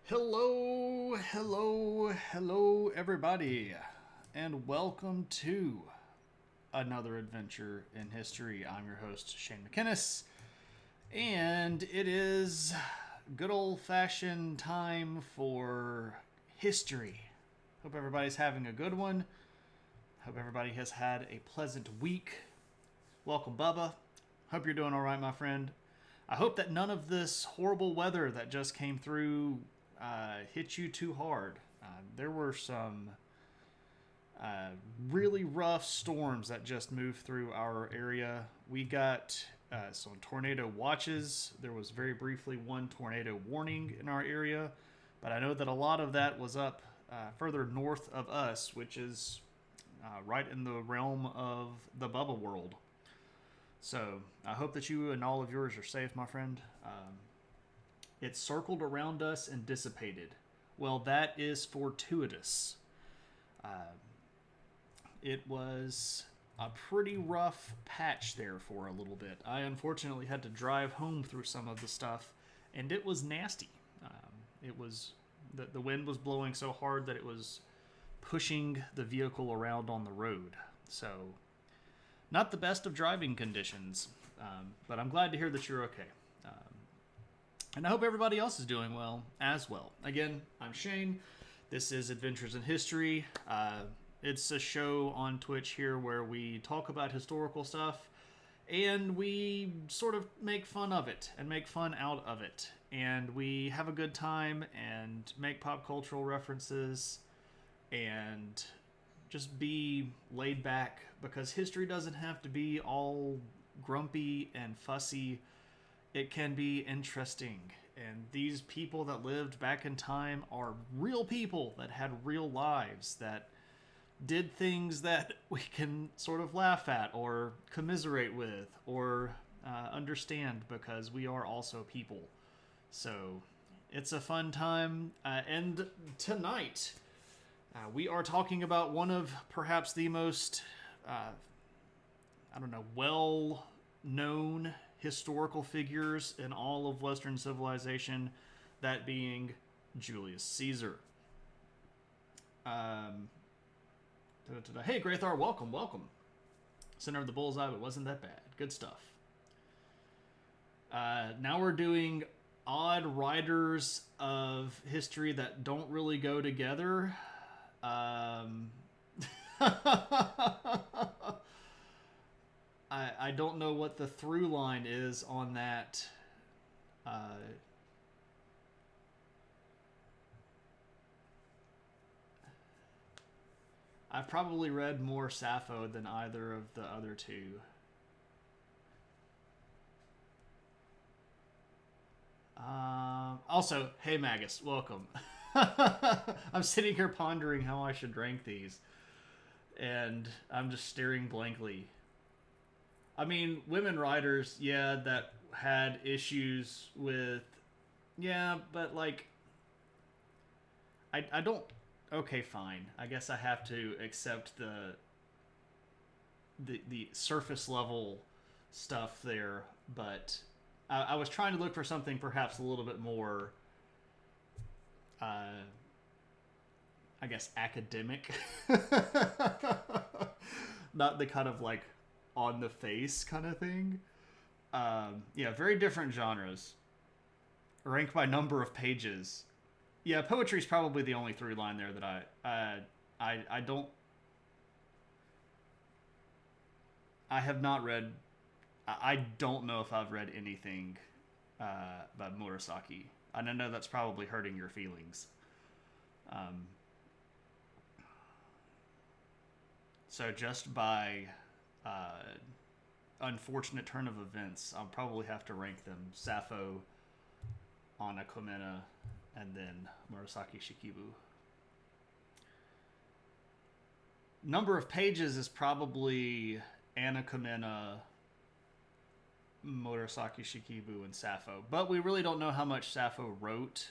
Hello, everybody, and welcome to another adventure in history. I'm your host, Shane McInnes, and it is good old fashioned time for history. Hope everybody's having a good one. Hope everybody has had a pleasant week. Welcome, Bubba. Hope you're doing all right, my friend. I hope that none of this horrible weather that just came through hit you too hard. There were some really rough storms that just moved through our area. We got some tornado watches. There was very briefly one tornado warning in our area, but I know that a lot of that was up further north of us, which is right in the realm of the Bubba world. So I hope that you and all of yours are safe, my friend. It circled around us and dissipated. Well, that is fortuitous. It was a pretty rough patch there for a little bit. I unfortunately had to drive home through some of the stuff, and it was nasty. It was the wind was blowing so hard that it was pushing the vehicle around on the road. So, not the best of driving conditions, but I'm glad to hear that you're okay. And I hope everybody else is doing well as well. Again, I'm Shane. This is Adventures in History. It's a show on Twitch here where we talk about historical stuff and we sort of make fun of it and make fun out of it. And we have a good time and make pop cultural references and just be laid back, because history doesn't have to be all grumpy and fussy. It can be interesting. And these people that lived back in time are real people that had real lives, that did things that we can sort of laugh at or commiserate with or understand, because we are also people. So it's a fun time. And tonight, we are talking about one of perhaps the most, well-known historical figures in all of Western civilization, that being Julius Caesar. Hey, Graythar, welcome. Center of the bullseye, but wasn't that bad. Good stuff. Now we're doing odd writers of history that don't really go together. I don't know what the through line is on that. I've probably read more Sappho than either of the other two. Also, hey Magus, welcome. I'm sitting here pondering how I should rank these, and I'm just staring blankly. I mean, women writers, yeah, that had issues with, yeah, but like, I don't. Okay, fine. I guess I have to accept the surface level stuff there, but I was trying to look for something perhaps a little bit more, I guess, academic. Not the kind of like on the face kind of thing. Yeah, very different genres. Ranked by number of pages. Yeah, poetry's probably the only through line there that I don't. I have not read. I don't know if I've read anything by Murasaki. And I know that's probably hurting your feelings. So just by unfortunate turn of events, I'll probably have to rank them Sappho, Anna Komena, and then Murasaki Shikibu. Number of pages is probably Anna Komena, Murasaki Shikibu, and Sappho. But we really don't know how much Sappho wrote,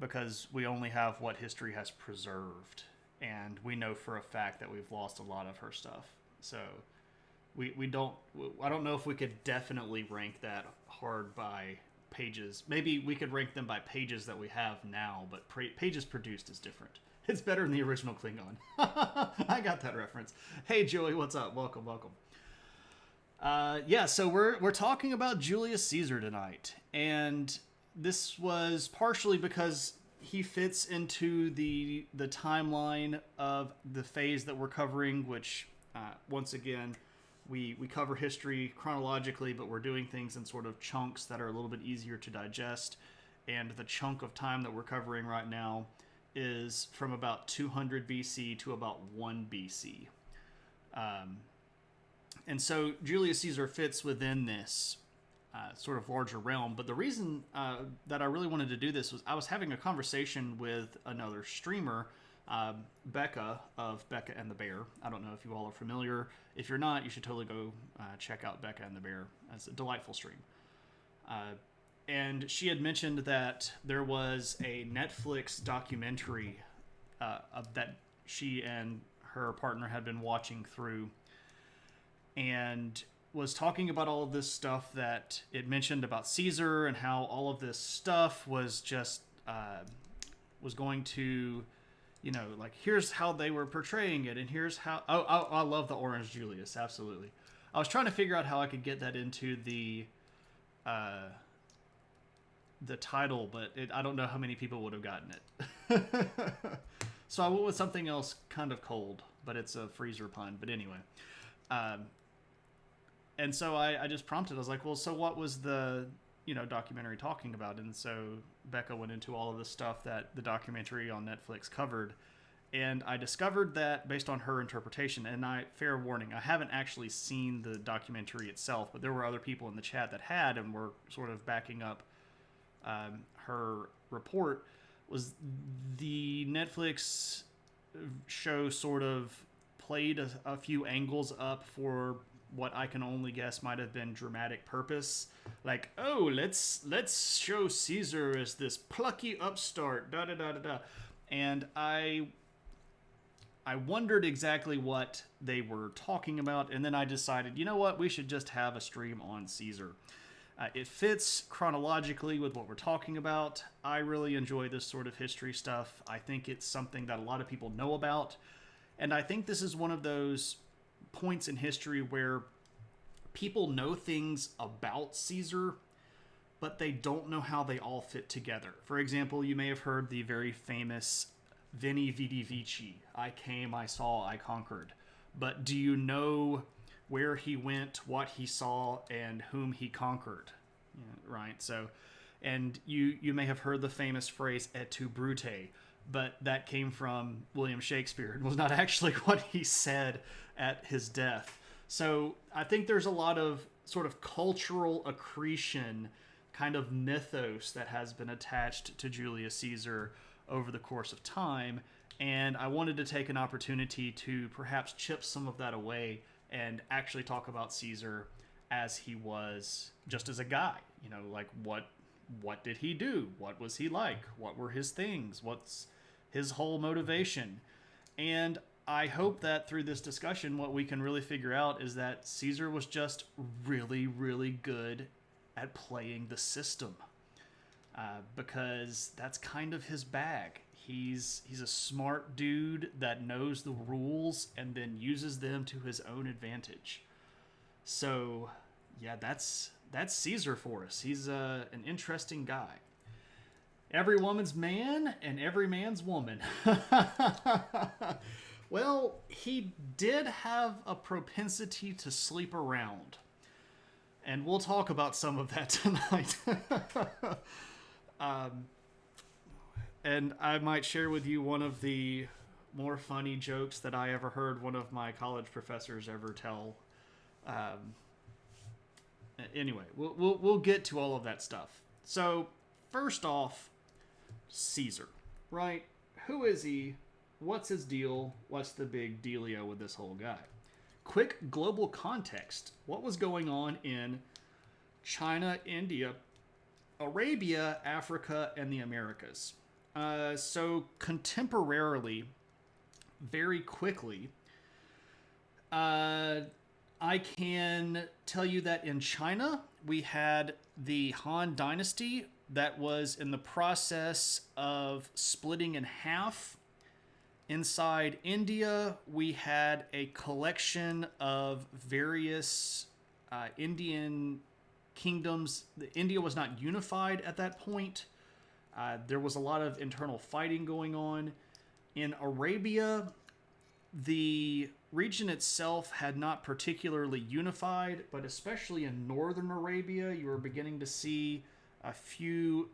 because we only have what history has preserved. And we know for a fact that we've lost a lot of her stuff. So we don't. I don't know if we could definitely rank that hard by pages. Maybe we could rank them by pages that we have now, but pages produced is different. It's better than the original Klingon. I got that reference. Hey, Joey, what's up? Welcome, welcome. Yeah, so we're talking about Julius Caesar tonight, and this was partially because he fits into the timeline of the phase that we're covering, which once again we cover history chronologically, but we're doing things in sort of chunks that are a little bit easier to digest. And the chunk of time that we're covering right now is from about 200 BC to about 1 BC. And so Julius Caesar fits within this sort of larger realm. But the reason that I really wanted to do this was I was having a conversation with another streamer, Becca of Becca and the Bear. I don't know if you all are familiar. If you're not, you should totally go check out Becca and the Bear. It's a delightful stream. And she had mentioned that there was a Netflix documentary that she and her partner had been watching through, and was talking about all of this stuff that it mentioned about Caesar and how all of this stuff was just was going to, you know, like, here's how they were portraying it, and here's how... Oh, I love the orange Julius, absolutely. I was trying to figure out how I could get that into the title, but I don't know how many people would have gotten it. So I went with something else kind of cold, but it's a freezer pun. But anyway. And so I just prompted. I was like, well, so what was the, you know, documentary talking about? And so Becca went into all of the stuff that the documentary on Netflix covered. And I discovered that based on her interpretation, and fair warning, I haven't actually seen the documentary itself, but there were other people in the chat that had and were sort of backing up her report, was the Netflix show sort of played a few angles up for what I can only guess might have been dramatic purpose. Like, oh, let's show Caesar as this plucky upstart, da-da-da-da-da. And I wondered exactly what they were talking about, and then I decided, you know what, we should just have a stream on Caesar. It fits chronologically with what we're talking about. I really enjoy this sort of history stuff. I think it's something that a lot of people know about. And I think this is one of those points in history where people know things about Caesar, but they don't know how they all fit together. For example, you may have heard the very famous Veni Vidi Vici. I came, I saw, I conquered. But do you know where he went, what he saw, and whom he conquered? Yeah, right? So, and you may have heard the famous phrase "et tu, Brute," but that came from William Shakespeare and was not actually what he said at his death. So I think there's a lot of sort of cultural accretion, kind of mythos that has been attached to Julius Caesar over the course of time, and I wanted to take an opportunity to perhaps chip some of that away and actually talk about Caesar as he was, just as a guy. You know, like, what did he do? What was he like? What were his things? What's his whole motivation? And I hope that through this discussion, what we can really figure out is that Caesar was just really, really good at playing the system, because that's kind of his bag. He's a smart dude that knows the rules and then uses them to his own advantage. So, yeah, that's Caesar for us. He's an interesting guy. Every woman's man and every man's woman. Well, he did have a propensity to sleep around. And we'll talk about some of that tonight. And I might share with you one of the more funny jokes that I ever heard one of my college professors ever tell. Anyway, we'll get to all of that stuff. So, first off, Caesar, right? Who is he? What's his deal? What's the big dealio with this whole guy? Quick global context. What was going on in China, India, Arabia, Africa, and the Americas? So contemporarily, very quickly, I can tell you that in China, we had the Han Dynasty that was in the process of splitting in half. Inside India, we had a collection of various Indian kingdoms. India was not unified at that point. There was a lot of internal fighting going on. In Arabia, the region itself had not particularly unified, but especially in northern Arabia, you were beginning to see a few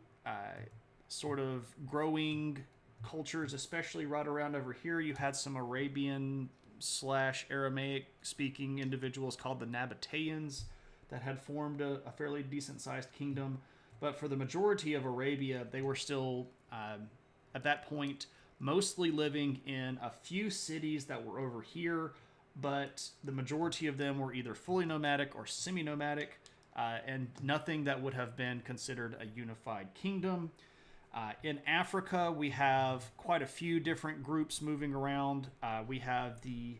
sort of growing cultures, especially right around over here. You had some Arabian / Aramaic speaking individuals called the Nabateans that had formed a fairly decent sized kingdom. But for the majority of Arabia, they were still, at that point, mostly living in a few cities that were over here, but the majority of them were either fully nomadic or semi-nomadic, and nothing that would have been considered a unified kingdom. In Africa, we have quite a few different groups moving around. We have the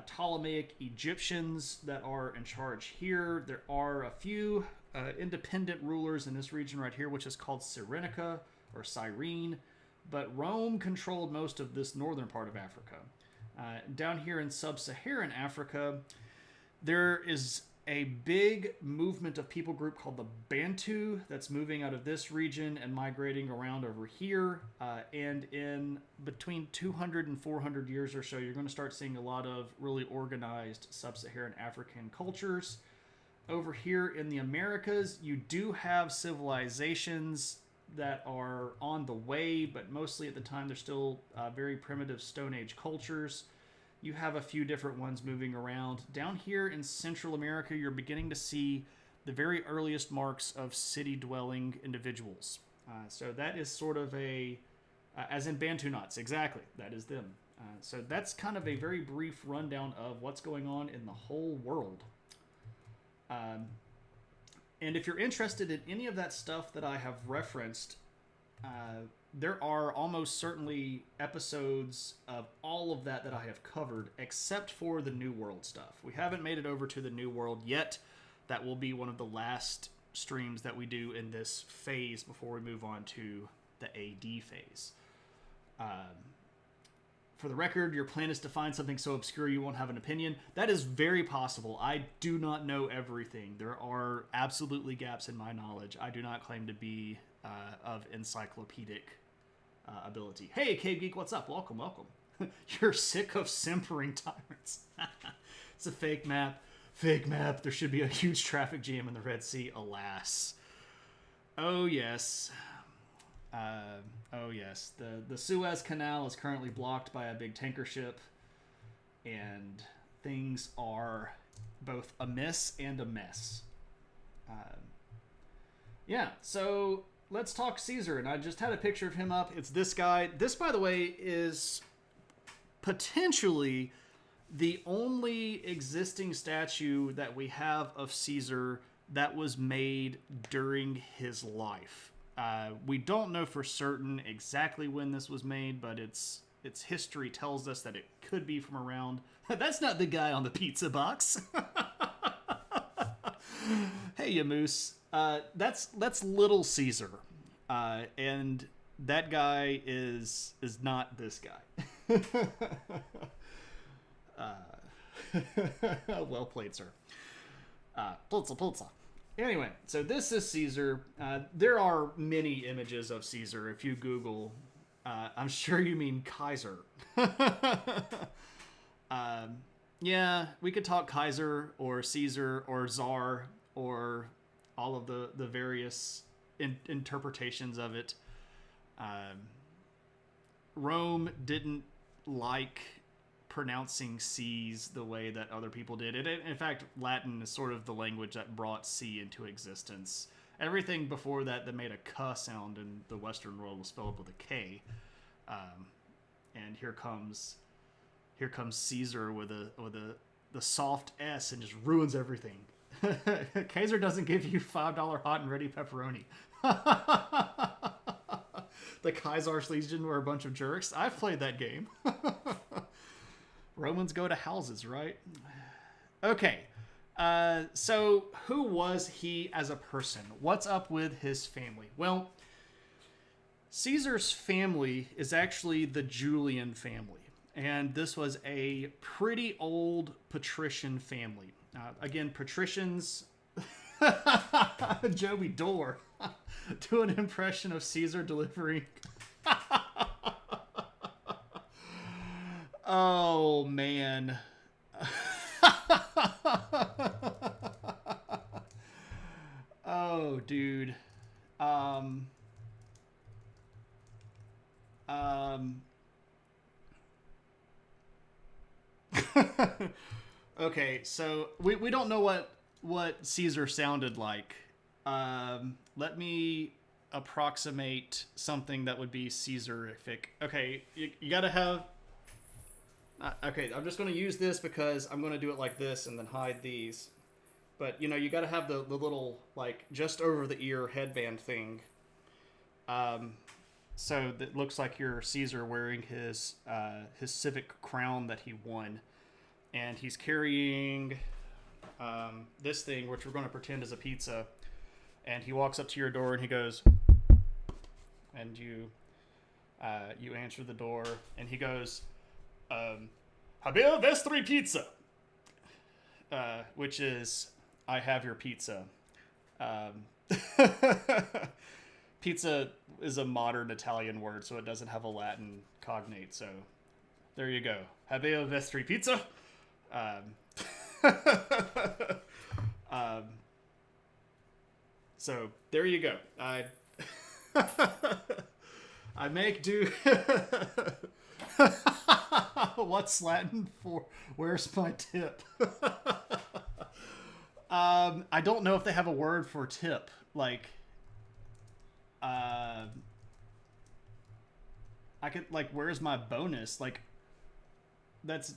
Ptolemaic Egyptians that are in charge here. There are a few independent rulers in this region right here, which is called Cyrenaica or Cyrene, but Rome controlled most of this northern part of Africa. Down here in sub-Saharan Africa, there is a big movement of people group called the Bantu that's moving out of this region and migrating around over here. And in between 200 and 400 years or so, you're going to start seeing a lot of really organized sub-Saharan African cultures. Over here in the Americas, you do have civilizations that are on the way, but mostly at the time they're still very primitive Stone Age cultures. You have a few different ones moving around. Down here in Central America, you're beginning to see the very earliest marks of city-dwelling individuals. So that is sort of as in Bantu knots, exactly, that is them. So that's kind of a very brief rundown of what's going on in the whole world. And if you're interested in any of that stuff that I have referenced, there are almost certainly episodes of all of that I have covered, except for the New World stuff. We haven't made it over to the New World yet. That will be one of the last streams that we do in this phase before we move on to the AD phase. For the record, your plan is to find something so obscure you won't have an opinion. That is very possible. I do not know everything. There are absolutely gaps in my knowledge. I do not claim to be of encyclopedic ability. Hey, Cave Geek, what's up? Welcome, welcome. You're sick of simpering tyrants. It's a fake map. Fake map. There should be a huge traffic jam in the Red Sea, alas. Oh, yes. Oh, yes. The Suez Canal is currently blocked by a big tanker ship, and things are both amiss and a mess. Yeah, so let's talk Caesar, and I just had a picture of him up. It's this guy. This, by the way, is potentially the only existing statue that we have of Caesar that was made during his life. We don't know for certain exactly when this was made, but its history tells us that it could be from around... That's not the guy on the pizza box. Hey, you moose. That's Little Caesar. And that guy is not this guy. Well played, sir. Pizza. Anyway, so this is Caesar. There are many images of Caesar. If you Google, I'm sure you mean Kaiser. Yeah, we could talk Kaiser or Caesar or Tsar or all of the various interpretations of it. Rome didn't like pronouncing C's the way that other people did. In fact, Latin is sort of the language that brought C into existence. Everything before that made a K sound in the Western world was spelled with a K. And here comes Caesar with the soft S and just ruins everything. Kaiser doesn't give you $5 hot and ready pepperoni. The Kaiser's Legion were a bunch of jerks. I've played that game. Romans go to houses, right? Okay. So who was he as a person? What's up with his family? Well, Caesar's family is actually the Julian family. And this was a pretty old patrician family. Again, patricians... Joey Dorr. Do an impression of Caesar delivering... Oh, man. Oh, dude. Okay, so we don't know what Caesar sounded like. Let me approximate something that would be Caesarific. Okay, you gotta have... okay, I'm just going to use this because I'm going to do it like this and then hide these. But, you know, you got to have the little, like, just over the ear headband thing. So that looks like you're Caesar wearing his civic crown that he won. And he's carrying this thing, which we're going to pretend is a pizza. And he walks up to your door and he goes... And you answer the door and he goes... Habil Vestri Pizza, which is, I have your pizza. Pizza is a modern Italian word, so it doesn't have a Latin cognate, so there you go. Habil Vestri Pizza. So there you go. I make do... What's Latin for where's my tip? I don't know if they have a word for tip. Like, I could, like, where's my bonus? Like, that's,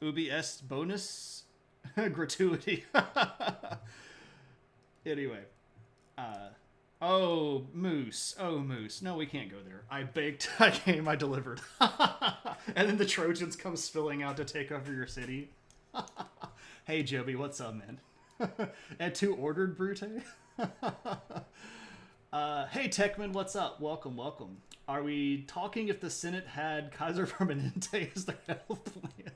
ubi est bonus? Gratuity. Anyway, oh, moose. Oh, moose. No, we can't go there. I baked, I came, I delivered. And then the Trojans come spilling out to take over your city. Hey, Joby, what's up, man? And two ordered, Brute? Hey, Techman, what's up? Welcome, welcome. Are we talking if the Senate had Kaiser Permanente as their health plan?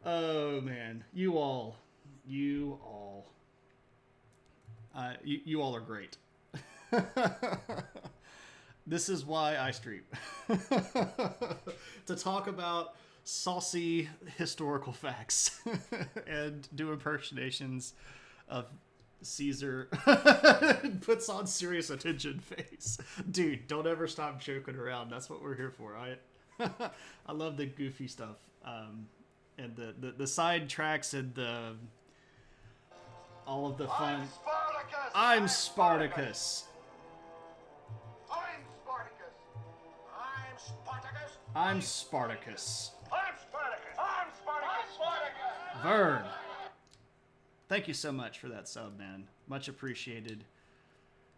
Oh, man. You all are great. This is why I stream. To talk about saucy historical facts and do impersonations of Caesar. Puts on serious attention face. Dude, don't ever stop joking around. That's what we're here for. I love the goofy stuff. And the side tracks and all of the fun. I'm Spartacus. I'm Spartacus. Vern. Thank you so much for that sub, man. Much appreciated.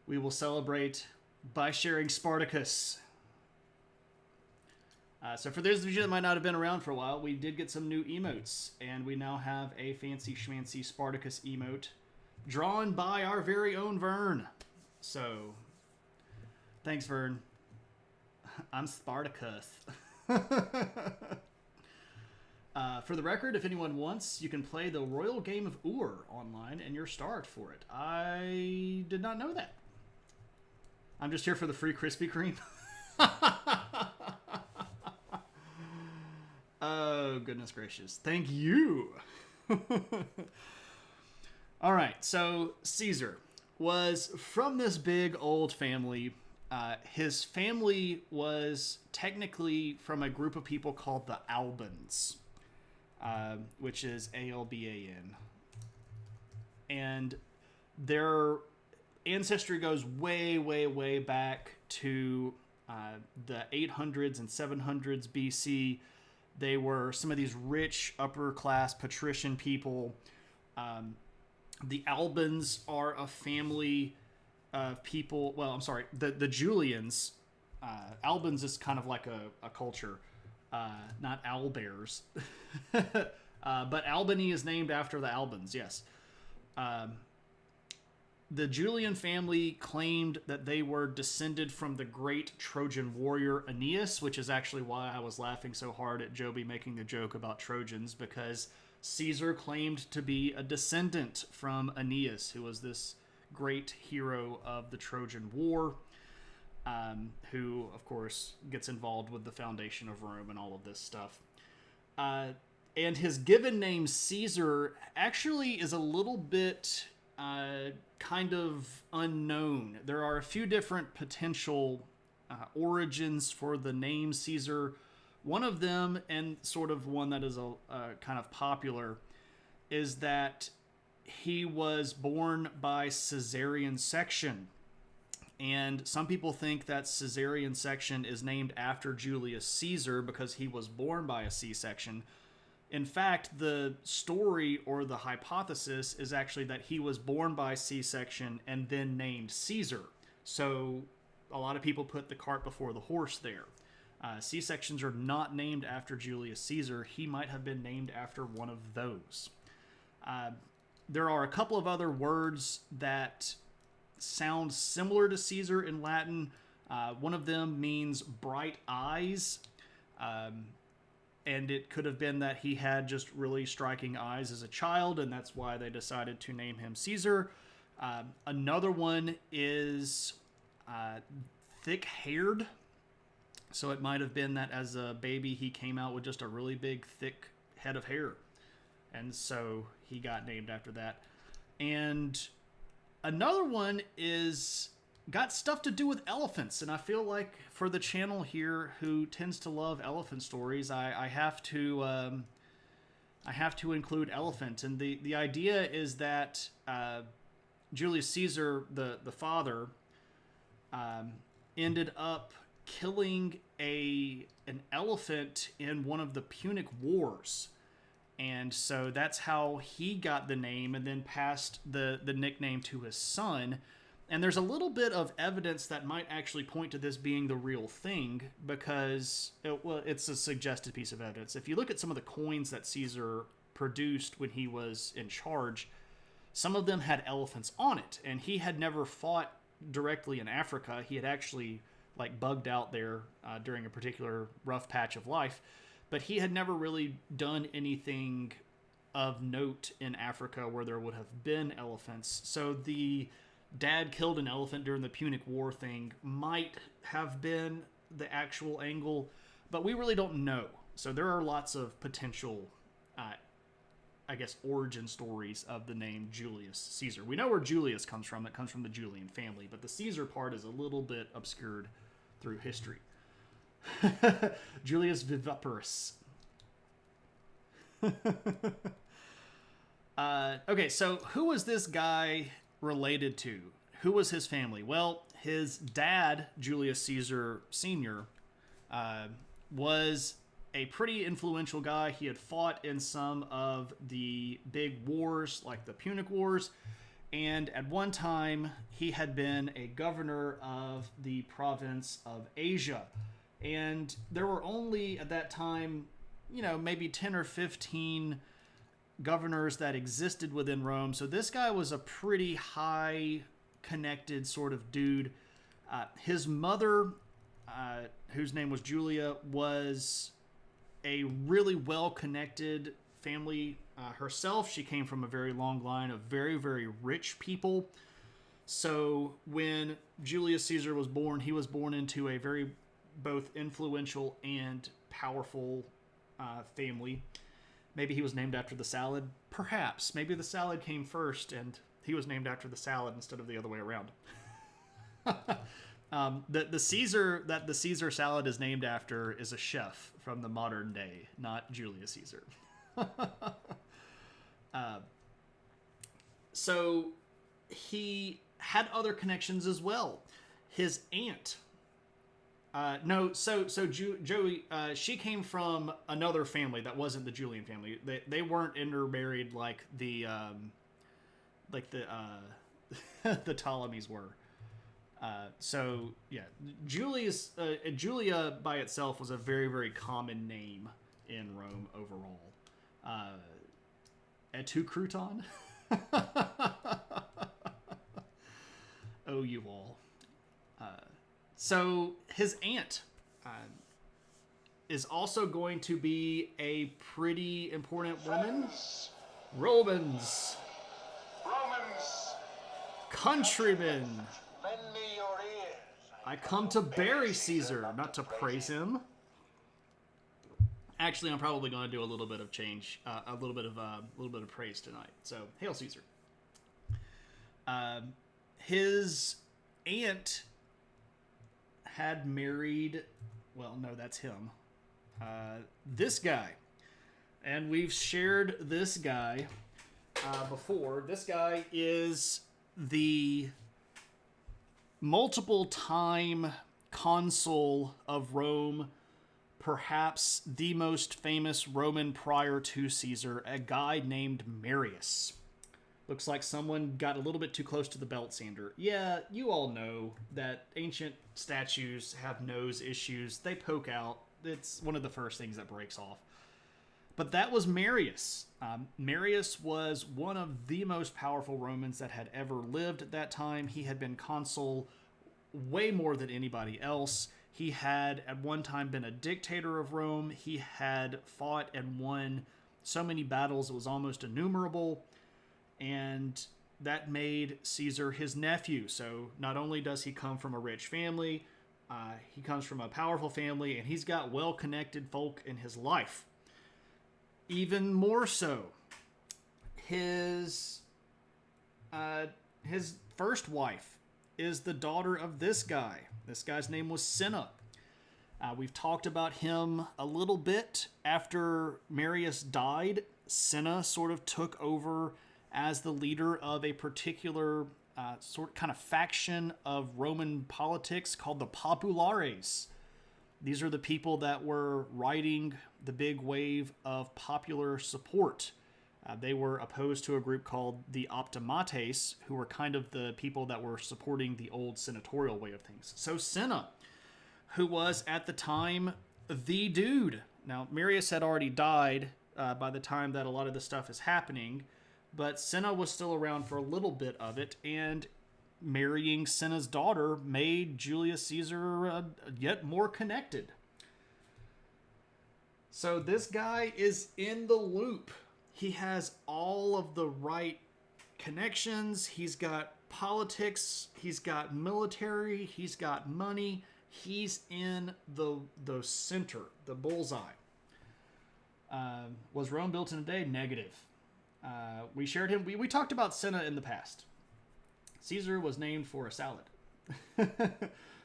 We will celebrate by sharing Spartacus. So for those of you that might not have been around for a while, we did get some new emotes, and we now have a fancy schmancy Spartacus emote drawn by our very own Vern. So, thanks, Vern. I'm Spartacus. For the record, if anyone wants, you can play the Royal Game of Ur online, and you're starved for it. I did not know that. I'm just here for the free Krispy Kreme. Oh, goodness gracious. Thank you. All right, so Caesar was from this big old family. His family was technically from a group of people called the Albans, which is ALBAN. And their ancestry goes way, way, way back to the 800s and 700s BC. They were some of these rich, upper-class patrician people. The Albans are a family of people... Well, I'm sorry. The Julians... Albans is kind of like a culture. not owlbears. But Albany is named after the Albans, yes. The Julian family claimed that they were descended from the great Trojan warrior Aeneas, which is actually why I was laughing so hard at Joby making the joke about Trojans, because Caesar claimed to be a descendant from Aeneas, who was this great hero of the Trojan War, who, of course, gets involved with the foundation of Rome and all of this stuff. And his given name, Caesar, actually is a little bit kind of unknown. There are a few different potential origins for the name Caesar. One of them, and sort of one that is a kind of popular, is that he was born by cesarean section. And some people think that cesarean section is named after Julius Caesar because he was born by a C-section. In fact, the story or the hypothesis is actually that he was born by C-section and then named Caesar. So a lot of people put the cart before the horse there. C-sections are not named after Julius Caesar. He might have been named after one of those. There are a couple of other words that sound similar to Caesar in Latin. One of them means bright eyes. And it could have been that he had just really striking eyes as a child, and that's why they decided to name him Caesar. Another one is thick-haired. So it might have been that as a baby he came out with just a really big, thick head of hair. And so he got named after that. And another one is got stuff to do with elephants, and I feel like for the channel here, who tends to love elephant stories, I have to include elephant. And the idea is that Julius Caesar, the father, ended up killing an elephant in one of the Punic Wars. And so that's how he got the name and then passed the nickname to his son. And there's a little bit of evidence that might actually point to this being the real thing, because it's a suggested piece of evidence. If you look at some of the coins that Caesar produced when he was in charge, some of them had elephants on it, and he had never fought directly in Africa. He had actually bugged out there during a particular rough patch of life, but he had never really done anything of note in Africa where there would have been elephants. So the dad killed an elephant during the Punic War thing might have been the actual angle, but we really don't know. So there are lots of potential, origin stories of the name Julius Caesar. We know where Julius comes from. It comes from the Julian family, but the Caesar part is a little bit obscured through history. Julius Viviparus. Okay, so who was this guy related to? Who was his family? Well, his dad, Julius Caesar Sr., was a pretty influential guy. He had fought in some of the big wars, like the Punic Wars, and at one time, he had been a governor of the province of Asia. And there were only, at that time, maybe 10 or 15 governors that existed within Rome. So this guy was a pretty high connected sort of dude. His mother, whose name was Julia, was a really well-connected family herself. She came from a very long line of very, very rich people. So when Julius Caesar was born, he was born into a very both influential and powerful family. Maybe he was named after the salad. Perhaps. Maybe the salad came first and he was named after the salad instead of the other way around. The Caesar that the Caesar salad is named after is a chef from the modern day, not Julius Caesar. So he had other connections as well. His aunt. Joey, she came from another family that wasn't the Julian family. They weren't intermarried like the the Ptolemies were. So yeah, Julia by itself was a very, very common name in Rome overall. Et tu crouton? Oh, you all. So his aunt is also going to be a pretty important woman. Romans. Countrymen. Lend me your ears. I come to bury Caesar, not to praise him. Actually, I'm probably going to do a little bit of change, a little bit of praise tonight. So, hail Caesar. His aunt had married. Well, no, that's him. This guy, and we've shared this guy before. This guy is the multiple-time consul of Rome, perhaps the most famous Roman prior to Caesar, a guy named Marius. Looks like someone got a little bit too close to the belt sander. Yeah, you all know that ancient statues have nose issues. They poke out. It's one of the first things that breaks off. But that was Marius. Marius was one of the most powerful Romans that had ever lived at that time. He had been consul way more than anybody else. He had at one time been a dictator of Rome. He had fought and won so many battles it was almost innumerable. And that made Caesar his nephew. So not only does he come from a rich family, he comes from a powerful family, and he's got well-connected folk in his life. Even more so, his first wife is the daughter of this guy. This guy's name was Cinna. We've talked about him a little bit. After Marius died, Cinna sort of took over as the leader of a particular kind of faction of Roman politics called the Populares. These are the people that were riding the big wave of popular support. They were opposed to a group called the Optimates, who were kind of the people that were supporting the old senatorial way of things. So Cinna, who was at the time the dude. Now, Marius had already died by the time that a lot of this stuff is happening, but Cinna was still around for a little bit of it, and marrying Cinna's daughter made Julius Caesar yet more connected. So this guy is in the loop. He has all of the right connections. He's got politics. He's got military. He's got money. He's in the center, the bullseye. Was Rome built in a day? Negative. We shared him. We talked about Cinna in the past. Caesar was named for a salad.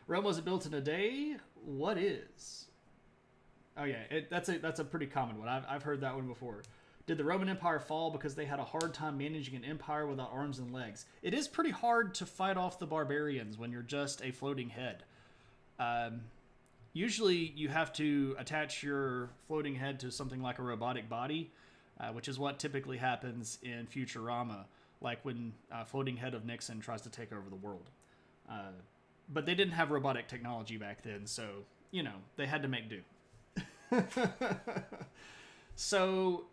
Rome wasn't built in a day. What is? Oh yeah, that's a pretty common one. I've heard that one before. Did the Roman Empire fall because they had a hard time managing an empire without arms and legs? It is pretty hard to fight off the barbarians when you're just a floating head. Usually you have to attach your floating head to something like a robotic body, which is what typically happens in Futurama, like when floating head of Nixon tries to take over the world. But they didn't have robotic technology back then, so, they had to make do. So,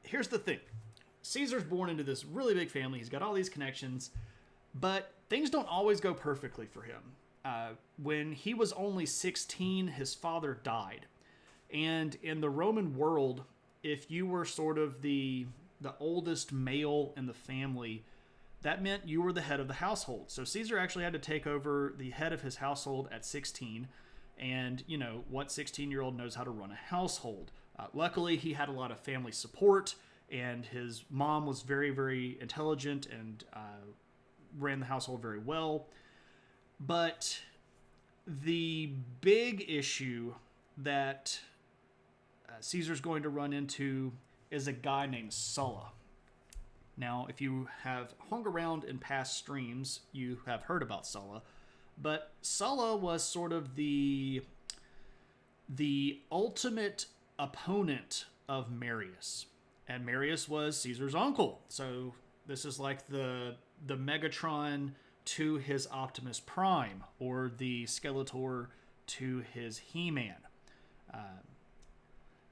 here's the thing. Caesar's born into this really big family. He's got all these connections, but things don't always go perfectly for him. When he was only 16, his father died. And in the Roman world, if you were sort of the oldest male in the family, that meant you were the head of the household. So Caesar actually had to take over the head of his household at 16. And, what 16-year-old knows how to run a household? Luckily, he had a lot of family support, and his mom was very, very intelligent and ran the household very well. But the big issue that Caesar's going to run into is a guy named Sulla. Now, if you have hung around in past streams, you have heard about Sulla. But Sulla was sort of the ultimate opponent of Marius. And Marius was Caesar's uncle. So this is like the Megatron to his Optimus Prime, or the Skeletor to his He-Man.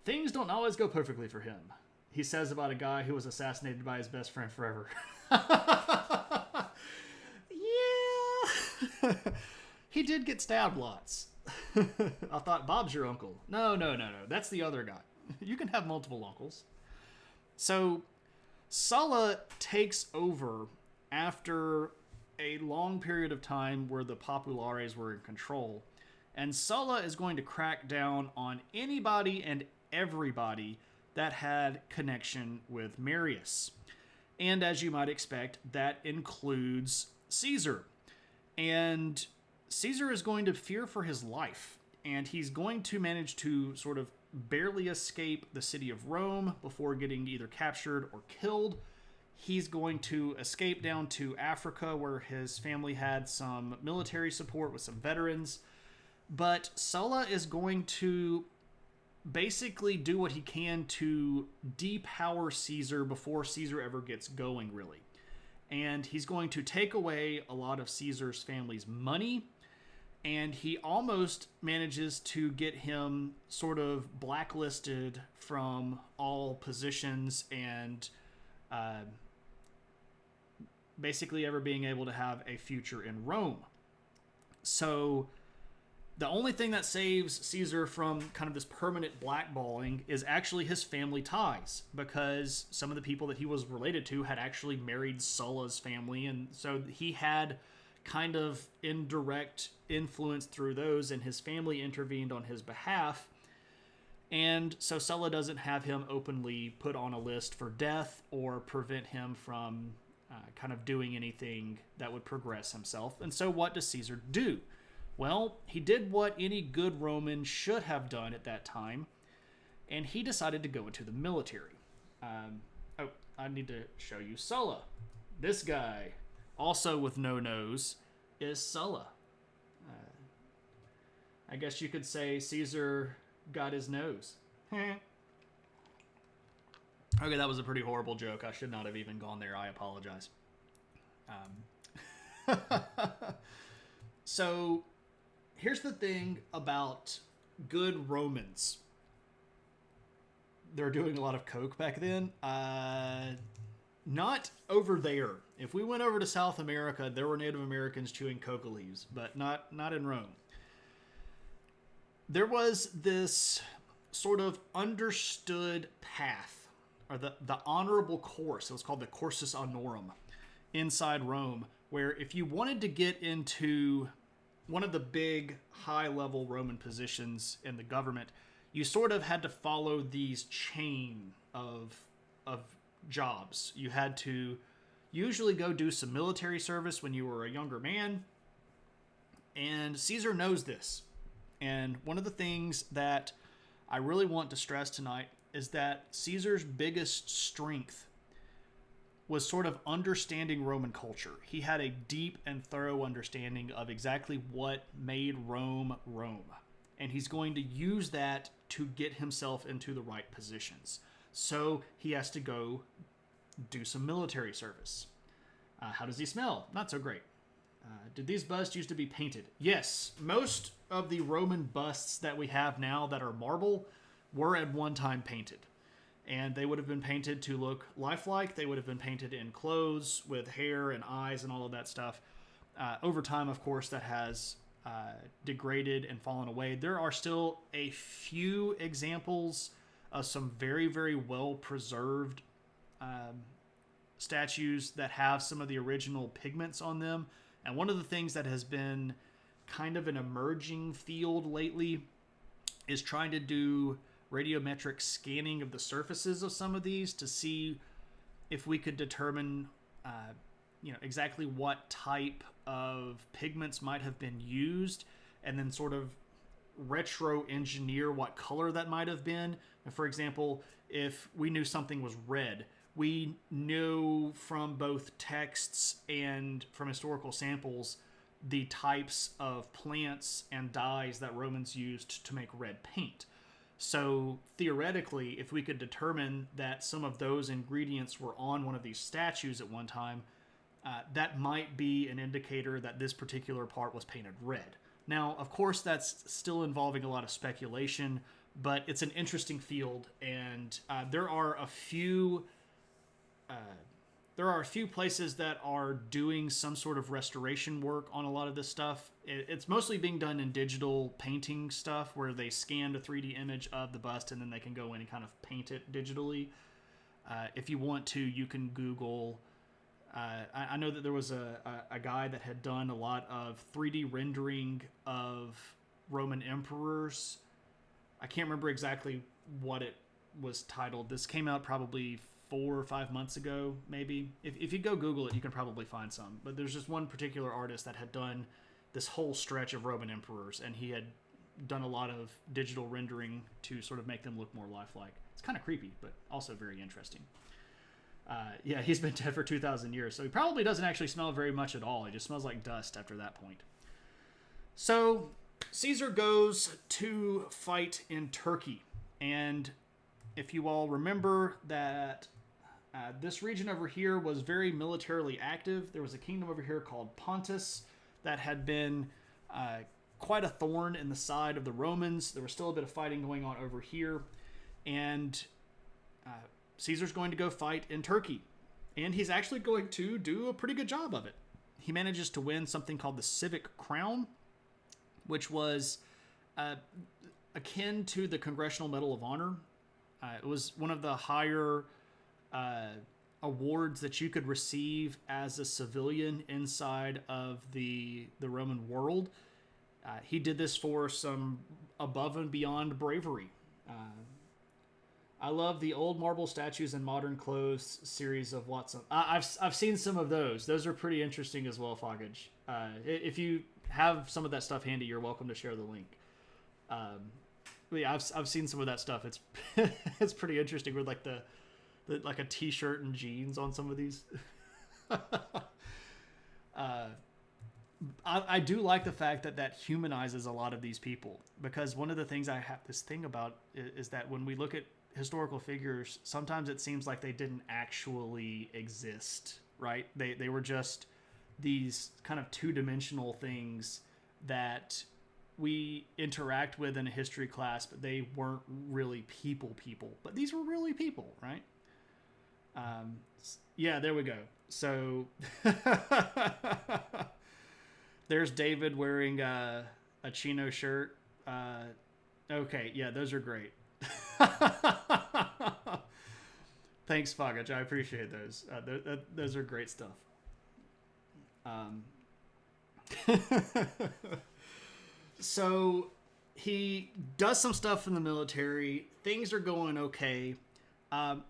Things don't always go perfectly for him. He says about a guy who was assassinated by his best friend forever. Yeah. He did get stabbed lots. I thought, Bob's your uncle. No. That's the other guy. You can have multiple uncles. So, Sulla takes over after a long period of time where the Populares were in control. And Sulla is going to crack down on anybody and everybody that had connection with Marius. And as you might expect, that includes Caesar. And Caesar is going to fear for his life, and he's going to manage to sort of barely escape the city of Rome before getting either captured or killed. He's going to escape down to Africa, where his family had some military support with some veterans. But Sulla is going to basically do what he can to depower Caesar before Caesar ever gets going, really. And he's going to take away a lot of Caesar's family's money, and he almost manages to get him sort of blacklisted from all positions and basically ever being able to have a future in Rome. So the only thing that saves Caesar from kind of this permanent blackballing is actually his family ties, because some of the people that he was related to had actually married Sulla's family, and so he had kind of indirect influence through those, and his family intervened on his behalf. And so Sulla doesn't have him openly put on a list for death or prevent him from kind of doing anything that would progress himself. And so what does Caesar do? Well, he did what any good Roman should have done at that time, and he decided to go into the military. I need to show you Sulla. This guy, also with no nose, is Sulla. I guess you could say Caesar got his nose. Okay, that was a pretty horrible joke. I should not have even gone there. I apologize. So, here's the thing about good Romans. They're doing a lot of coke back then. Not over there. If we went over to South America, there were Native Americans chewing coca leaves, but not in Rome. There was this sort of understood path, or the honorable course. It was called the Cursus Honorum inside Rome, where if you wanted to get into one of the big high-level Roman positions in the government, you sort of had to follow these chain of jobs. You had to usually go do some military service when you were a younger man, and Caesar knows this. And one of the things that I really want to stress tonight is that Caesar's biggest strength was sort of understanding Roman culture. He had a deep and thorough understanding of exactly what made Rome Rome. And he's going to use that to get himself into the right positions. So he has to go do some military service. How does he smell? Not so great. Did these busts used to be painted? Yes. Most of the Roman busts that we have now that are marble were at one time painted. And they would have been painted to look lifelike. They would have been painted in clothes with hair and eyes and all of that stuff. Over time, of course, that has degraded and fallen away. There are still a few examples of some very, very well-preserved statues that have some of the original pigments on them. And one of the things that has been kind of an emerging field lately is trying to do radiometric scanning of the surfaces of some of these to see if we could determine exactly what type of pigments might have been used, and then sort of retro engineer what color that might have been. And for example, if we knew something was red, we knew from both texts and from historical samples the types of plants and dyes that Romans used to make red paint. So theoretically, if we could determine that some of those ingredients were on one of these statues at one time, that might be an indicator that this particular part was painted red. Now, of course, that's still involving a lot of speculation, but it's an interesting field, and there are a few places that are doing some sort of restoration work on a lot of this stuff. It's mostly being done in digital painting stuff, where they scan a 3D image of the bust and then they can go in and kind of paint it digitally. If you want to, you can Google. I know that there was a guy that had done a lot of 3D rendering of Roman emperors. I can't remember exactly what it was titled. This came out probably 4 or 5 months ago, maybe. If you go Google it, you can probably find some. But there's just one particular artist that had done this whole stretch of Roman emperors, and he had done a lot of digital rendering to sort of make them look more lifelike. It's kind of creepy, but also very interesting. Yeah, he's been dead for 2,000 years, so he probably doesn't actually smell very much at all. He just smells like dust after that point. So Caesar goes to fight in Turkey, and if you all remember that this region over here was very militarily active. There was a kingdom over here called Pontus that had been quite a thorn in the side of the Romans. There was still a bit of fighting going on over here, and Caesar's going to go fight in Turkey, and he's actually going to do a pretty good job of it. He manages to win something called the Civic Crown, which was akin to the Congressional Medal of Honor. It was one of the higher awards that you could receive as a civilian inside of the Roman world. He did this for some above and beyond bravery. I love the old marble statues and modern clothes series of Watson. I've seen some of those. Those are pretty interesting as well, Foggage. If you have some of that stuff handy, you're welcome to share the link. But yeah, I've seen some of that stuff. It's it's pretty interesting with like the like a t-shirt and jeans on some of these. I do like the fact that humanizes a lot of these people, because one of the things I have this thing about is that when we look at historical figures, sometimes it seems like they didn't actually exist, right? They were just these kind of two-dimensional things that we interact with in a history class, but they weren't really people. But these were really people, right? Yeah, there we go. So there's David wearing a chino shirt. Okay, yeah, those are great. Thanks, Foggage. I appreciate those. Those are great stuff. So he does some stuff in the military. Things are going okay.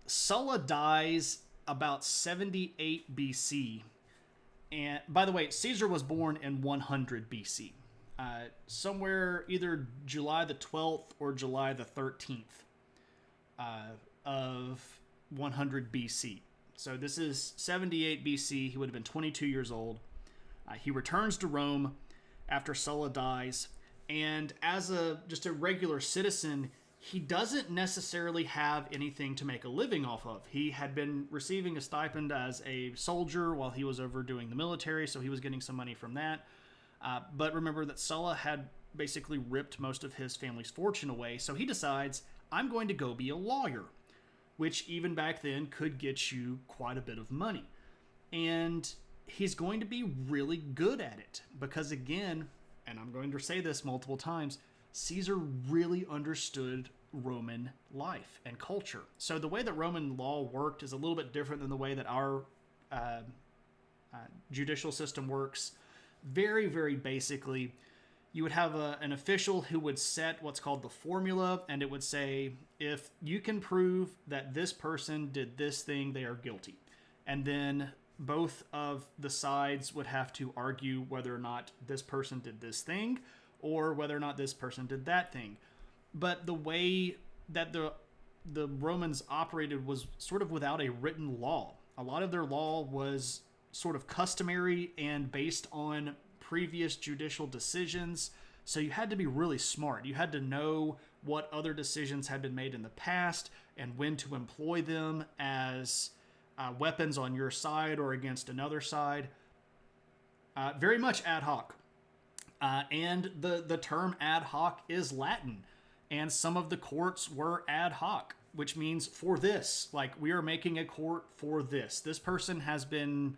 Sulla dies about 78 BC. And by the way, Caesar was born in 100 BC. Somewhere either July the 12th or July the 13th of 100 BC. So this is 78 BC. He would have been 22 years old. He returns to Rome after Sulla dies. And as just a regular citizen, he doesn't necessarily have anything to make a living off of. He had been receiving a stipend as a soldier while he was over doing the military, so he was getting some money from that. But remember that Sulla had basically ripped most of his family's fortune away, so he decides, I'm going to go be a lawyer, which even back then could get you quite a bit of money. And he's going to be really good at it, because again, and I'm going to say this multiple times, Caesar really understood Roman life and culture. So the way that Roman law worked is a little bit different than the way that our judicial system works. Very, very basically, you would have an official who would set what's called the formula, and it would say, if you can prove that this person did this thing, they are guilty. And then both of the sides would have to argue whether or not this person did this thing or whether or not this person did that thing. But the way that the Romans operated was sort of without a written law. A lot of their law was sort of customary and based on previous judicial decisions. So you had to be really smart. You had to know what other decisions had been made in the past and when to employ them as weapons on your side or against another side. Very much ad hoc. And the term ad hoc is Latin. And some of the courts were ad hoc, which means for this. Like, we are making a court for this. This person has been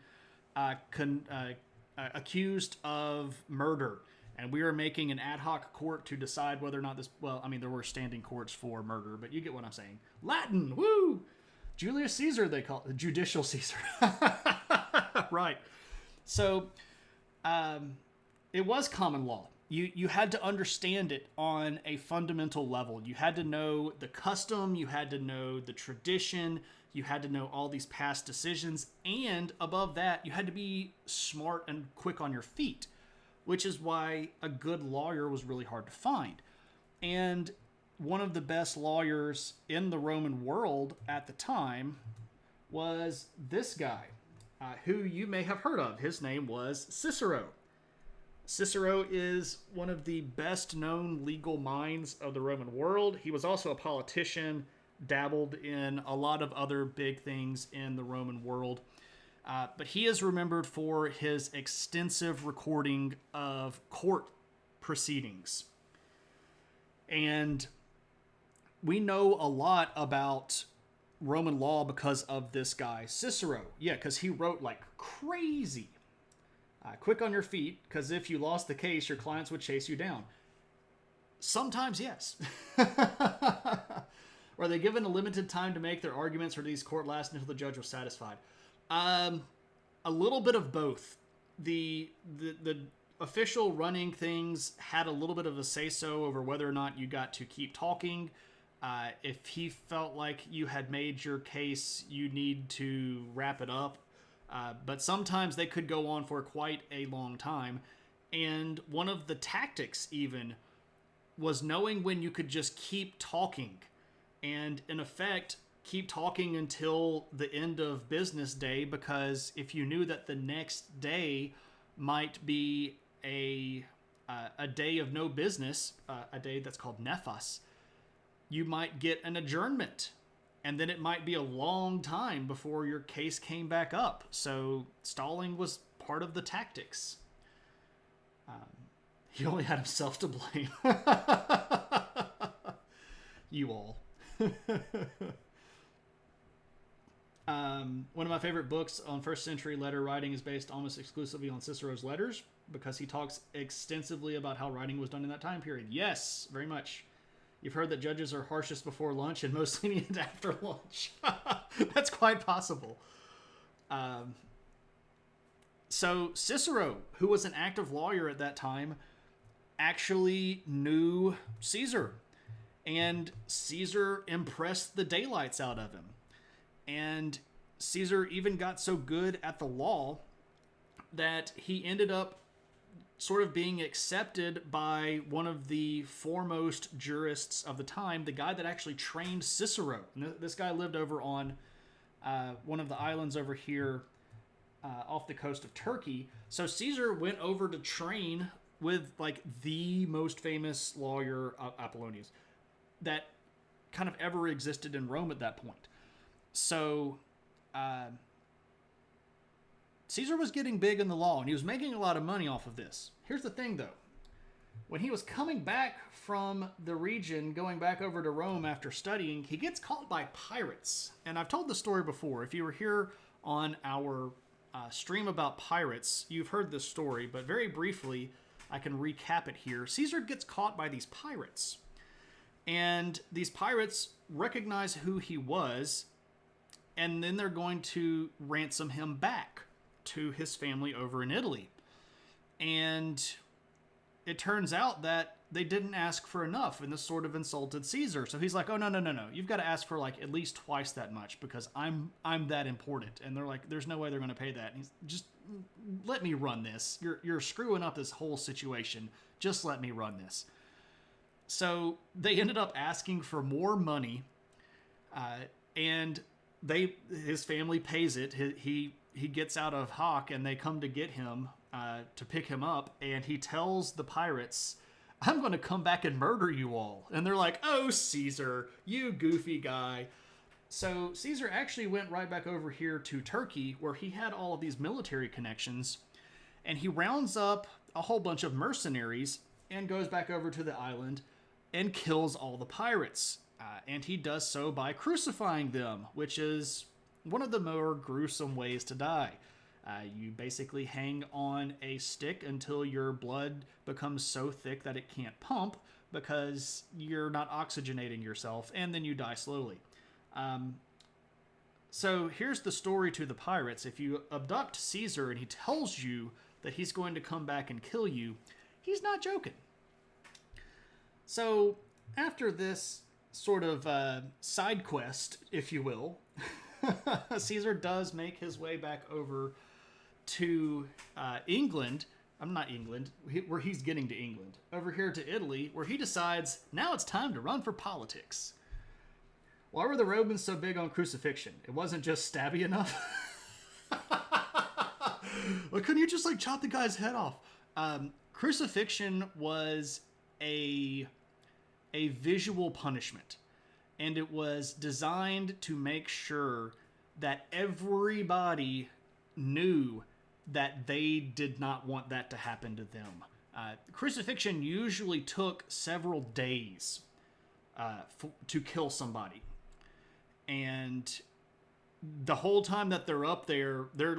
accused of murder. And we are making an ad hoc court to decide whether or not this... Well, I mean, there were standing courts for murder, but you get what I'm saying. Latin, woo! Julius Caesar, they call it. Judicial Caesar. Right. So, it was common law. You had to understand it on a fundamental level. You had to know the custom, you had to know the tradition, you had to know all these past decisions, and above that, you had to be smart and quick on your feet, which is why a good lawyer was really hard to find. And one of the best lawyers in the Roman world at the time was this guy, who you may have heard of. His name was Cicero. Cicero is one of the best known legal minds of the Roman world. He was also a politician, dabbled in a lot of other big things in the Roman world. But he is remembered for his extensive recording of court proceedings. And we know a lot about Roman law because of this guy, Cicero. Yeah, because he wrote like crazy. Quick on your feet, because if you lost the case, your clients would chase you down. Sometimes, yes. Were they given a limited time to make their arguments, or did these court last until the judge was satisfied? A little bit of both. The official running things had a little bit of a say-so over whether or not you got to keep talking. If he felt like you had made your case, you need to wrap it up. But sometimes they could go on for quite a long time. And one of the tactics even was knowing when you could just keep talking. And in effect, keep talking until the end of business day, because if you knew that the next day might be a day of no business, a day that's called nephos, you might get an adjournment. And then it might be a long time before your case came back up. So stalling was part of the tactics. He only had himself to blame. You all. One of my favorite books on first century letter writing is based almost exclusively on Cicero's letters, because he talks extensively about how writing was done in that time period. Yes, very much. You've heard that judges are harshest before lunch and most lenient after lunch. That's quite possible. So Cicero, who was an active lawyer at that time, actually knew Caesar. And Caesar impressed the daylights out of him. And Caesar even got so good at the law that he ended up sort of being accepted by one of the foremost jurists of the time, the guy that actually trained Cicero. And this guy lived over on one of the islands over here off the coast of Turkey. So Caesar went over to train with like the most famous lawyer, Apollonius, that kind of ever existed in Rome at that point. So Caesar was getting big in the law, and he was making a lot of money off of this. Here's the thing, though. When he was coming back from the region, going back over to Rome after studying, he gets caught by pirates. And I've told the story before. If you were here on our stream about pirates, you've heard this story, but very briefly, I can recap it here. Caesar gets caught by these pirates. And these pirates recognize who he was, and then they're going to ransom him back to his family over in Italy. And it turns out that they didn't ask for enough, and this sort of insulted Caesar. So he's like, oh, no. You've got to ask for like at least twice that much, because I'm that important. And they're like, there's no way they're going to pay that. And he's just, let me run this. You're screwing up this whole situation. Just let me run this. So they ended up asking for more money, and his family pays it. He gets out of hock, and they come to get him to pick him up, and he tells the pirates, I'm going to come back and murder you all. And they're like, oh, Caesar, you goofy guy. So Caesar actually went right back over here to Turkey, where he had all of these military connections, and he rounds up a whole bunch of mercenaries and goes back over to the island and kills all the pirates. And he does so by crucifying them, which is one of the more gruesome ways to die. You basically hang on a stick until your blood becomes so thick that it can't pump because you're not oxygenating yourself, and then you die slowly. So here's the story to the pirates. If you abduct Caesar and he tells you that he's going to come back and kill you, he's not joking. So after this sort of side quest, if you will, Caesar does make his way back over to England. Not England, where he's getting to England. Over here to Italy, where he decides now it's time to run for politics. Why were the Romans so big on crucifixion? It wasn't just stabby enough? Well, couldn't you just chop the guy's head off? Crucifixion was a visual punishment, and it was designed to make sure that everybody knew that they did not want that to happen to them. Crucifixion usually took several days to kill somebody. And the whole time that they're up there, they're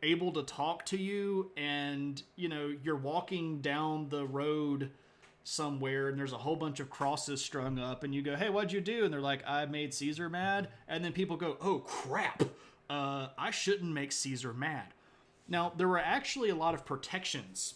able to talk to you, and you're walking down the road somewhere and there's a whole bunch of crosses strung up, and you go, hey, what'd you do? And they're like, I made Caesar mad. And then people go, oh crap, I shouldn't make Caesar mad. Now, there were actually a lot of protections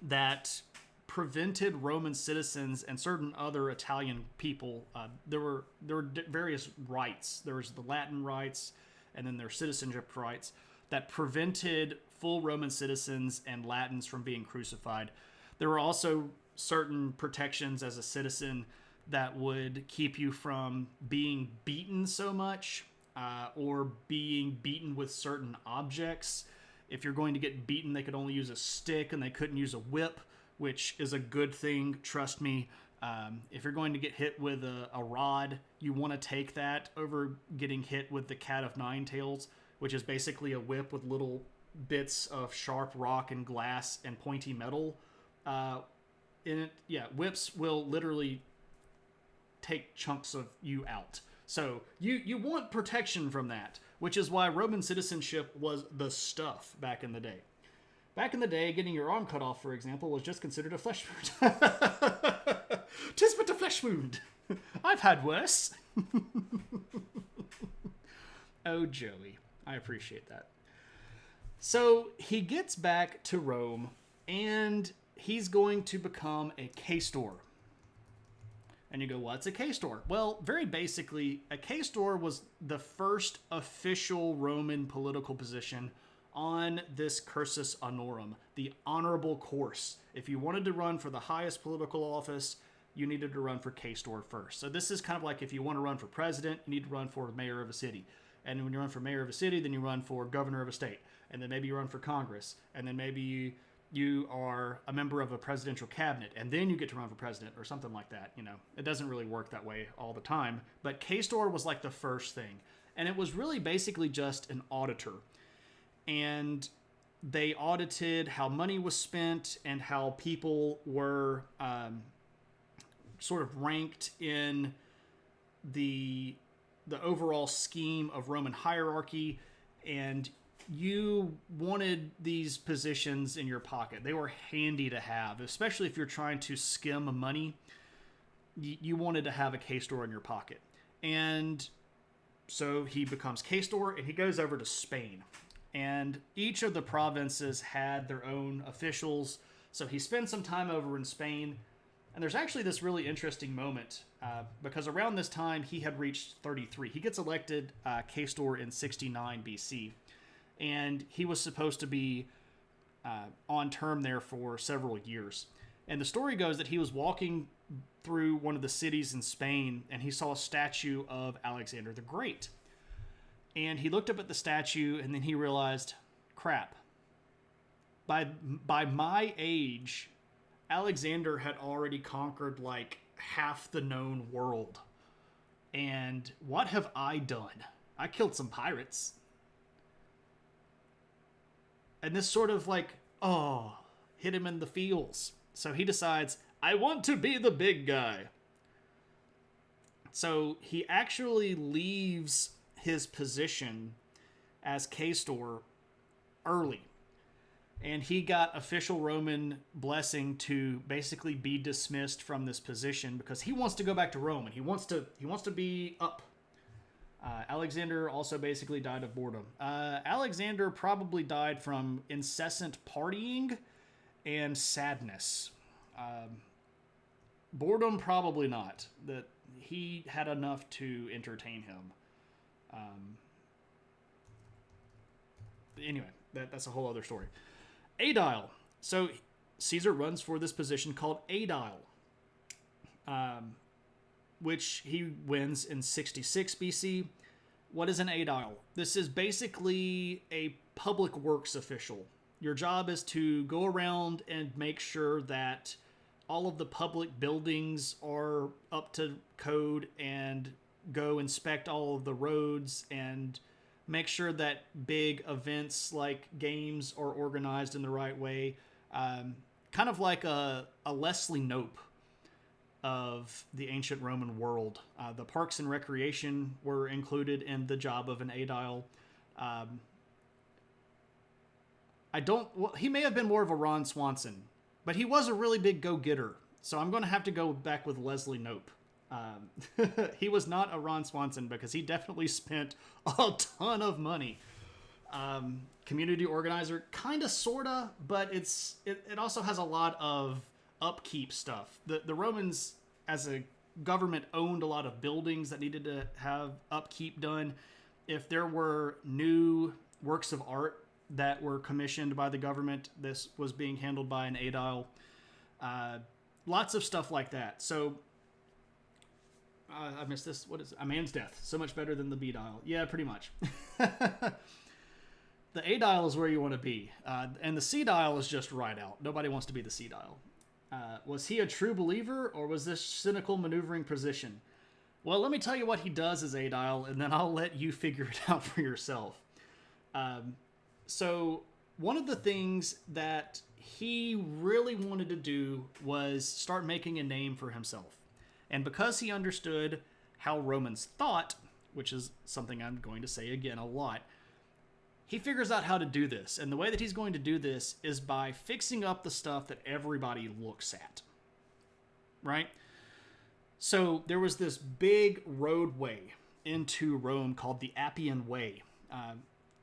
that prevented Roman citizens and certain other Italian people. There were various rights. There was the Latin rights, and then there were citizenship rights that prevented full Roman citizens and Latins from being crucified. There were also certain protections as a citizen that would keep you from being beaten so much, or being beaten with certain objects. If you're going to get beaten, they could only use a stick, and they couldn't use a whip, which is a good thing, trust me. If you're going to get hit with a rod, you want to take that over getting hit with the cat of nine tails, which is basically a whip with little bits of sharp rock and glass and pointy metal in it. Yeah, whips will literally take chunks of you out. So you want protection from that, which is why Roman citizenship was the stuff back in the day. Back in the day, getting your arm cut off, for example, was just considered a flesh wound. 'Tis but a flesh wound. I've had worse. Oh, Joey. I appreciate that. So he gets back to Rome, and he's going to become a quaestor. And you go, what's a quaestor? Well, very basically, a quaestor was the first official Roman political position on this cursus honorum, the honorable course. If you wanted to run for the highest political office, you needed to run for quaestor first. So this is kind of like if you want to run for president, you need to run for mayor of a city. And when you run for mayor of a city, then you run for governor of a state. And then maybe you run for Congress. And then maybe you are a member of a presidential cabinet. And then you get to run for president or something like that. It doesn't really work that way all the time. But quaestor was like the first thing. And it was really basically just an auditor. And they audited how money was spent and how people were sort of ranked in the overall scheme of Roman hierarchy, and you wanted these positions in your pocket. They were handy to have, especially if you're trying to skim money. You wanted to have a quaestor in your pocket. And so he becomes quaestor, and he goes over to Spain. And each of the provinces had their own officials, so he spends some time over in Spain. And there's actually this really interesting moment, because around this time he had reached 33. He gets elected quaestor in 69 BC, and he was supposed to be on term there for several years. And the story goes that he was walking through one of the cities in Spain, and he saw a statue of Alexander the Great. And he looked up at the statue, and then he realized, crap, by my age, Alexander had already conquered half the known world. And what have I done? I killed some pirates. And this sort of like, hit him in the feels. So he decides, I want to be the big guy. So he actually leaves his position as Quaestor early. And he got official Roman blessing to basically be dismissed from this position because he wants to go back to Rome and he wants to be up. Alexander also basically died of boredom. Alexander probably died from incessant partying and sadness. Boredom, probably not. That he had enough to entertain him. Anyway, that's a whole other story. AiH. So Caesar runs for this position called AiH, which he wins in 66 BC. What is an AiH? This is basically a public works official. Your job is to go around and make sure that all of the public buildings are up to code and go inspect all of the roads and make sure that big events like games are organized in the right way. Kind of like a Leslie Knope of the ancient Roman world. The parks and recreation were included in the job of an AiH. He may have been more of a Ron Swanson, but he was a really big go-getter. So I'm going to have to go back with Leslie Knope. He was not a Ron Swanson because he definitely spent a ton of money. Community organizer, kind of, sort of, but it also has a lot of upkeep stuff. The Romans, as a government, owned a lot of buildings that needed to have upkeep done. If there were new works of art that were commissioned by the government, this was being handled by an AiH. Lots of stuff like that. So I missed this. What is it? A man's death. So much better than the B-dial. Yeah, pretty much. The A-dial is where you want to be. And the C-dial is just right out. Nobody wants to be the C-dial. Was he a true believer, or was this cynical maneuvering position? Well, let me tell you what he does as A-dial, and then I'll let you figure it out for yourself. So one of the things that he really wanted to do was start making a name for himself. And because he understood how Romans thought, which is something I'm going to say again a lot, he figures out how to do this. And the way that he's going to do this is by fixing up the stuff that everybody looks at. Right? So there was this big roadway into Rome called the Appian Way.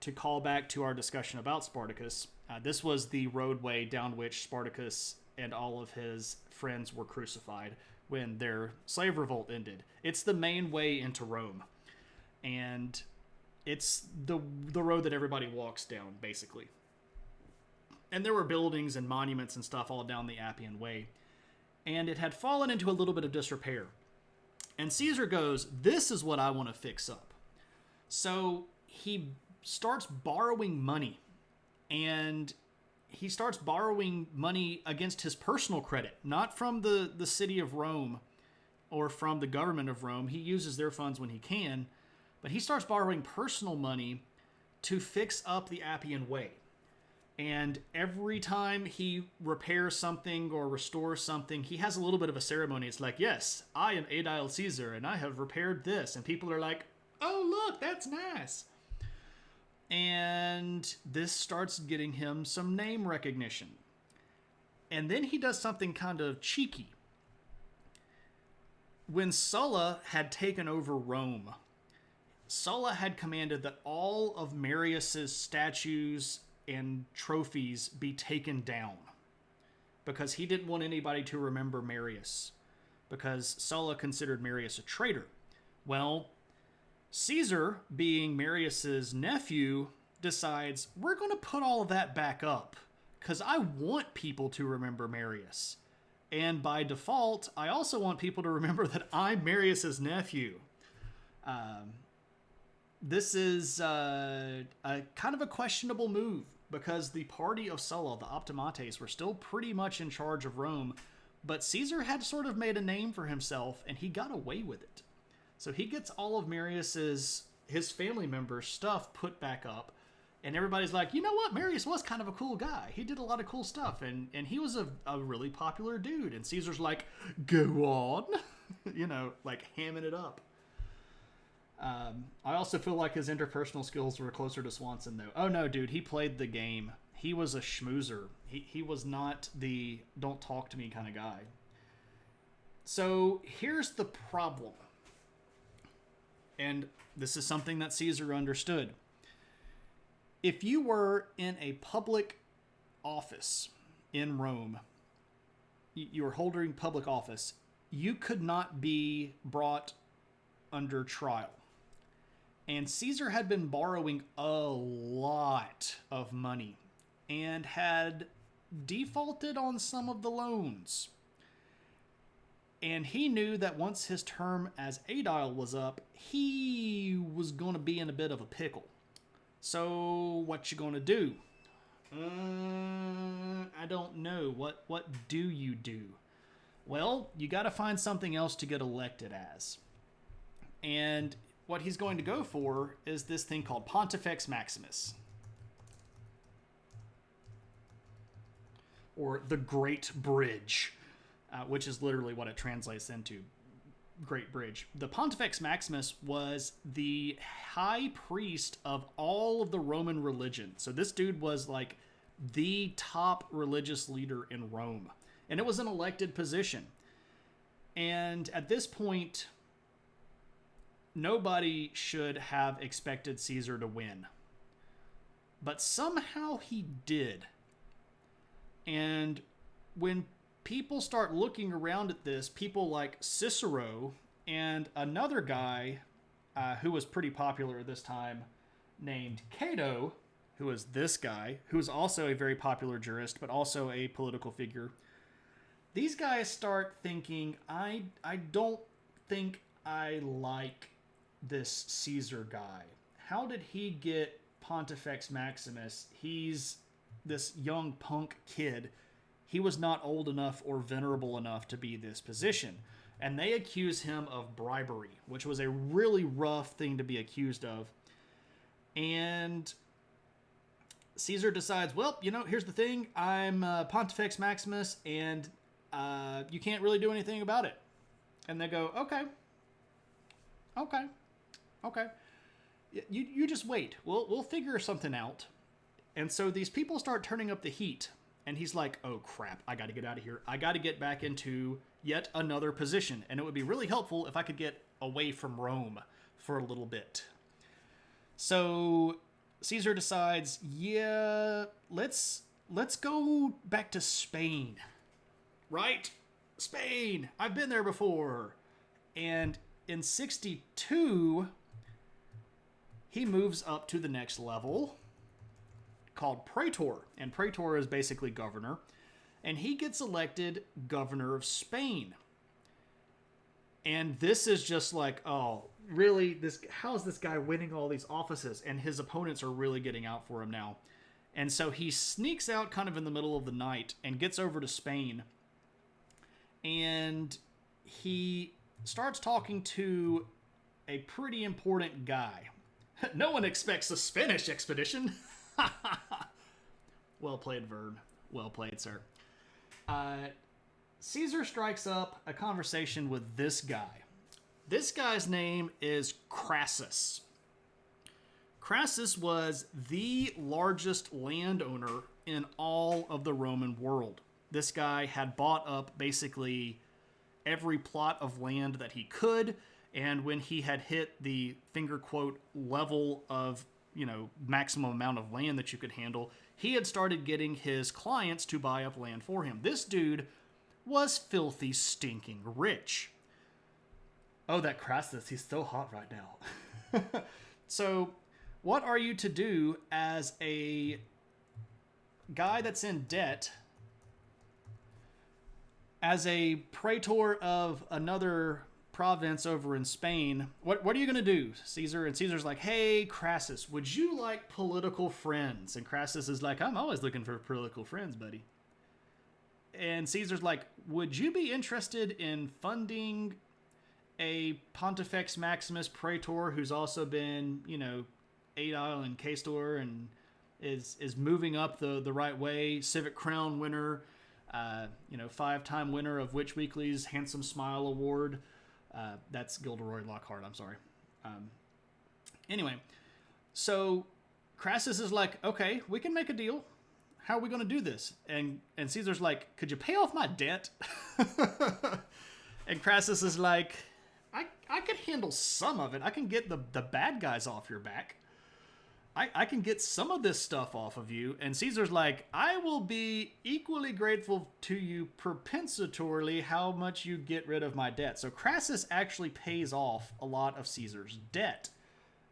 To call back to our discussion about Spartacus, this was the roadway down which Spartacus and all of his friends were crucified when their slave revolt ended. It's the main way into Rome. And it's the road that everybody walks down, basically. And there were buildings and monuments and stuff all down the Appian Way. And it had fallen into a little bit of disrepair. And Caesar goes, this is what I want to fix up. So he starts borrowing money. And he starts borrowing money against his personal credit, not from the city of Rome or from the government of Rome. He uses their funds when he can, but he starts borrowing personal money to fix up the Appian Way. And every time he repairs something or restores something, he has a little bit of a ceremony. It's like, yes, I am AiH Caesar, and I have repaired this. And people are like, oh, look, that's nice. And this starts getting him some name recognition. And then he does something kind of cheeky. When Sulla had taken over Rome, Sulla had commanded that all of Marius's statues and trophies be taken down because he didn't want anybody to remember Marius, because Sulla considered Marius a traitor. Well, Caesar, being Marius's nephew, decides, we're going to put all of that back up because I want people to remember Marius. And by default, I also want people to remember that I'm Marius's nephew. This is a kind of a questionable move because the party of Sulla, the Optimates, were still pretty much in charge of Rome, but Caesar had sort of made a name for himself and he got away with it. So he gets all of Marius's, his family members' stuff put back up. And everybody's like, you know what? Marius was kind of a cool guy. He did a lot of cool stuff. And he was a really popular dude. And Caesar's like, go on. Like hamming it up. I also feel like his interpersonal skills were closer to Swanson, though. Oh, no, dude. He played the game. He was a schmoozer. He was not the don't talk to me kind of guy. So here's the problem. And this is something that Caesar understood. If you were in a public office in Rome, you were holding public office, you could not be brought under trial. And Caesar had been borrowing a lot of money and had defaulted on some of the loans. And he knew that once his term as aedile was up, he was going to be in a bit of a pickle. So, what you gonna do? I don't know. What do you do? Well, you gotta find something else to get elected as. And what he's going to go for is this thing called Pontifex Maximus. Or the Great Bridge, which is literally what it translates into. Great Bridge. The Pontifex Maximus was the high priest of all of the Roman religion. So this dude was like the top religious leader in Rome. And it was an elected position. And at this point, nobody should have expected Caesar to win. But somehow he did. And when people start looking around at this, people like Cicero and another guy who was pretty popular at this time named Cato, who was this guy, who was also a very popular jurist, but also a political figure. These guys start thinking, I don't think I like this Caesar guy. How did he get Pontifex Maximus? He's this young punk kid. He was not old enough or venerable enough to be this position. And they accuse him of bribery, which was a really rough thing to be accused of. And Caesar decides, well, here's the thing. I'm Pontifex Maximus, and you can't really do anything about it. And they go, okay. You just wait. We'll figure something out. And so these people start turning up the heat. And he's like, oh, crap, I got to get out of here. I got to get back into yet another position. And it would be really helpful if I could get away from Rome for a little bit. So Caesar decides, yeah, let's go back to Spain. Right? Spain. I've been there before. And in 62, he moves up to the next level, called praetor, and praetor is basically governor, and he gets elected governor of Spain. And this is just like, oh, really? How is this guy winning all these offices? And his opponents are really getting out for him now. And so he sneaks out kind of in the middle of the night and gets over to Spain, and he starts talking to a pretty important guy. No one expects a Spanish expedition. Well played, Vern. Well played, sir. Caesar strikes up a conversation with this guy. This guy's name is Crassus. Crassus was the largest landowner in all of the Roman world. This guy had bought up basically every plot of land that he could, and when he had hit the finger quote level of maximum amount of land that you could handle, he had started getting his clients to buy up land for him. This dude was filthy, stinking rich. Oh, that Crassus, he's so hot right now. So, what are you to do as a guy that's in debt, as a praetor of another province over in Spain? What are you going to do, Caesar? And Caesar's like, hey, Crassus, would you like political friends? And Crassus is like, I'm always looking for political friends, buddy. And Caesar's like, would you be interested in funding a Pontifex Maximus Praetor who's also been, Aedile and Quaestor and is moving up the right way. Civic Crown winner, 5-time winner of Witch Weekly's Handsome Smile Award. That's Gilderoy Lockhart, I'm sorry. Anyway, so Crassus is like, okay, we can make a deal. How are we going to do this? And Caesar's like, could you pay off my debt? And Crassus is like, I can handle some of it. I can get the bad guys off your back. I can get some of this stuff off of you. And Caesar's like, I will be equally grateful to you perpensatorily how much you get rid of my debt. So Crassus actually pays off a lot of Caesar's debt.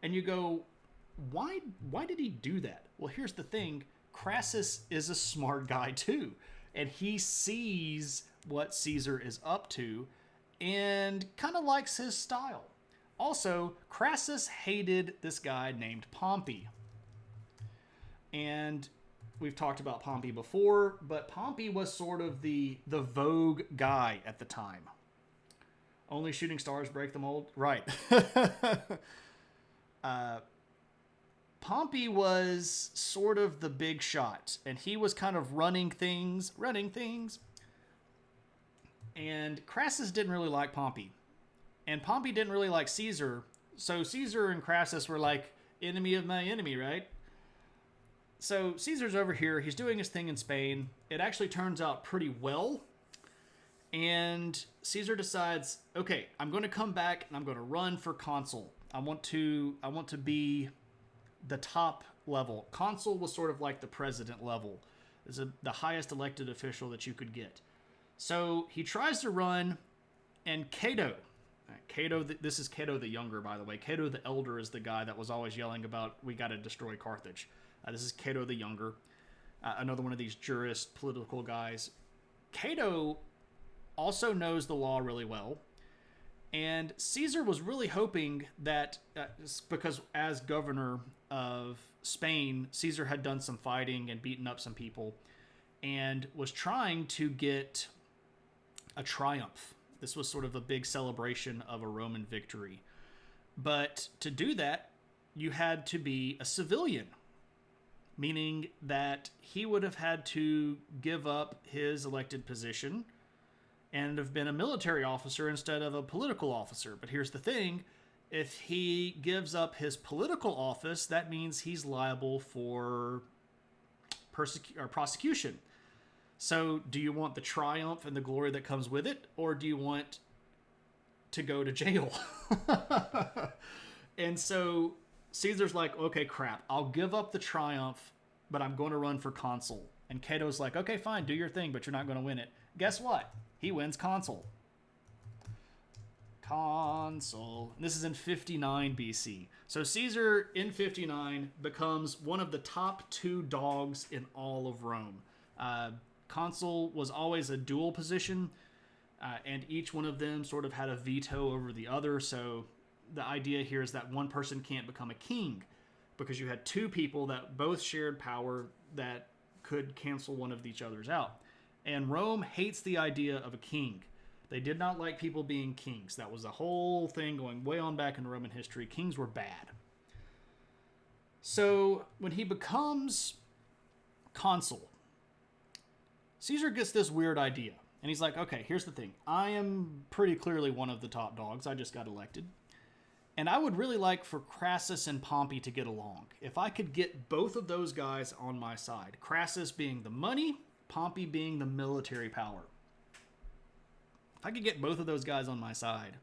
And you go, why did he do that? Well, here's the thing. Crassus is a smart guy too. And he sees what Caesar is up to and kind of likes his style. Also, Crassus hated this guy named Pompey. And we've talked about Pompey before, but Pompey was sort of the vogue guy at the time. Only shooting stars break the mold? Right. Pompey was sort of the big shot, and he was kind of running things. And Crassus didn't really like Pompey. And Pompey didn't really like Caesar. So Caesar and Crassus were like, enemy of my enemy, right? So Caesar's over here. He's doing his thing in Spain. It actually turns out pretty well. And Caesar decides, okay, I'm going to come back and I'm going to run for consul. I want to be the top level. Consul was sort of like the president level. It's the highest elected official that you could get. So he tries to run, and Cato, this is Cato the Younger, by the way. Cato the Elder is the guy that was always yelling about, we got to destroy Carthage. This is Cato the Younger, another one of these jurist political guys. Cato also knows the law really well, and Caesar was really hoping that, because as governor of Spain, Caesar had done some fighting and beaten up some people, and was trying to get a triumph. This was sort of a big celebration of a Roman victory. But to do that, you had to be a civilian, meaning that he would have had to give up his elected position and have been a military officer instead of a political officer. But here's the thing. If he gives up his political office, that means he's liable for prosecution. So do you want the triumph and the glory that comes with it, or do you want to go to jail? And so Caesar's like, okay, crap, I'll give up the triumph, but I'm going to run for consul. And Cato's like, okay, fine, do your thing, but you're not going to win it. Guess what? He wins consul. Consul. This is in 59 BC. So Caesar, in 59, becomes one of the top 2 dogs in all of Rome. Consul was always a dual position, and each one of them sort of had a veto over the other. So the idea here is that one person can't become a king because you had 2 people that both shared power that could cancel one of each other's out. And Rome hates the idea of a king. They did not like people being kings. That was the whole thing going way on back in Roman history. Kings were bad. So when he becomes consul, Caesar gets this weird idea. And he's like, okay, here's the thing. I am pretty clearly one of the top dogs. I just got elected. And I would really like for Crassus and Pompey to get along. If I could get both of those guys on my side. Crassus being the money, Pompey being the military power. If I could get both of those guys on my side,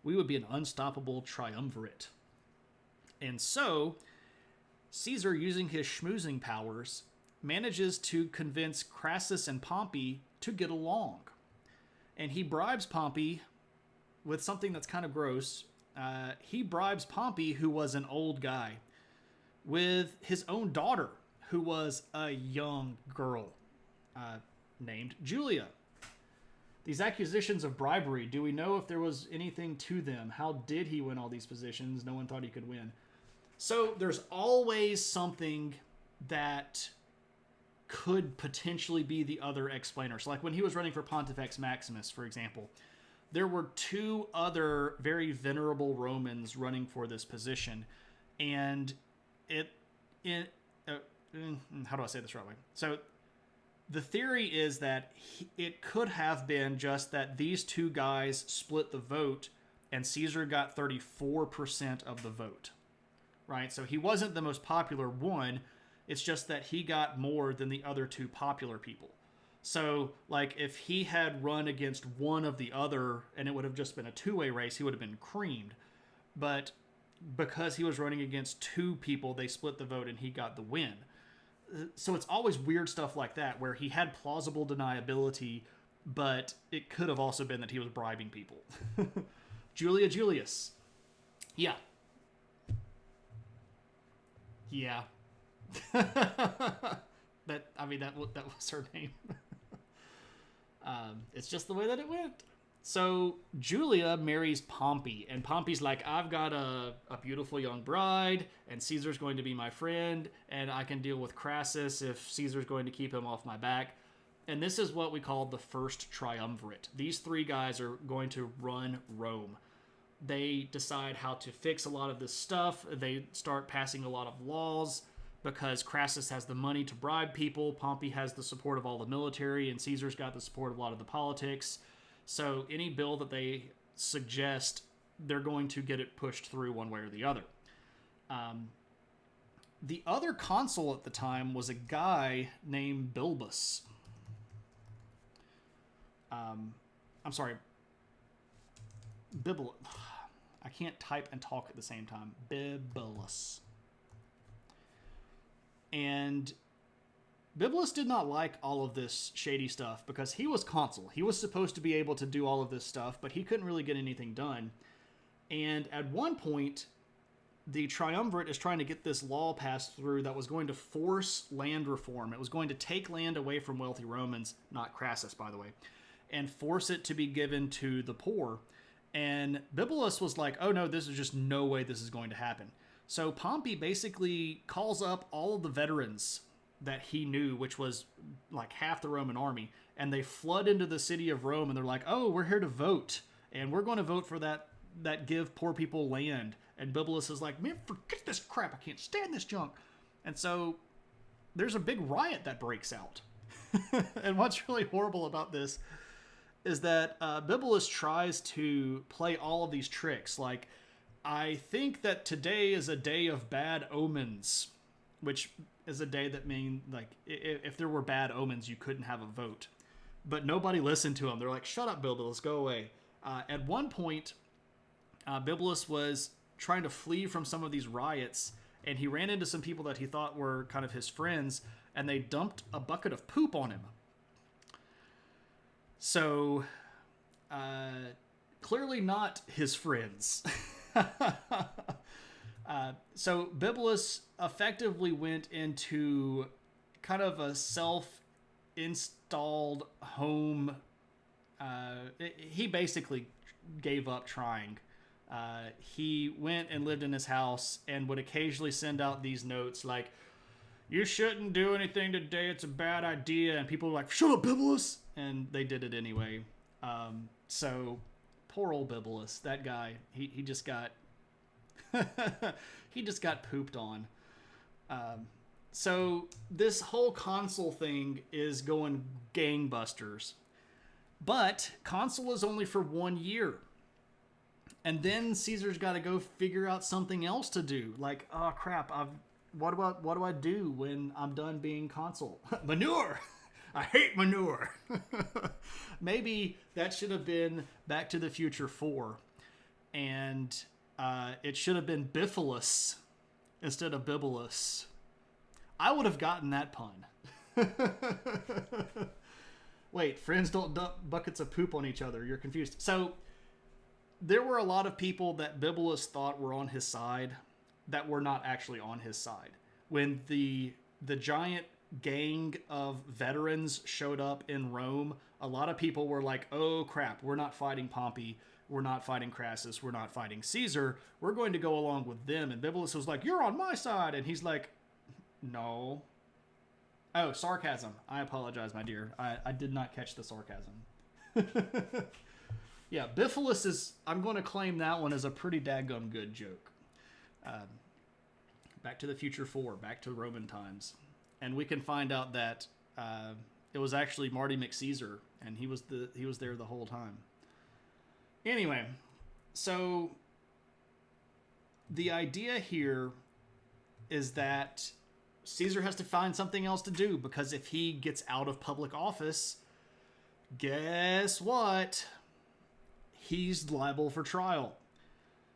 we would be an unstoppable triumvirate. And so, Caesar, using his schmoozing powers, manages to convince Crassus and Pompey to get along. And he bribes Pompey with something that's kind of gross. He bribes Pompey, who was an old guy, with his own daughter, who was a young girl named Julia. These accusations of bribery, do we know if there was anything to them? How did he win all these positions? No one thought he could win. So there's always something that could potentially be the other explainer. So like when he was running for Pontifex Maximus, for example, there were two other very venerable Romans running for this position, and how do I say this right way? So the theory is that it could have been just that these two guys split the vote, and Caesar got 34% of the vote, right? So he wasn't the most popular one. It's just that he got more than the other two popular people. So, like, if he had run against one of the other and it would have just been a two-way race, he would have been creamed. But because he was running against two people, they split the vote and he got the win. So it's always weird stuff like that where he had plausible deniability, but it could have also been that he was bribing people. Julius. Yeah. Yeah. that was her name. It's just the way that it went. So Julia marries Pompey, and Pompey's like, I've got a beautiful young bride, and Caesar's going to be my friend, and I can deal with Crassus if Caesar's going to keep him off my back. And this is what we call the first triumvirate. These three guys are going to run Rome. They decide how to fix a lot of this stuff. They start passing a lot of laws because Crassus has the money to bribe people, Pompey has the support of all the military, and Caesar's got the support of a lot of the politics. So any bill that they suggest, they're going to get it pushed through one way or the other. The other consul at the time was a guy named Bilbus. I'm sorry. Bibulus. I can't type and talk at the same time. Bibulus. And Bibulus did not like all of this shady stuff because he was consul. He was supposed to be able to do all of this stuff, but he couldn't really get anything done. And at one point, the triumvirate is trying to get this law passed through that was going to force land reform. It was going to take land away from wealthy Romans, not Crassus, by the way, and force it to be given to the poor. And Bibulus was like, oh no, this is just no way this is going to happen. So Pompey basically calls up all of the veterans that he knew, which was like half the Roman army, and they flood into the city of Rome, and they're like, oh, we're here to vote, and we're going to vote for that give poor people land. And Bibulus is like, man, forget this crap, I can't stand this junk. And so there's a big riot that breaks out. And what's really horrible about this is that Bibulus tries to play all of these tricks, like, I think that today is a day of bad omens, which is a day that means, like, if there were bad omens, you couldn't have a vote. But nobody listened to him. They're like, shut up, Bibulus, go away. At one point, Bibulus was trying to flee from some of these riots, and he ran into some people that he thought were kind of his friends, and they dumped a bucket of poop on him. So, clearly not his friends. So Bibulus effectively went into kind of a self-installed home. He basically gave up trying. He went and lived in his house and would occasionally send out these notes like, you shouldn't do anything today, it's a bad idea. And people were like, shut up, Bibulus! And they did it anyway. So poor old Bibulus, that guy, he just got he just got pooped on. So this whole consul thing is going gangbusters, but consul is only for 1 year, and then Caesar's got to go figure out something else to do. Like, oh crap, what do I do when I'm done being consul? Manure. I hate manure. Maybe that should have been Back to the Future 4. And it should have been Bifilus instead of Bibulus. I would have gotten that pun. Wait, friends don't dump buckets of poop on each other. You're confused. So there were a lot of people that Bibulus thought were on his side that were not actually on his side. When the giant gang of veterans showed up in Rome, a lot of people were like, oh crap, we're not fighting Pompey, we're not fighting Crassus, we're not fighting Caesar, we're going to go along with them. And Bibulus was like, you're on my side. And he's like, no. Oh, sarcasm. I apologize, my dear. I did not catch the sarcasm. Yeah, Bifilus is. I'm going to claim that one as a pretty daggum good joke. Back to the Future 4, back to Roman times, and we can find out that it was actually Marty McCaesar, and he was there the whole time. Anyway, so the idea here is that Caesar has to find something else to do, because if he gets out of public office, guess what? He's liable for trial.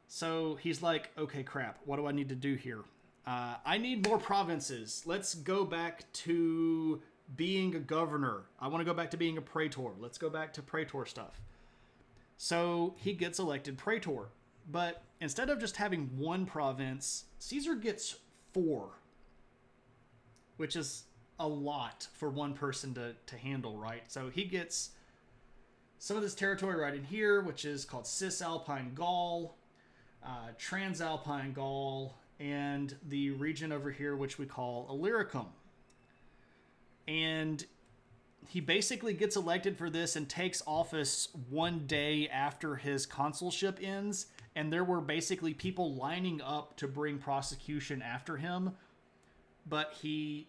So he's like, okay, crap, what do I need to do here? I need more provinces. Let's go back to being a governor. I want to go back to being a praetor. Let's go back to praetor stuff. So he gets elected praetor. But instead of just having one province, Caesar gets 4. Which is a lot for one person to handle, right? So he gets some of this territory right in here, which is called Cisalpine Gaul, Transalpine Gaul, and the region over here, which we call Illyricum. And he basically gets elected for this and takes office one day after his consulship ends, and there were basically people lining up to bring prosecution after him, but he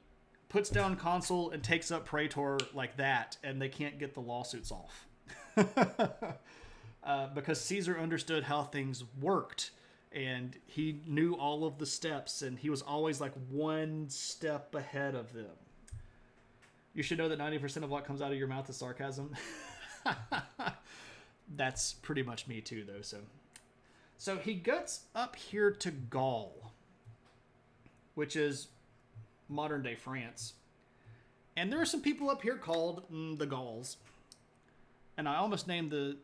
puts down consul and takes up praetor like that, and they can't get the lawsuits off. Because Caesar understood how things worked, and he knew all of the steps, and he was always like one step ahead of them. You should know that 90% of what comes out of your mouth is sarcasm. That's pretty much me too, though. So he gets up here to Gaul, which is modern day France. And there are some people up here called the Gauls. And I almost named the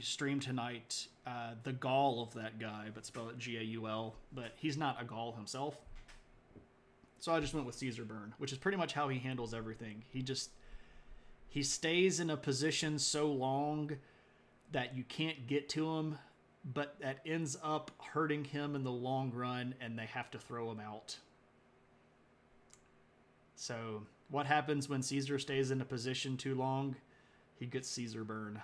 stream tonight the Gaul of that guy, but spell it Gaul. But he's not a Gaul himself. So I just went with Caesar Burn, which is pretty much how he handles everything. He stays in a position so long that you can't get to him, but that ends up hurting him in the long run, and they have to throw him out. So what happens when Caesar stays in a position too long? He gets Caesar Burn.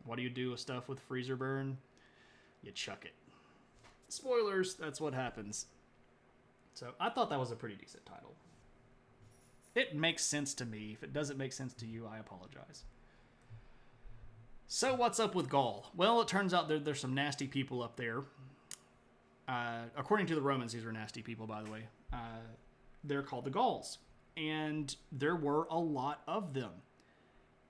What do you do with stuff with freezer burn? You chuck it. Spoilers, that's what happens. So I thought that was a pretty decent title. It makes sense to me. If it doesn't make sense to you, I apologize. So what's up with Gaul? Well, it turns out there's some nasty people up there. According to the Romans, these were nasty people, by the way. They're called the Gauls. And there were a lot of them.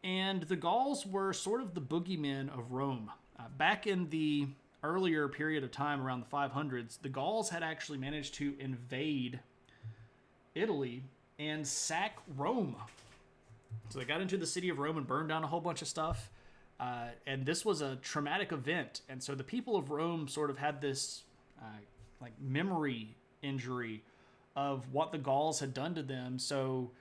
And the Gauls were sort of the boogeymen of Rome. Back in the earlier period of time, around the 500s, the Gauls had actually managed to invade Italy and sack Rome. So they got into the city of Rome and burned down a whole bunch of stuff. And this was a traumatic event. And so the people of Rome sort of had this memory injury of what the Gauls had done to them. So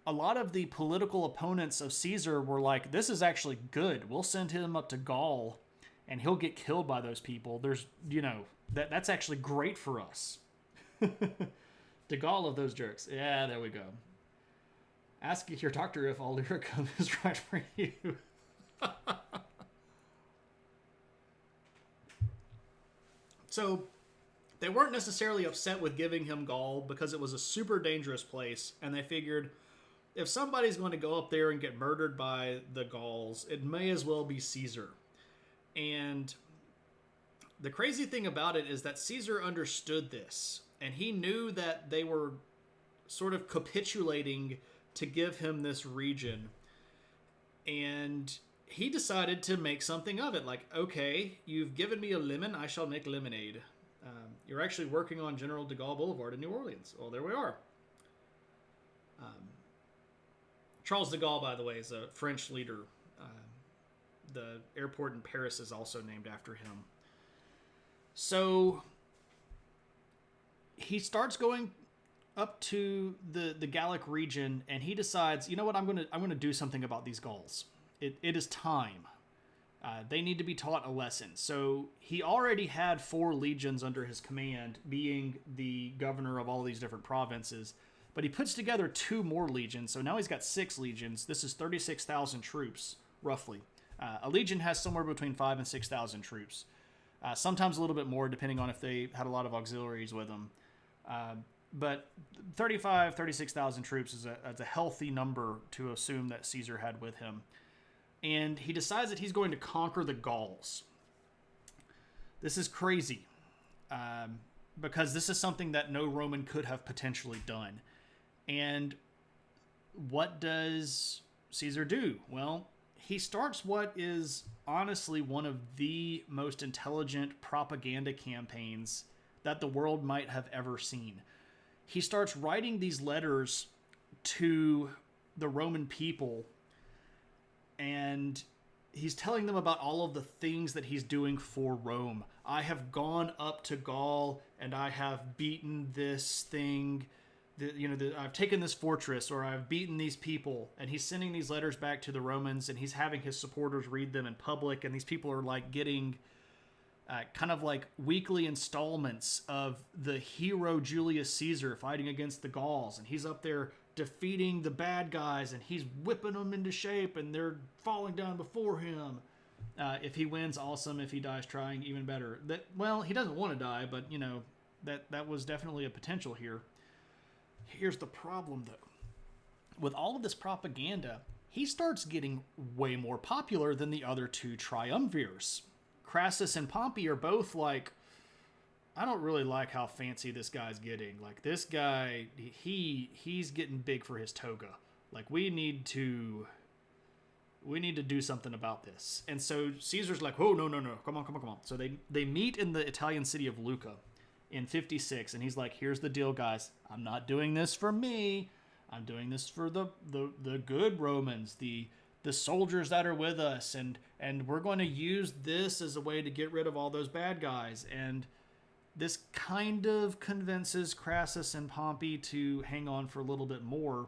a lot of the political opponents of Caesar were like, this is actually good. We'll send him up to Gaul and he'll get killed by those people. There's, that's actually great for us. The Gaul of those jerks. Yeah, there we go. Ask your doctor if Illyricum is right for you. So they weren't necessarily upset with giving him Gaul because it was a super dangerous place, and they figured if somebody's going to go up there and get murdered by the Gauls, it may as well be Caesar. And the crazy thing about it is that Caesar understood this, and he knew that they were sort of capitulating to give him this region. And he decided to make something of it. Like, okay, you've given me a lemon, I shall make lemonade. You're actually working on General de Gaulle Boulevard in New Orleans. Well, there we are. Charles de Gaulle, by the way, is a French leader. The airport in Paris is also named after him. So he starts going up to the Gallic region, and he decides, you know what, I'm gonna do something about these Gauls. It is time. They need to be taught a lesson. So he already had 4 legions under his command, being the governor of all these different provinces. But he puts together 2 more legions, so now he's got 6 legions. This is 36,000 troops, roughly. A legion has somewhere between 5,000 and 6,000 troops. Sometimes a little bit more, depending on if they had a lot of auxiliaries with them. But 36,000 troops is a healthy number to assume that Caesar had with him. And he decides that he's going to conquer the Gauls. This is crazy, because this is something that no Roman could have potentially done. And what does Caesar do? Well, he starts what is honestly one of the most intelligent propaganda campaigns that the world might have ever seen. He starts writing these letters to the Roman people, and he's telling them about all of the things that he's doing for Rome. I have gone up to Gaul, and I have beaten this thing. I've taken this fortress, or I've beaten these people. And he's sending these letters back to the Romans, and he's having his supporters read them in public. And these people are like getting kind of like weekly installments of the hero Julius Caesar fighting against the Gauls. And he's up there defeating the bad guys, and he's whipping them into shape, and they're falling down before him. If he wins, awesome. If he dies trying, even better. He doesn't want to die, but that was definitely a potential here. Here's the problem, though. With all of this propaganda, he starts getting way more popular than the other 2 triumvirs. Crassus and Pompey are both like, I don't really like how fancy this guy's getting. Like, this guy, he's getting big for his toga. Like, we need to do something about this. And so Caesar's like, oh, no, come on. So they meet in the Italian city of Lucca in 56, and he's like, here's the deal, guys. I'm not doing this for me. I'm doing this for the good Romans, the soldiers that are with us, and we're going to use this as a way to get rid of all those bad guys. And this kind of convinces Crassus and Pompey to hang on for a little bit more.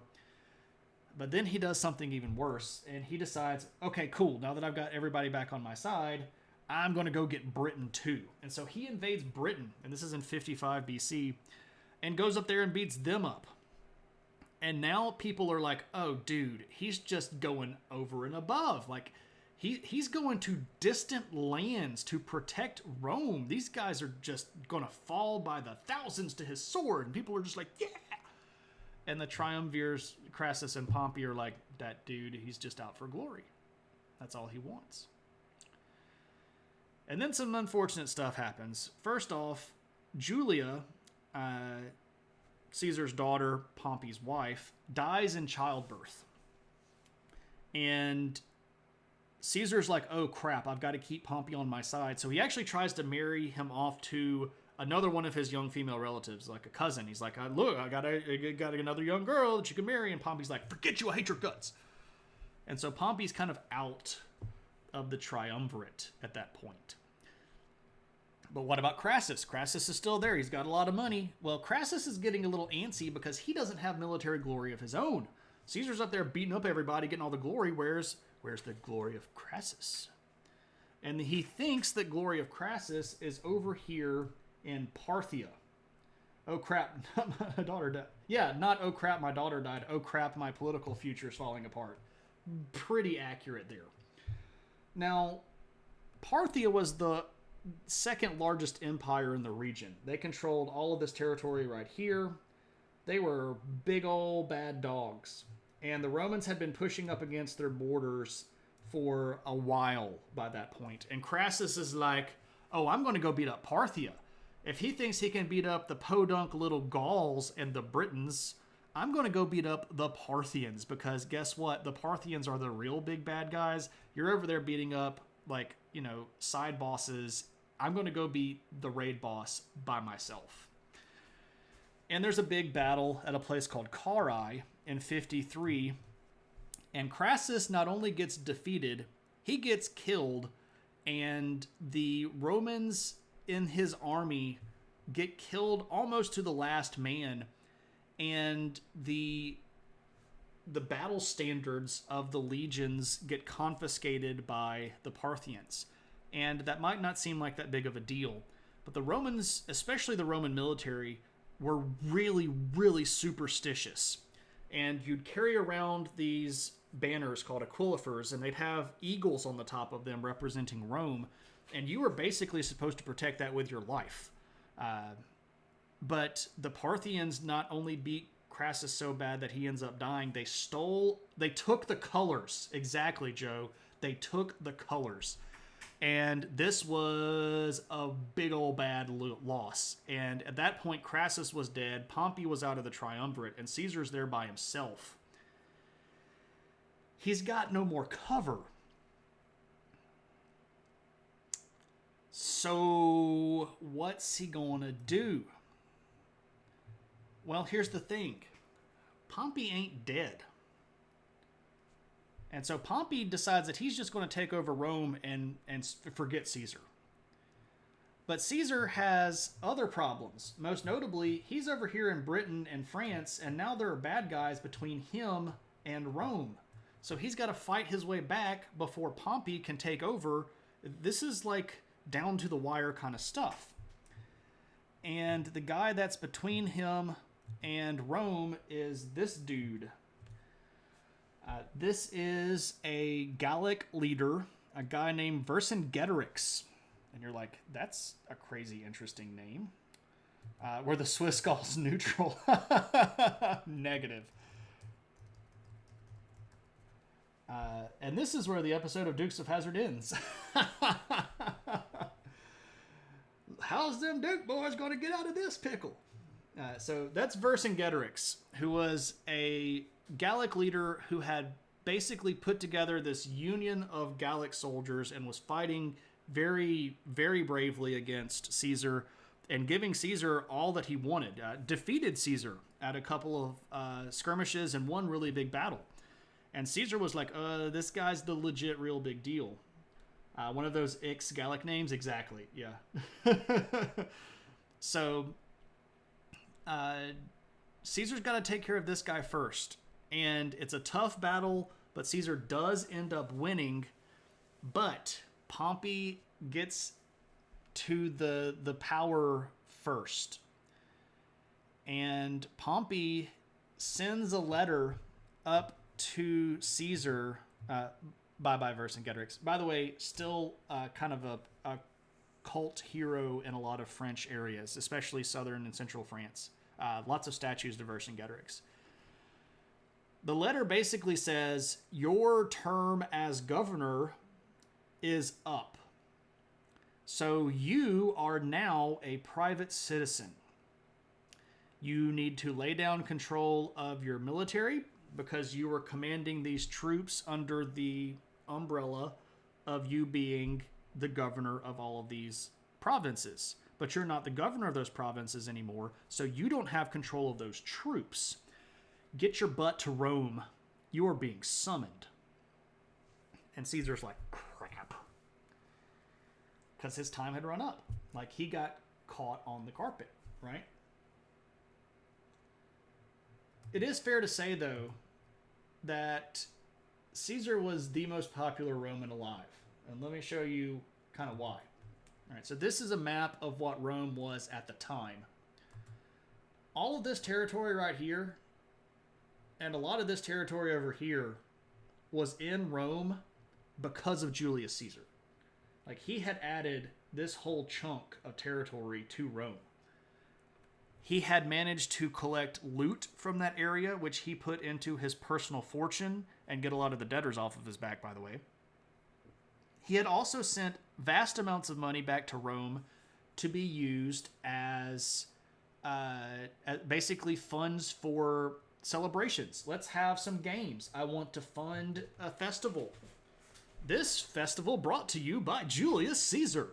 But then he does something even worse, and he decides, okay, cool, now that I've got everybody back on my side, I'm going to go get Britain too. And so he invades Britain, and this is in 55 BC, and goes up there and beats them up. And now people are like, oh, dude, he's just going over and above. Like, he's going to distant lands to protect Rome. These guys are just going to fall by the thousands to his sword. And people are just like, yeah. And the triumvirs, Crassus and Pompey, are like, that dude, he's just out for glory. That's all he wants. And then some unfortunate stuff happens. First off, Julia, Caesar's daughter, Pompey's wife, dies in childbirth. And Caesar's like, oh crap, I've got to keep Pompey on my side. So he actually tries to marry him off to another one of his young female relatives, like a cousin. He's like, look, I got another young girl that you can marry. And Pompey's like, forget you, I hate your guts. And so Pompey's kind of out of the triumvirate at that point. But what about Crassus? Crassus is still there. He's got a lot of money. Well, Crassus is getting a little antsy because he doesn't have military glory of his own. Caesar's up there beating up everybody, getting all the glory. Where's the glory of Crassus? And he thinks that glory of Crassus is over here in Parthia. Oh crap, my daughter died. Yeah, not oh crap, my daughter died. Oh crap, my political future is falling apart. Pretty accurate there. Now, Parthia was the second largest empire in the region. They controlled all of this territory right here. They were big old bad dogs. And the Romans had been pushing up against their borders for a while by that point. And Crassus is like, oh, I'm going to go beat up Parthia. If he thinks he can beat up the podunk little Gauls and the Britons, I'm going to go beat up the Parthians, because guess what? The Parthians are the real big bad guys. You're over there beating up, like, side bosses. I'm going to go beat the raid boss by myself. And there's a big battle at a place called Carrhae in 53. And Crassus not only gets defeated, he gets killed. And the Romans in his army get killed almost to the last man. And the battle standards of the legions get confiscated by the Parthians. And that might not seem like that big of a deal, but the Romans, especially the Roman military, were really, really superstitious. And you'd carry around these banners called aquilifers, and they'd have eagles on the top of them representing Rome. And you were basically supposed to protect that with your life. But the Parthians not only beat Crassus so bad that he ends up dying, they took the colors. Exactly, Joe. They took the colors. And this was a big old bad loss. And at that point, Crassus was dead, Pompey was out of the triumvirate, and Caesar's there by himself. He's got no more cover. So, what's he gonna do? Well, here's the thing. Pompey ain't dead. And so Pompey decides that he's just going to take over Rome and forget Caesar. But Caesar has other problems. Most notably, he's over here in Britain and France, and now there are bad guys between him and Rome. So he's got to fight his way back before Pompey can take over. This is like down to the wire kind of stuff. And the guy that's between him and Rome is this dude. This is a Gallic leader, a guy named Vercingetorix. And you're like, that's a crazy, interesting name. Were the Swiss Gauls neutral? Negative. And this is where the episode of Dukes of Hazzard ends. How's them Duke boys going to get out of this pickle? So that's Vercingetorix, who was a Gallic leader who had basically put together this union of Gallic soldiers and was fighting very, very bravely against Caesar and giving Caesar all that he wanted. Defeated Caesar at a couple of skirmishes and one really big battle. And Caesar was like, this guy's the legit real big deal. One of those Gallic names? Exactly, yeah. So Caesar's got to take care of this guy first. And it's a tough battle, but Caesar does end up winning. But Pompey gets to the power first. And Pompey sends a letter up to Caesar. Bye-bye, Vercingetorix. By the way, still kind of a cult hero in a lot of French areas, especially southern and central France. Lots of statues to Vercingetorix. The letter basically says, your term as governor is up. So you are now a private citizen. You need to lay down control of your military because you were commanding these troops under the umbrella of you being the governor of all of these provinces. But you're not the governor of those provinces anymore, so you don't have control of those troops. Get your butt to Rome. You are being summoned. And Caesar's like, crap. Because his time had run up. Like, he got caught on the carpet, right? It is fair to say, though, that Caesar was the most popular Roman alive. And let me show you kind of why. All right, so this is a map of what Rome was at the time. All of this territory right here, and a lot of this territory over here, was in Rome because of Julius Caesar. Like, he had added this whole chunk of territory to Rome. He had managed to collect loot from that area, which he put into his personal fortune and get a lot of the debtors off of his back, by the way. He had also sent vast amounts of money back to Rome to be used as basically funds for celebrations. Let's have some games. I want to fund a festival. This festival brought to you by Julius Caesar.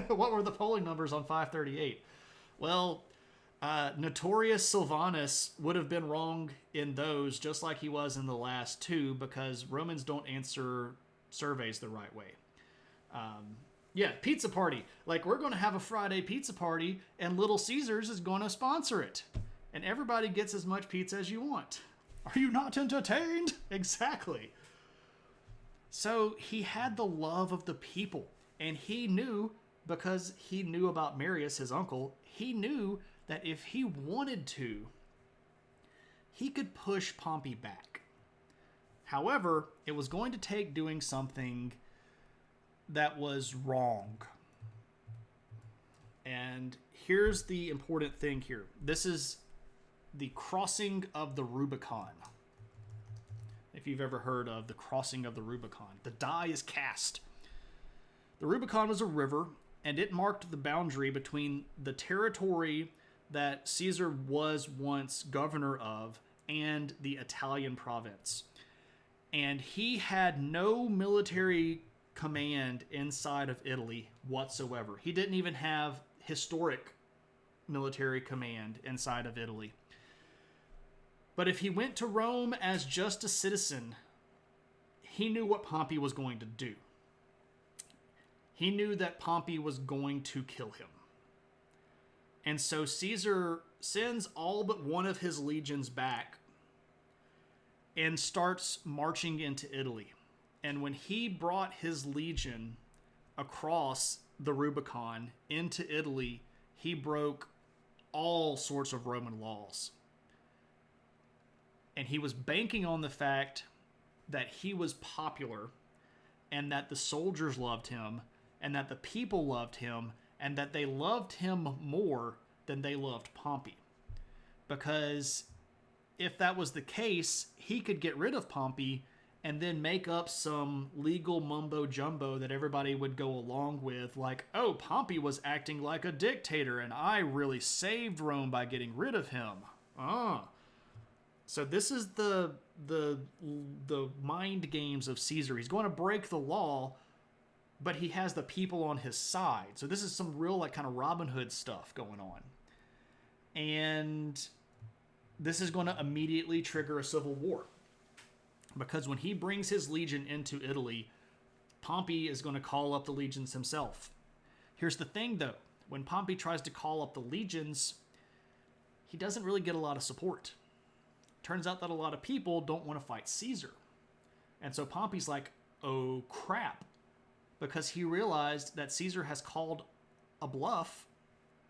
What were the polling numbers on 538? Well, Notorious Silvanus would have been wrong in those, just like he was in the last two, because Romans don't answer surveys the right way. Yeah, pizza party. Like, we're going to have a Friday pizza party, and Little Caesars is going to sponsor it. And everybody gets as much pizza as you want. Are you not entertained? Exactly. So he had the love of the people. And he knew, because he knew about Marius, his uncle, he knew that if he wanted to, he could push Pompey back. However, it was going to take doing something that was wrong. And here's the important thing here. This is the crossing of the Rubicon. If you've ever heard of the crossing of the Rubicon, the die is cast. The Rubicon was a river, and it marked the boundary between the territory that Caesar was once governor of and the Italian province. And he had no military command inside of Italy whatsoever. He didn't even have historic military command inside of Italy. But if he went to Rome as just a citizen, he knew what Pompey was going to do. He knew that Pompey was going to kill him. And so Caesar sends all but one of his legions back and starts marching into Italy. And when he brought his legion across the Rubicon into Italy, he broke all sorts of Roman laws. And he was banking on the fact that he was popular and that the soldiers loved him and that the people loved him and that they loved him more than they loved Pompey. Because if that was the case, he could get rid of Pompey and then make up some legal mumbo-jumbo that everybody would go along with, like, oh, Pompey was acting like a dictator and I really saved Rome by getting rid of him. So this is the mind games of Caesar. He's going to break the law, but he has the people on his side. So this is some real like kind of Robin Hood stuff going on. And this is going to immediately trigger a civil war. Because when he brings his legion into Italy, Pompey is going to call up the legions himself. Here's the thing, though. When Pompey tries to call up the legions, he doesn't really get a lot of support. Turns out that a lot of people don't want to fight Caesar. And so Pompey's like, oh crap. Because he realized that Caesar has called a bluff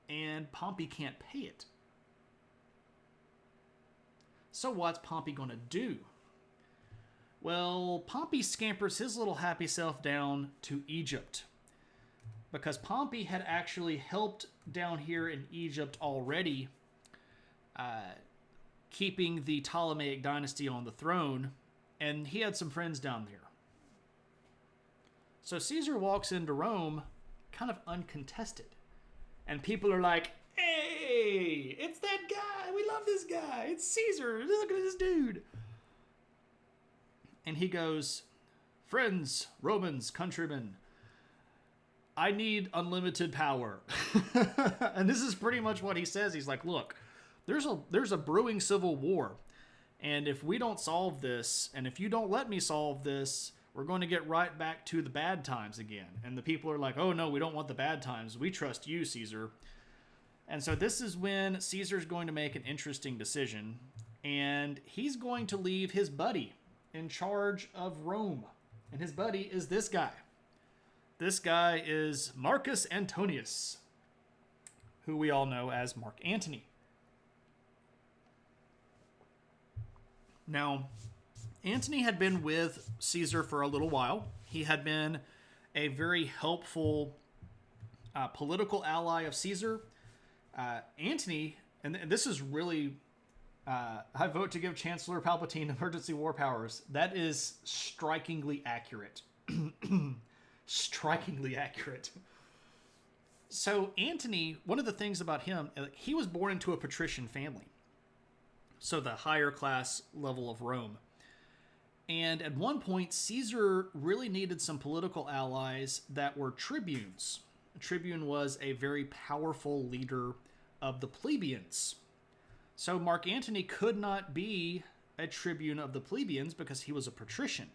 and Pompey can't pay it. So what's Pompey going to do? Well, Pompey scampers his little happy self down to Egypt. Because Pompey had actually helped down here in Egypt already, keeping the Ptolemaic dynasty on the throne, and he had some friends down there. So Caesar walks into Rome kind of uncontested. And people are like, hey, it's that guy. We love this guy. It's Caesar. Look at this dude. And he goes, friends, Romans, countrymen, I need unlimited power. And this is pretty much what he says. He's like, look, there's a brewing civil war. And if we don't solve this, and if you don't let me solve this, we're going to get right back to the bad times again. And the people are like, oh no, we don't want the bad times. We trust you, Caesar. And so this is when Caesar's going to make an interesting decision. And he's going to leave his buddy in charge of Rome. And his buddy is this guy. This guy is Marcus Antonius, who we all know as Mark Antony. Now, Antony had been with Caesar for a little while. He had been a very helpful political ally of Caesar. Antony, and this is really, I vote to give Chancellor Palpatine emergency war powers. That is strikingly accurate. Strikingly accurate. So Antony, one of the things about him, he was born into a patrician family. So the higher class level of Rome. And at one point, Caesar really needed some political allies that were tribunes. A tribune was a very powerful leader of the plebeians. So Mark Antony could not be a tribune of the plebeians because he was a patrician.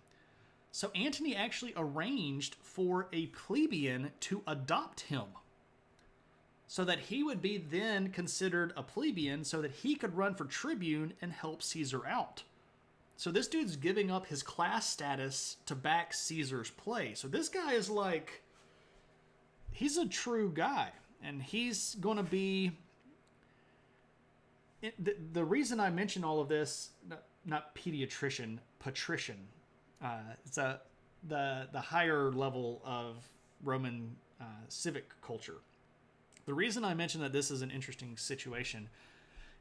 So Antony actually arranged for a plebeian to adopt him so that he would be then considered a plebeian so that he could run for tribune and help Caesar out. So this dude's giving up his class status to back Caesar's play. So this guy is like, he's a true guy. And he's going to be the reason I mention all of this, not pediatrician, patrician, it's the higher level of Roman civic culture. The reason I mention that this is an interesting situation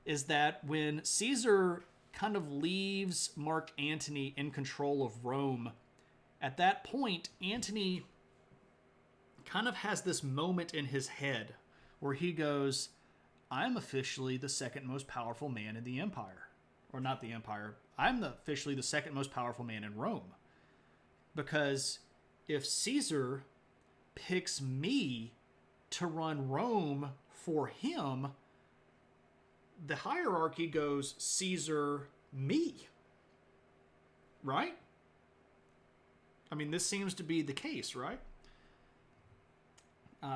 is that when Caesar kind of leaves Mark Antony in control of Rome, at that point, Antony kind of has this moment in his head where he goes, I'm officially the second most powerful man in the empire. Or not the empire. I'm officially the second most powerful man in Rome. Because if Caesar picks me to run Rome for him, the hierarchy goes Caesar, me. Right? I mean, this seems to be the case, right?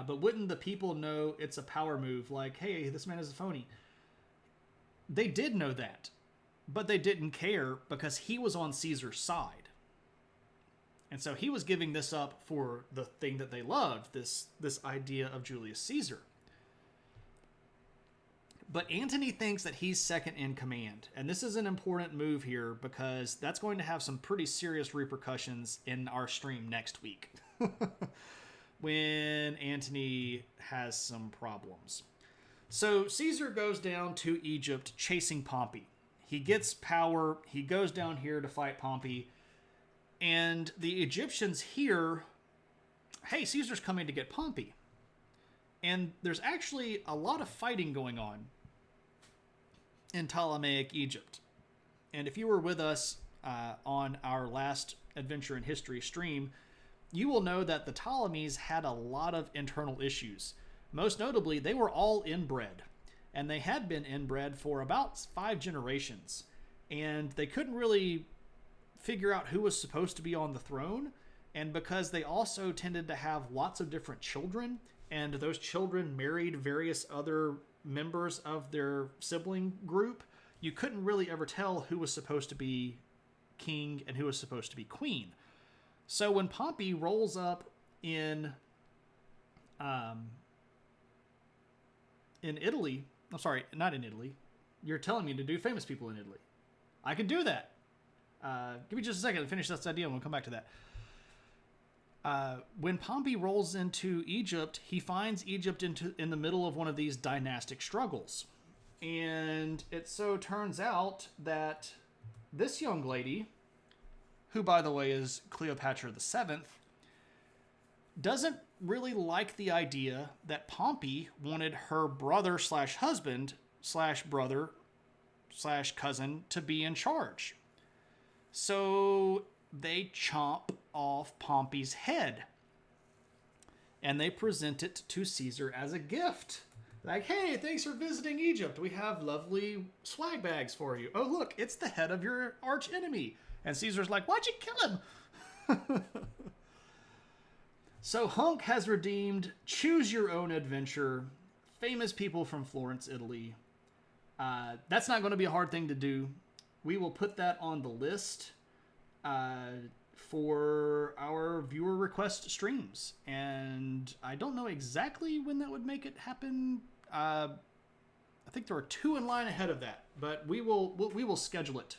But wouldn't the people know it's a power move? Like, hey, this man is a phony. They did know that, but they didn't care because he was on Caesar's side. And so he was giving this up for the thing that they loved, this idea of Julius Caesar. But Antony thinks that he's second in command. And this is an important move here because that's going to have some pretty serious repercussions in our stream next week. When Antony has some problems. So Caesar goes down to Egypt chasing Pompey. He gets power. He goes down here to fight Pompey. And the Egyptians hear, hey, Caesar's coming to get Pompey. And there's actually a lot of fighting going on in Ptolemaic Egypt. And if you were with us on our last Adventure in History stream, you will know that the Ptolemies had a lot of internal issues. Most notably, they were all inbred. And they had been inbred for about 5 generations. And they couldn't really figure out who was supposed to be on the throne. And because they also tended to have lots of different children, and those children married various other members of their sibling group, you couldn't really ever tell who was supposed to be king and who was supposed to be queen. So when Pompey rolls up in Italy, I'm sorry, not in Italy. You're telling me to do famous people in Italy. I can do that. Give me just a second to finish this idea and we'll come back to that. When Pompey rolls into Egypt, he finds Egypt in the middle of one of these dynastic struggles. And it so turns out that this young lady, who, by the way, is Cleopatra VII, doesn't really like the idea that Pompey wanted her brother/husband/brother/cousin to be in charge. So they chomp off Pompey's head. And they present it to Caesar as a gift. Like, hey, thanks for visiting Egypt. We have lovely swag bags for you. Oh, look, it's the head of your arch enemy. And Caesar's like, why'd you kill him? So Hunk has redeemed Choose Your Own Adventure, famous people from Florence, Italy. That's not going to be a hard thing to do. We will put that on the list for our viewer request streams. And I don't know exactly when that would make it happen. I think there are 2 in line ahead of that, but we will schedule it.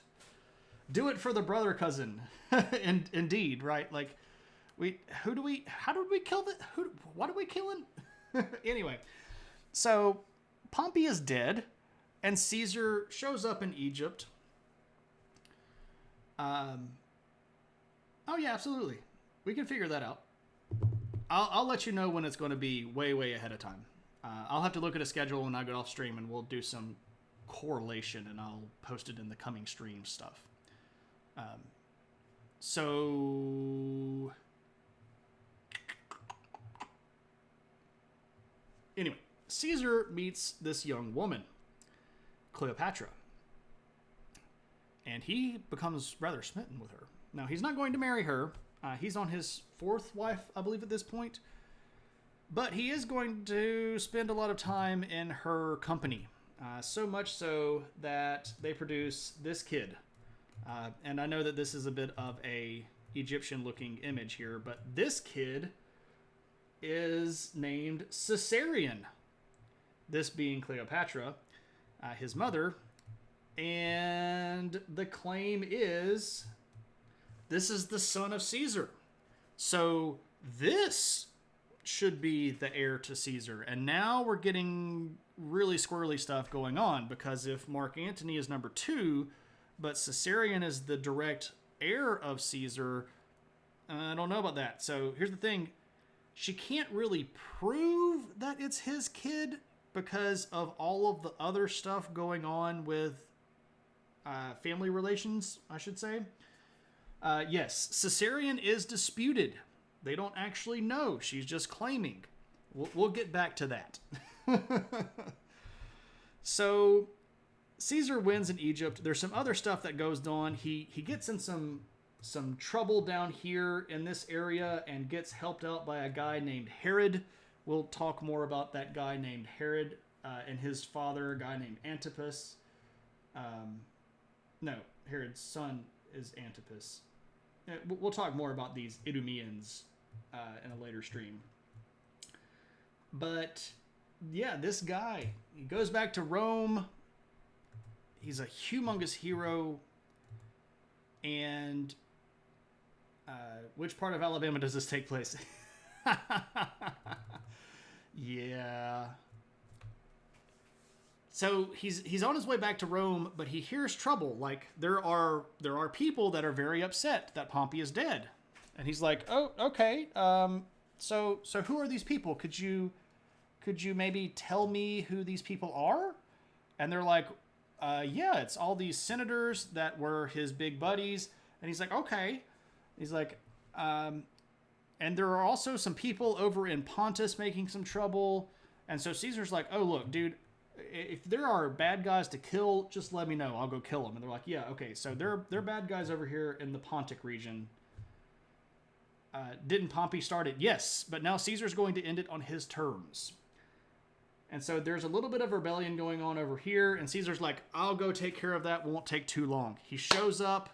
Do it for the brother cousin. And indeed, right? Like, how did we kill why did we kill him? Anyway, so Pompey is dead and Caesar shows up in Egypt. Oh yeah, absolutely. We can figure that out. I'll let you know when it's going to be way, way ahead of time. I'll have to look at a schedule when I get off stream and we'll do some correlation and I'll post it in the coming stream stuff. So anyway, Caesar meets this young woman, Cleopatra, and he becomes rather smitten with her. Now, he's not going to marry her. He's on his 4th wife, I believe, at this point. But he is going to spend a lot of time in her company. So much so that they produce this kid. And I know that this is a bit of a Egyptian-looking image here, but this kid is named Caesarion. This being Cleopatra. his mother. And the claim is this is the son of Caesar. So this should be the heir to Caesar. And now we're getting really squirrely stuff going on, because if Mark Antony is number 2, but Caesarion is the direct heir of Caesar, I don't know about that. So here's the thing. She can't really prove that it's his kid because of all of the other stuff going on with family relations, I should say. Yes, Caesarion is disputed. They don't actually know. She's just claiming. We'll get back to that. So Caesar wins in Egypt. There's some other stuff that goes on. He gets in some trouble down here in this area and gets helped out by a guy named Herod. We'll talk more about that guy named Herod and his father, a guy named Antipas. No, Herod's son is Antipas. We'll talk more about these Idumeans in a later stream. But yeah, this guy, he goes back to Rome. He's a humongous hero. And which part of Alabama does this take place? Yeah. So he's on his way back to Rome, but he hears trouble. Like there are people that are very upset that Pompey is dead, and he's like, "Oh, okay. So who are these people? Could you maybe tell me who these people are?" And they're like, "Yeah, it's all these senators that were his big buddies." And he's like, "Okay." He's like, and there are also some people over in Pontus making some trouble. And so Caesar's like, "Oh, look, dude, if there are bad guys to kill, just let me know. I'll go kill them." And they're like, "Yeah, okay." So they're bad guys over here in the Pontic region. Didn't Pompey start it? Yes, but now Caesar's going to end it on his terms. And so there's a little bit of rebellion going on over here, and Caesar's like, "I'll go take care of that. Won't take too long." He shows up.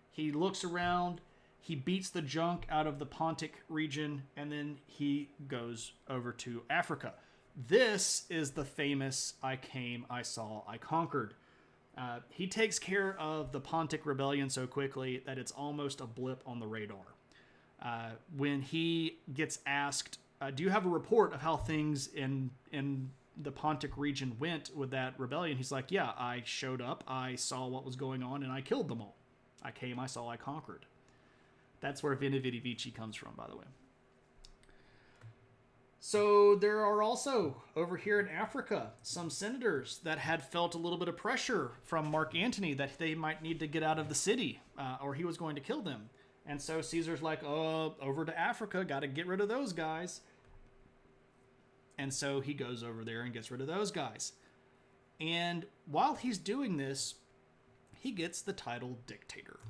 He looks around. He beats the junk out of the Pontic region, and then he goes over to Africa. This is the famous "I came, I saw, I conquered." He takes care of the Pontic rebellion so quickly that it's almost a blip on the radar. When he gets asked, "Do you have a report of how things in the Pontic region went with that rebellion?" He's like, "Yeah, I showed up, I saw what was going on, and I killed them all. I came, I saw, I conquered." That's where Veni Vidi Vici comes from, by the way. So there are also, over here in Africa, some senators that had felt a little bit of pressure from Mark Antony that they might need to get out of the city, or he was going to kill them. And so Caesar's like, "Oh, over to Africa, got to get rid of those guys." And so he goes over there and gets rid of those guys. And while he's doing this, he gets the title dictator.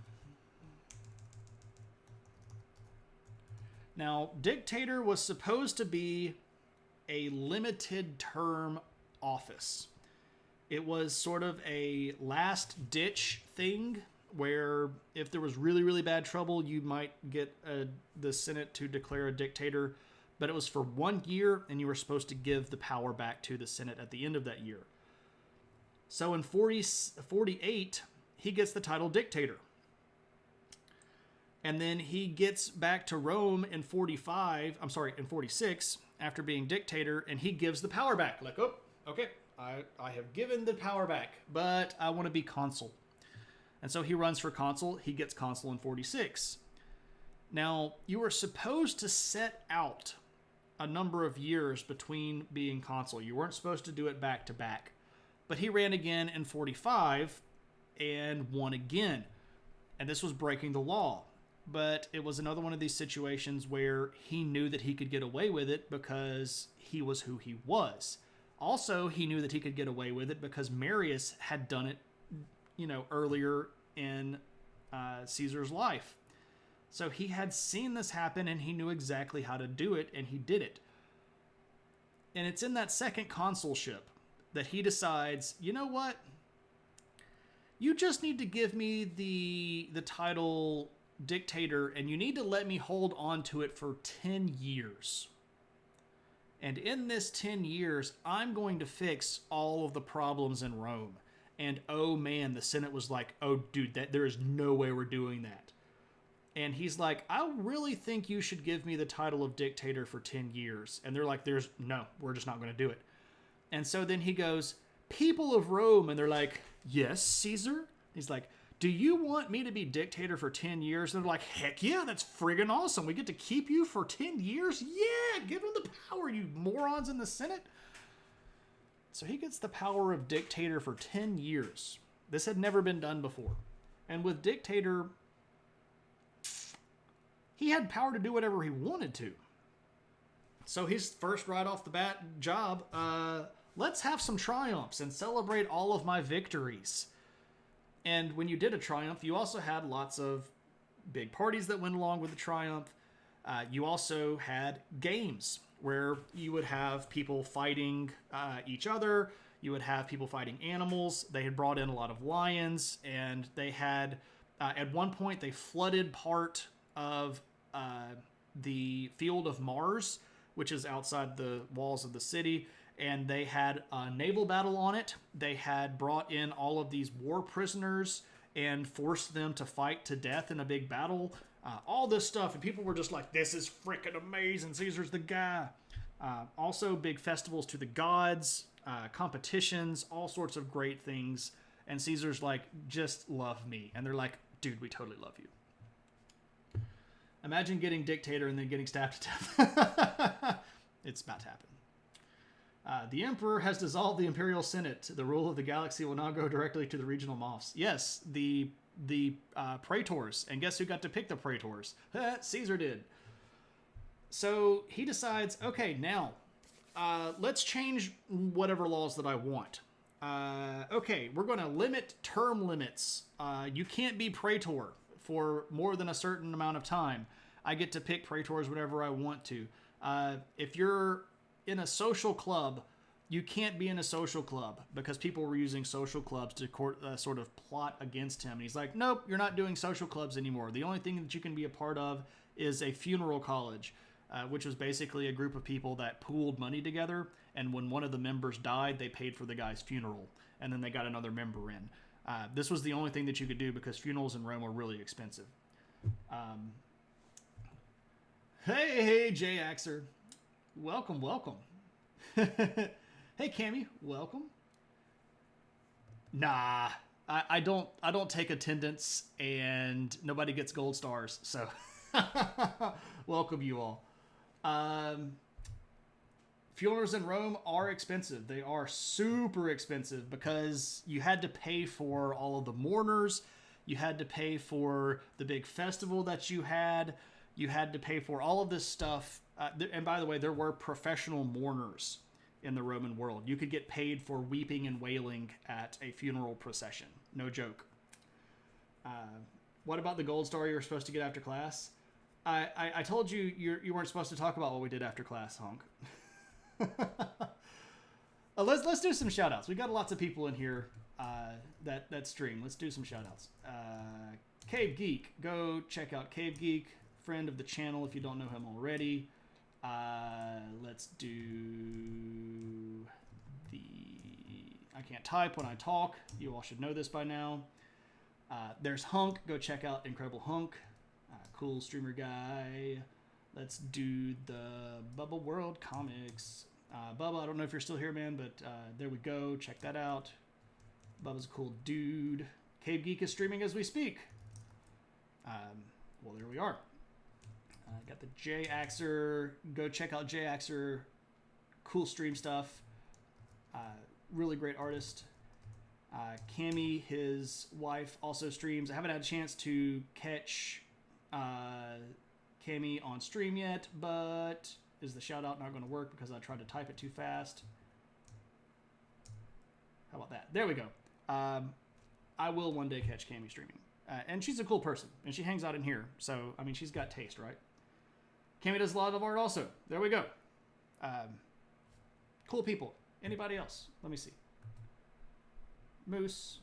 Now, dictator was supposed to be a limited term office. It was sort of a last ditch thing where if there was really, really bad trouble, you might get the Senate to declare a dictator. But it was for 1 year, and you were supposed to give the power back to the Senate at the end of that year. So in 48, he gets the title dictator. And then he gets back to Rome in 46, after being dictator, and he gives the power back. Like, "Oh, okay, I have given the power back, but I want to be consul." And so he runs for consul. He gets consul in 46. Now, you were supposed to set out a number of years between being consul. You weren't supposed to do it back to back. But he ran again in 45 and won again. And this was breaking the law. But it was another one of these situations where he knew that he could get away with it because he was who he was. Also, he knew that he could get away with it because Marius had done it, earlier in Caesar's life. So he had seen this happen, and he knew exactly how to do it, and he did it. And it's in that second consulship that he decides, "You know what? You just need to give me the title dictator, and you need to let me hold on to it for 10 years. And in this 10 years, I'm going to fix all of the problems in Rome. And oh man, the Senate was like, oh dude, there is no way we're doing that. And he's like, I really think you should give me the title of dictator for 10 years. And they're like, no, we're just not going to do it. And so then he goes, people of Rome. And they're like, yes, Caesar. He's like, do you want me to be dictator for 10 years? And they're like, heck yeah, that's friggin' awesome. We get to keep you for 10 years? Yeah, give him the power, you morons in the Senate. So he gets the power of dictator for 10 years. This had never been done before. And with dictator, he had power to do whatever he wanted to. So his first right off the bat job, let's have some triumphs and celebrate all of my victories. And when you did a triumph, you also had lots of big parties that went along with the triumph. You also had games where you would have people fighting each other. You would have people fighting animals. They had brought in a lot of lions, and they had, at one point, they flooded part of the field of Mars, which is outside the walls of the city, and they had a naval battle on it. They had brought in all of these war prisoners and forced them to fight to death in a big battle. All this stuff, and people were just like, this is freaking amazing. Caesar's the guy. Also, big festivals to the gods, competitions, all sorts of great things. And Caesar's like, just love me. And they're like, dude, we totally love you. Imagine getting dictator and then getting stabbed to death. It's about to happen. The emperor has dissolved the imperial senate. The rule of the galaxy will now go directly to the regional moffs. Yes, the praetors. And guess who got to pick the praetors? Caesar did. So he decides, okay, now let's change whatever laws that I want. Okay, we're going to limit term limits. You can't be praetor for more than a certain amount of time. I get to pick praetors whenever I want to. If you're in a social club, you can't be in a social club because people were using social clubs to sort of plot against him. And he's like, nope, you're not doing social clubs anymore. The only thing that you can be a part of is a funeral college, which was basically a group of people that pooled money together. And when one of the members died, they paid for the guy's funeral. And then they got another member in. This was the only thing that you could do because funerals in Rome were really expensive. Hey, Jay Axer. Welcome. Hey, Cammy. Welcome. Nah, I don't take attendance, and nobody gets gold stars. So, welcome you all. Funerals in Rome are expensive. They are super expensive because you had to pay for all of the mourners. You had to pay for the big festival that you had. You had to pay for all of this stuff. And by the way, there were professional mourners in the Roman world. You could get paid for weeping and wailing at a funeral procession. No joke. What about the gold star you were supposed to get after class? I told you you weren't supposed to talk about what we did after class, honk. Let's do some shout outs. We got lots of people in here that stream. Let's do some shout outs. Cave Geek. Go check out Cave Geek, friend of the channel if you don't know him already. Let's do I can't type when I talk. You all should know this by now. There's Hunk. Go check out Incredible Hunk. Cool streamer guy. Let's do the Bubba World Comics. Bubba, I don't know if you're still here, man, but there we go. Check that out. Bubba's a cool dude. Cave Geek is streaming as we speak. Well, there we are. Got the J Axer. Go check out J Axer. Cool stream stuff. Really great artist. Cammy, his wife, also streams. I haven't had a chance to catch Cammy on stream yet, but is the shout out not going to work because I tried to type it too fast? How about that? There we go. I will one day catch Cammy streaming. And she's a cool person, and she hangs out in here. So, I mean, she's got taste, right? Cammy does a lot of art also. There we go. Cool people. Anybody else? Let me see. Moose.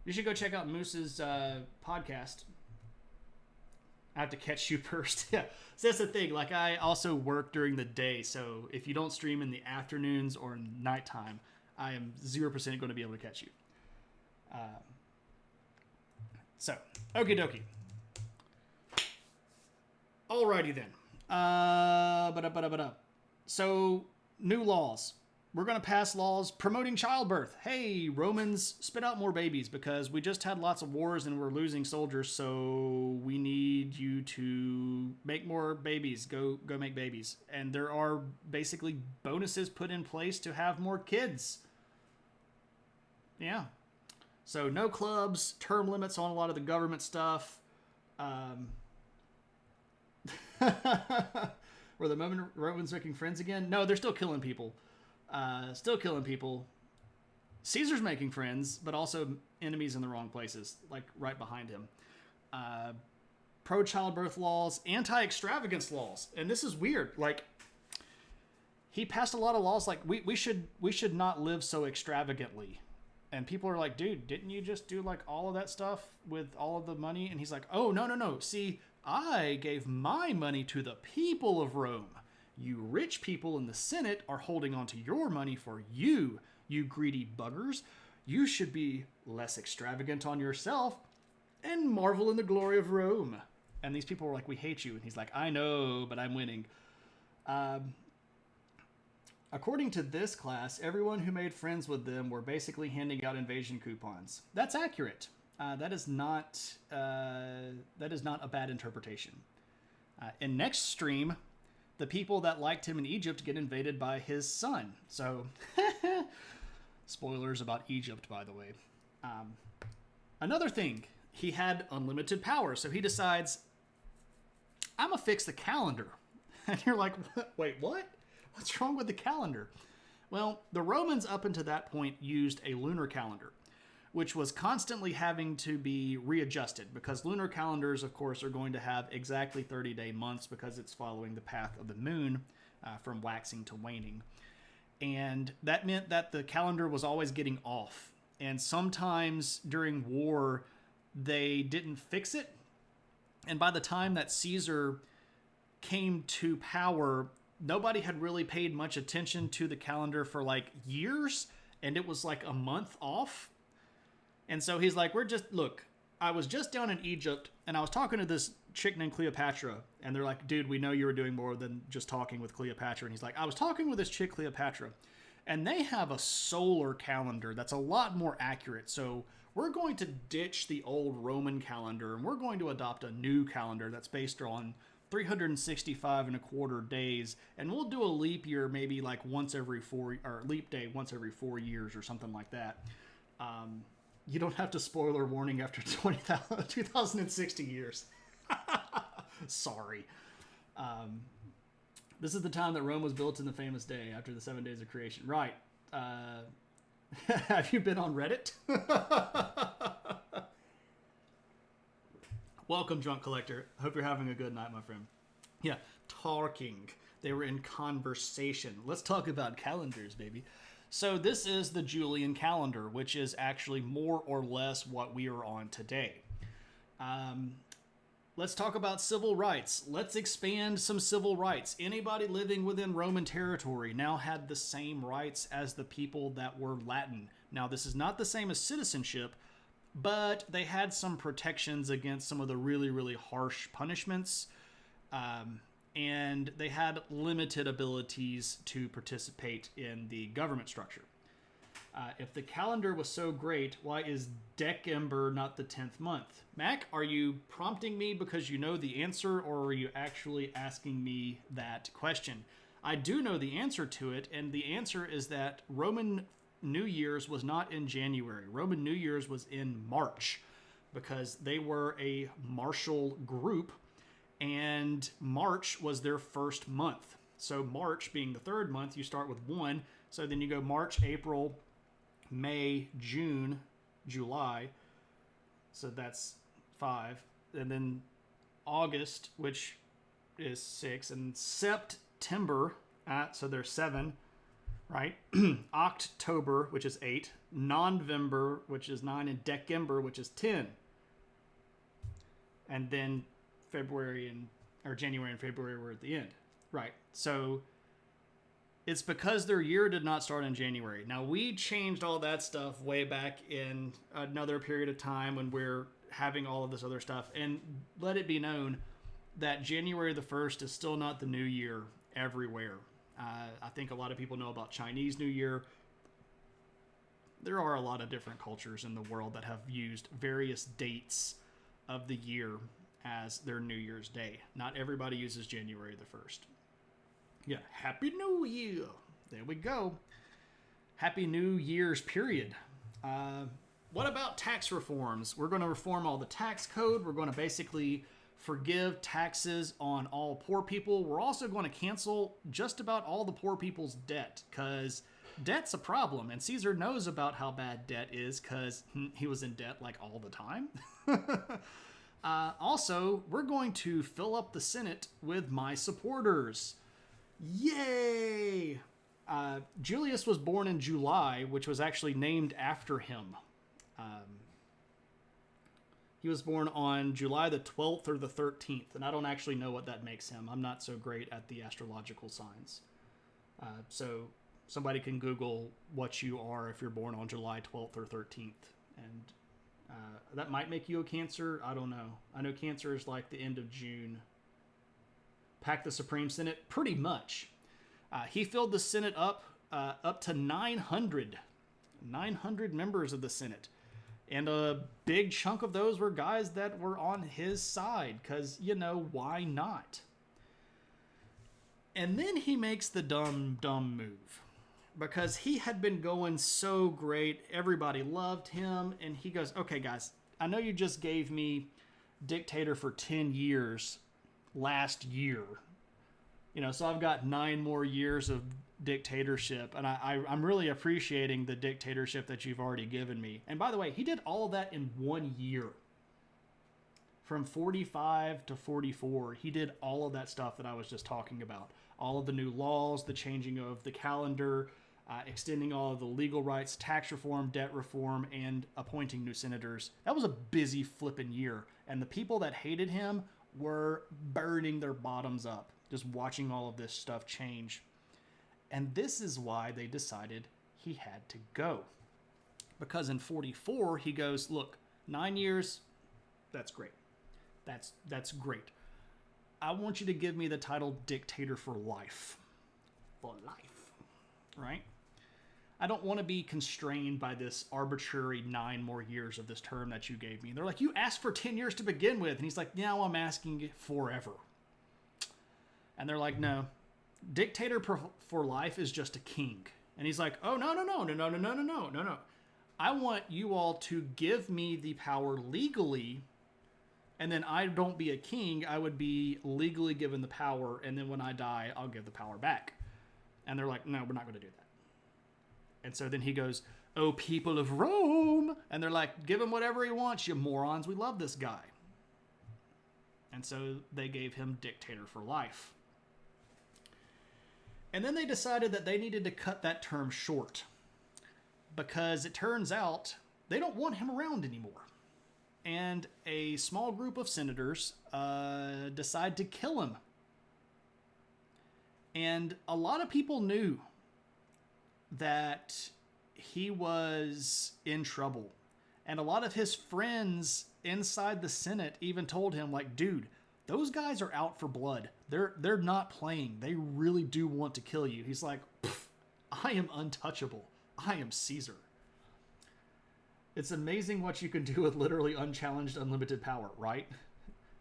You should go check out Moose's podcast. I have to catch you first. Yeah. So that's the thing. Like, I also work during the day, so if you don't stream in the afternoons or nighttime, I am 0% going to be able to catch you. So, okie dokie. Alrighty then. So, new laws. We're going to pass laws promoting childbirth. Hey, Romans, spit out more babies because we just had lots of wars and we're losing soldiers, so we need you to make more babies. Go make babies. And there are basically bonuses put in place to have more kids. Yeah. So no clubs, term limits on a lot of the government stuff. Were the Romans making friends again? No, they're still killing people. Caesar's making friends, but also enemies in the wrong places, like right behind him. Pro-childbirth laws, anti-extravagance laws. And this is weird. Like, he passed a lot of laws like we should not live so extravagantly. And people are like, dude, didn't you just do like all of that stuff with all of the money? And he's like, oh, no. See, I gave my money to the people of Rome. You rich people in the Senate are holding on to your money for you, you greedy buggers. You should be less extravagant on yourself and marvel in the glory of Rome. And these people were like, we hate you. And he's like, I know, but I'm winning. According to this class, everyone who made friends with them were basically handing out invasion coupons. That's accurate. That is not a bad interpretation. In next stream, the people that liked him in Egypt get invaded by his son. So, spoilers about Egypt, by the way. Another thing, he had unlimited power, so he decides, I'm gonna fix the calendar. And you're like, wait, what? What's wrong with the calendar? Well, the Romans up until that point used a lunar calendar, which was constantly having to be readjusted because lunar calendars, of course, are going to have exactly 30-day months because it's following the path of the moon from waxing to waning. And that meant that the calendar was always getting off. And sometimes during war, they didn't fix it. And by the time that Caesar came to power, nobody had really paid much attention to the calendar for like years. And it was like a month off. And so he's like, I was just down in Egypt and I was talking to this chick named Cleopatra. And they're like, dude, we know you were doing more than just talking with Cleopatra. And he's like, I was talking with this chick Cleopatra. And they have a solar calendar that's a lot more accurate. So we're going to ditch the old Roman calendar and we're going to adopt a new calendar that's based on 365 and a quarter days. And we'll do a leap year maybe like leap day once every 4 years or something like that. You don't have to spoiler warning after 2060 years. Sorry. This is the time that Rome was built in the famous day after the 7 days of creation. Right. Have you been on Reddit? Welcome, Drunk Collector. Hope you're having a good night, my friend. Yeah, talking. They were in conversation. Let's talk about calendars, baby. So this is the Julian calendar, which is actually more or less what we are on today. Let's talk about civil rights. Let's expand some civil rights. Anybody living within Roman territory now had the same rights as the people that were Latin. Now, this is not the same as citizenship, but they had some protections against some of the really, really harsh punishments. And they had limited abilities to participate in the government structure. If the calendar was so great, why is December not the 10th month? Mac, are you prompting me because you know the answer, or are you actually asking me that question? I do know the answer to it, and the answer is that Roman New Year's was not in January. Roman New Year's was in March because they were a martial group, and March was their first month. So March being the third month, you start with 1. So then you go March, April, May, June, July. So that's 5. And then August, which is 6. And September, so there's 7, right? October, which is 8. November, which is 9. And December, which is 10. And then January and February were at the end. Right. So it's because their year did not start in January. Now, we changed all that stuff way back in another period of time when we're having all of this other stuff. And let it be known that January the 1st is still not the new year everywhere. I think a lot of people know about Chinese New Year. There are a lot of different cultures in the world that have used various dates of the year as their New Year's Day. Not everybody uses January the 1st. Yeah, Happy New Year. There we go. Happy New Year's, period. What about tax reforms? We're going to reform all the tax code. We're going to basically forgive taxes on all poor people. We're also going to cancel just about all the poor people's debt, because debt's a problem, and Caesar knows about how bad debt is because he was in debt like all the time. Also, we're going to fill up the Senate with my supporters. Yay! Julius was born in July, which was actually named after him. He was born on July the 12th or the 13th, and I don't actually know what that makes him. I'm not so great at the astrological signs. So somebody can Google what you are if you're born on July 12th or 13th. And that might make you a Cancer. I don't know. I know Cancer is like the end of June. Pack the Supreme Senate, pretty much. He filled the Senate up to 900 members of the Senate. And a big chunk of those were guys that were on his side, because, why not? And then he makes the dumb move, because he had been going so great. Everybody loved him. And he goes, okay, guys, I know you just gave me dictator for 10 years last year. So I've got 9 more years of dictatorship, and I'm really appreciating the dictatorship that you've already given me. And by the way, he did all of that in 1 year. From 45 to 44, he did all of that stuff that I was just talking about. All of the new laws, the changing of the calendar, extending all of the legal rights, tax reform, debt reform, and appointing new senators. That was a busy flipping year. And the people that hated him were burning their bottoms up, just watching all of this stuff change. And this is why they decided he had to go. Because in 44, he goes, look, 9 years, that's great. That's great. I want you to give me the title dictator for life. For life. Right? I don't want to be constrained by this arbitrary 9 more years of this term that you gave me. They're like, you asked for 10 years to begin with. And he's like, now I'm asking forever. And they're like, no, dictator for life is just a king. And he's like, oh, no. I want you all to give me the power legally, and then I don't be a king. I would be legally given the power, and then when I die, I'll give the power back. And they're like, no, we're not going to do that. And so then he goes, oh, people of Rome. And they're like, give him whatever he wants, you morons. We love this guy. And so they gave him dictator for life. And then they decided that they needed to cut that term short, because it turns out they don't want him around anymore. And a small group of senators decide to kill him. And a lot of people knew that he was in trouble. And a lot of his friends inside the Senate even told him, like, dude, those guys are out for blood. They're not playing. They really do want to kill you. He's like, I am untouchable. I am Caesar. It's amazing what you can do with literally unchallenged, unlimited power, right?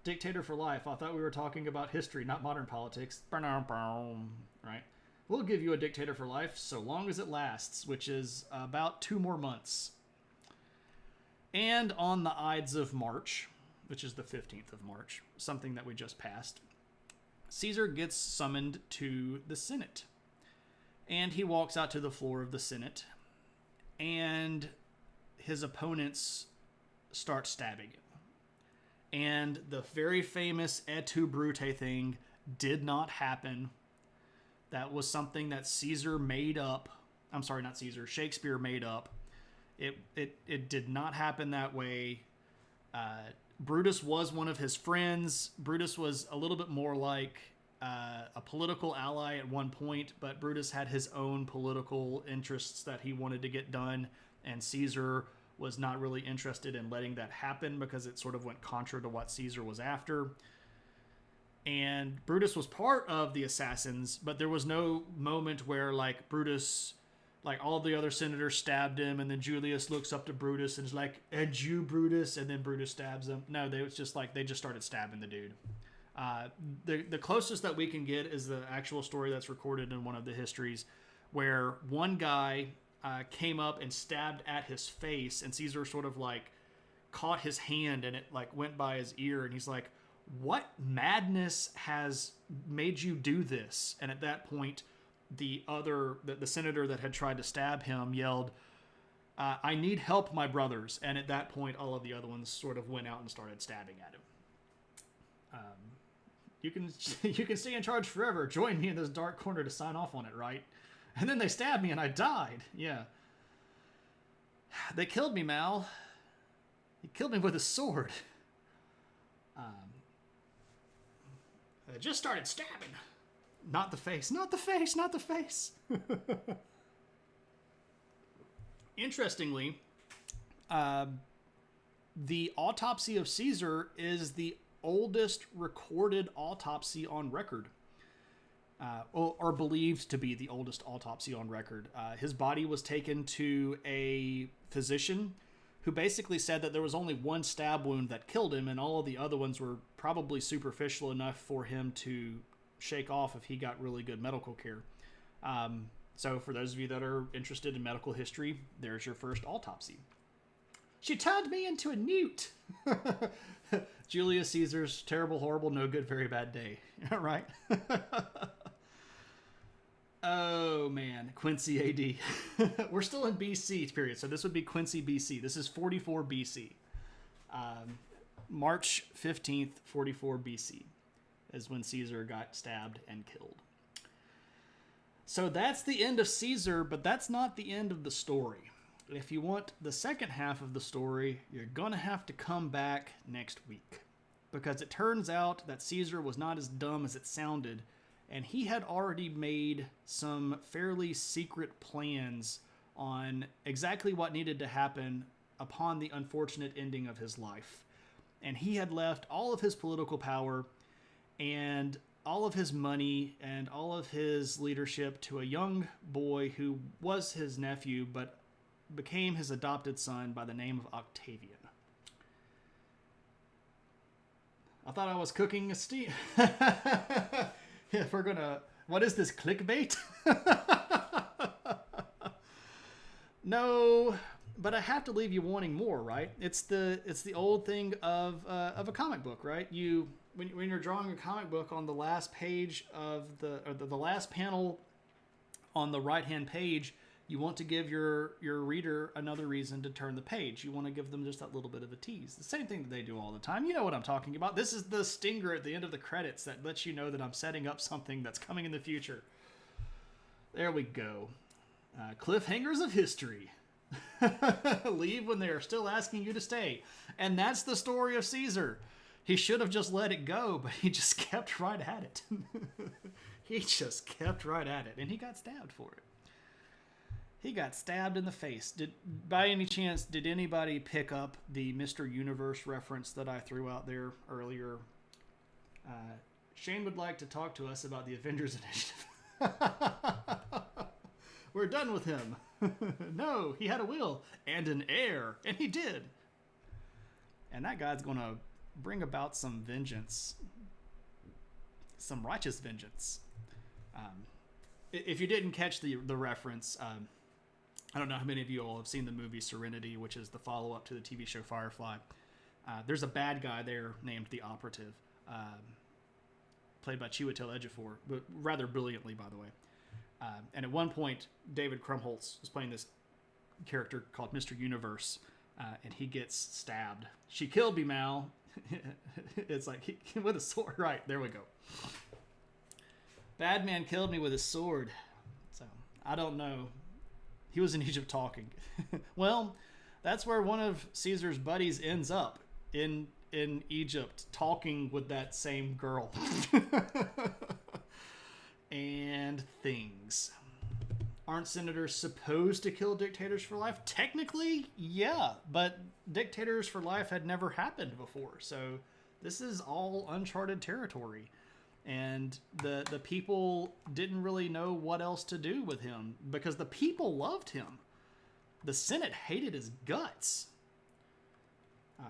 Dictator for life. I thought we were talking about history, not modern politics. Right? We'll give you a dictator for life so long as it lasts, which is about 2 more months. And on the Ides of March, which is the 15th of March, something that we just passed, Caesar gets summoned to the Senate. And he walks out to the floor of the Senate, and his opponents start stabbing him. And the very famous et tu, Brute thing did not happen. That was something that Caesar made up. I'm sorry, not Caesar. Shakespeare made up. It did not happen that way. Brutus was one of his friends. Brutus was a little bit more like a political ally at one point, but Brutus had his own political interests that he wanted to get done, and Caesar was not really interested in letting that happen because it sort of went contra to what Caesar was after. And Brutus was part of the assassins, but there was no moment where, like, Brutus, like, all the other senators stabbed him, and then Julius looks up to Brutus and is like, "And you, Brutus?" And then Brutus stabs him. No, they was just like, they just started stabbing the dude. The closest that we can get is the actual story that's recorded in one of the histories, where one guy came up and stabbed at his face, and Caesar sort of like caught his hand and it like went by his ear, and he's like, "What madness has made you do this?" And at that point, the senator that had tried to stab him yelled, "I need help, my brothers." And at that point, all of the other ones sort of went out and started stabbing at him. You can stay in charge forever. Join me in this dark corner to sign off on it, right? And then they stabbed me and I died. Yeah. They killed me, Mal. He killed me with a sword. I just started stabbing. Not the face. Not the face. Not the face. Interestingly, the autopsy of Caesar is the oldest recorded autopsy on record, or believed to be the oldest autopsy on record. His body was taken to a physician who basically said that there was only one stab wound that killed him, and all of the other ones were probably superficial enough for him to shake off if he got really good medical care. So for those of you that are interested in medical history, there's your first autopsy. She turned me into a newt. Julius Caesar's terrible, horrible, no good, very bad day. Right? Oh, man. Quincy AD. We're still in BC period, so this would be Quincy BC. This is 44 BC. March 15th, 44 BC is when Caesar got stabbed and killed. So that's the end of Caesar, but that's not the end of the story. If you want the second half of the story, you're going to have to come back next week. Because it turns out that Caesar was not as dumb as it sounded, and he had already made some fairly secret plans on exactly what needed to happen upon the unfortunate ending of his life. And he had left all of his political power and all of his money and all of his leadership to a young boy who was his nephew, but became his adopted son by the name of Octavian. I thought I was cooking a steam. If we're gonna, what is this, clickbait? No, but I have to leave you wanting more, right? It's the old thing of a comic book, right? When you're drawing a comic book, on the last page of the last panel on the right hand page, you want to give your reader another reason to turn the page. You want to give them just that little bit of a tease. The same thing that they do all the time. You know what I'm talking about. This is the stinger at the end of the credits that lets you know that I'm setting up something that's coming in the future. There we go. Cliffhangers of history. Leave when they are still asking you to stay. And that's the story of Caesar. He should have just let it go, but he just kept right at it. He just kept right at it. And he got stabbed for it. He got stabbed in the face. By any chance, did anybody pick up the Mr. Universe reference that I threw out there earlier? Shane would like to talk to us about the Avengers Initiative. We're done with him. No, he had a will and an heir, and he did. And that guy's going to bring about some vengeance. Some righteous vengeance. If you didn't catch the reference, I don't know how many of you all have seen the movie Serenity, which is the follow-up to the TV show Firefly. There's a bad guy there named the Operative, played by Chiwetel Ejiofor, but rather brilliantly, by the way. And at one point, David Krumholtz was playing this character called Mr. Universe, and he gets stabbed. She killed me, Mal. It's like, with a sword. Right, there we go. Bad man killed me with a sword. So, I don't know. He was in Egypt talking. Well, that's where one of Caesar's buddies ends up, in in Egypt talking with that same girl. And things. Aren't senators supposed to kill dictators for life? Technically, yeah, but dictators for life had never happened before, so this is all uncharted territory. And the people didn't really know what else to do with him because the people loved him. The Senate hated his guts.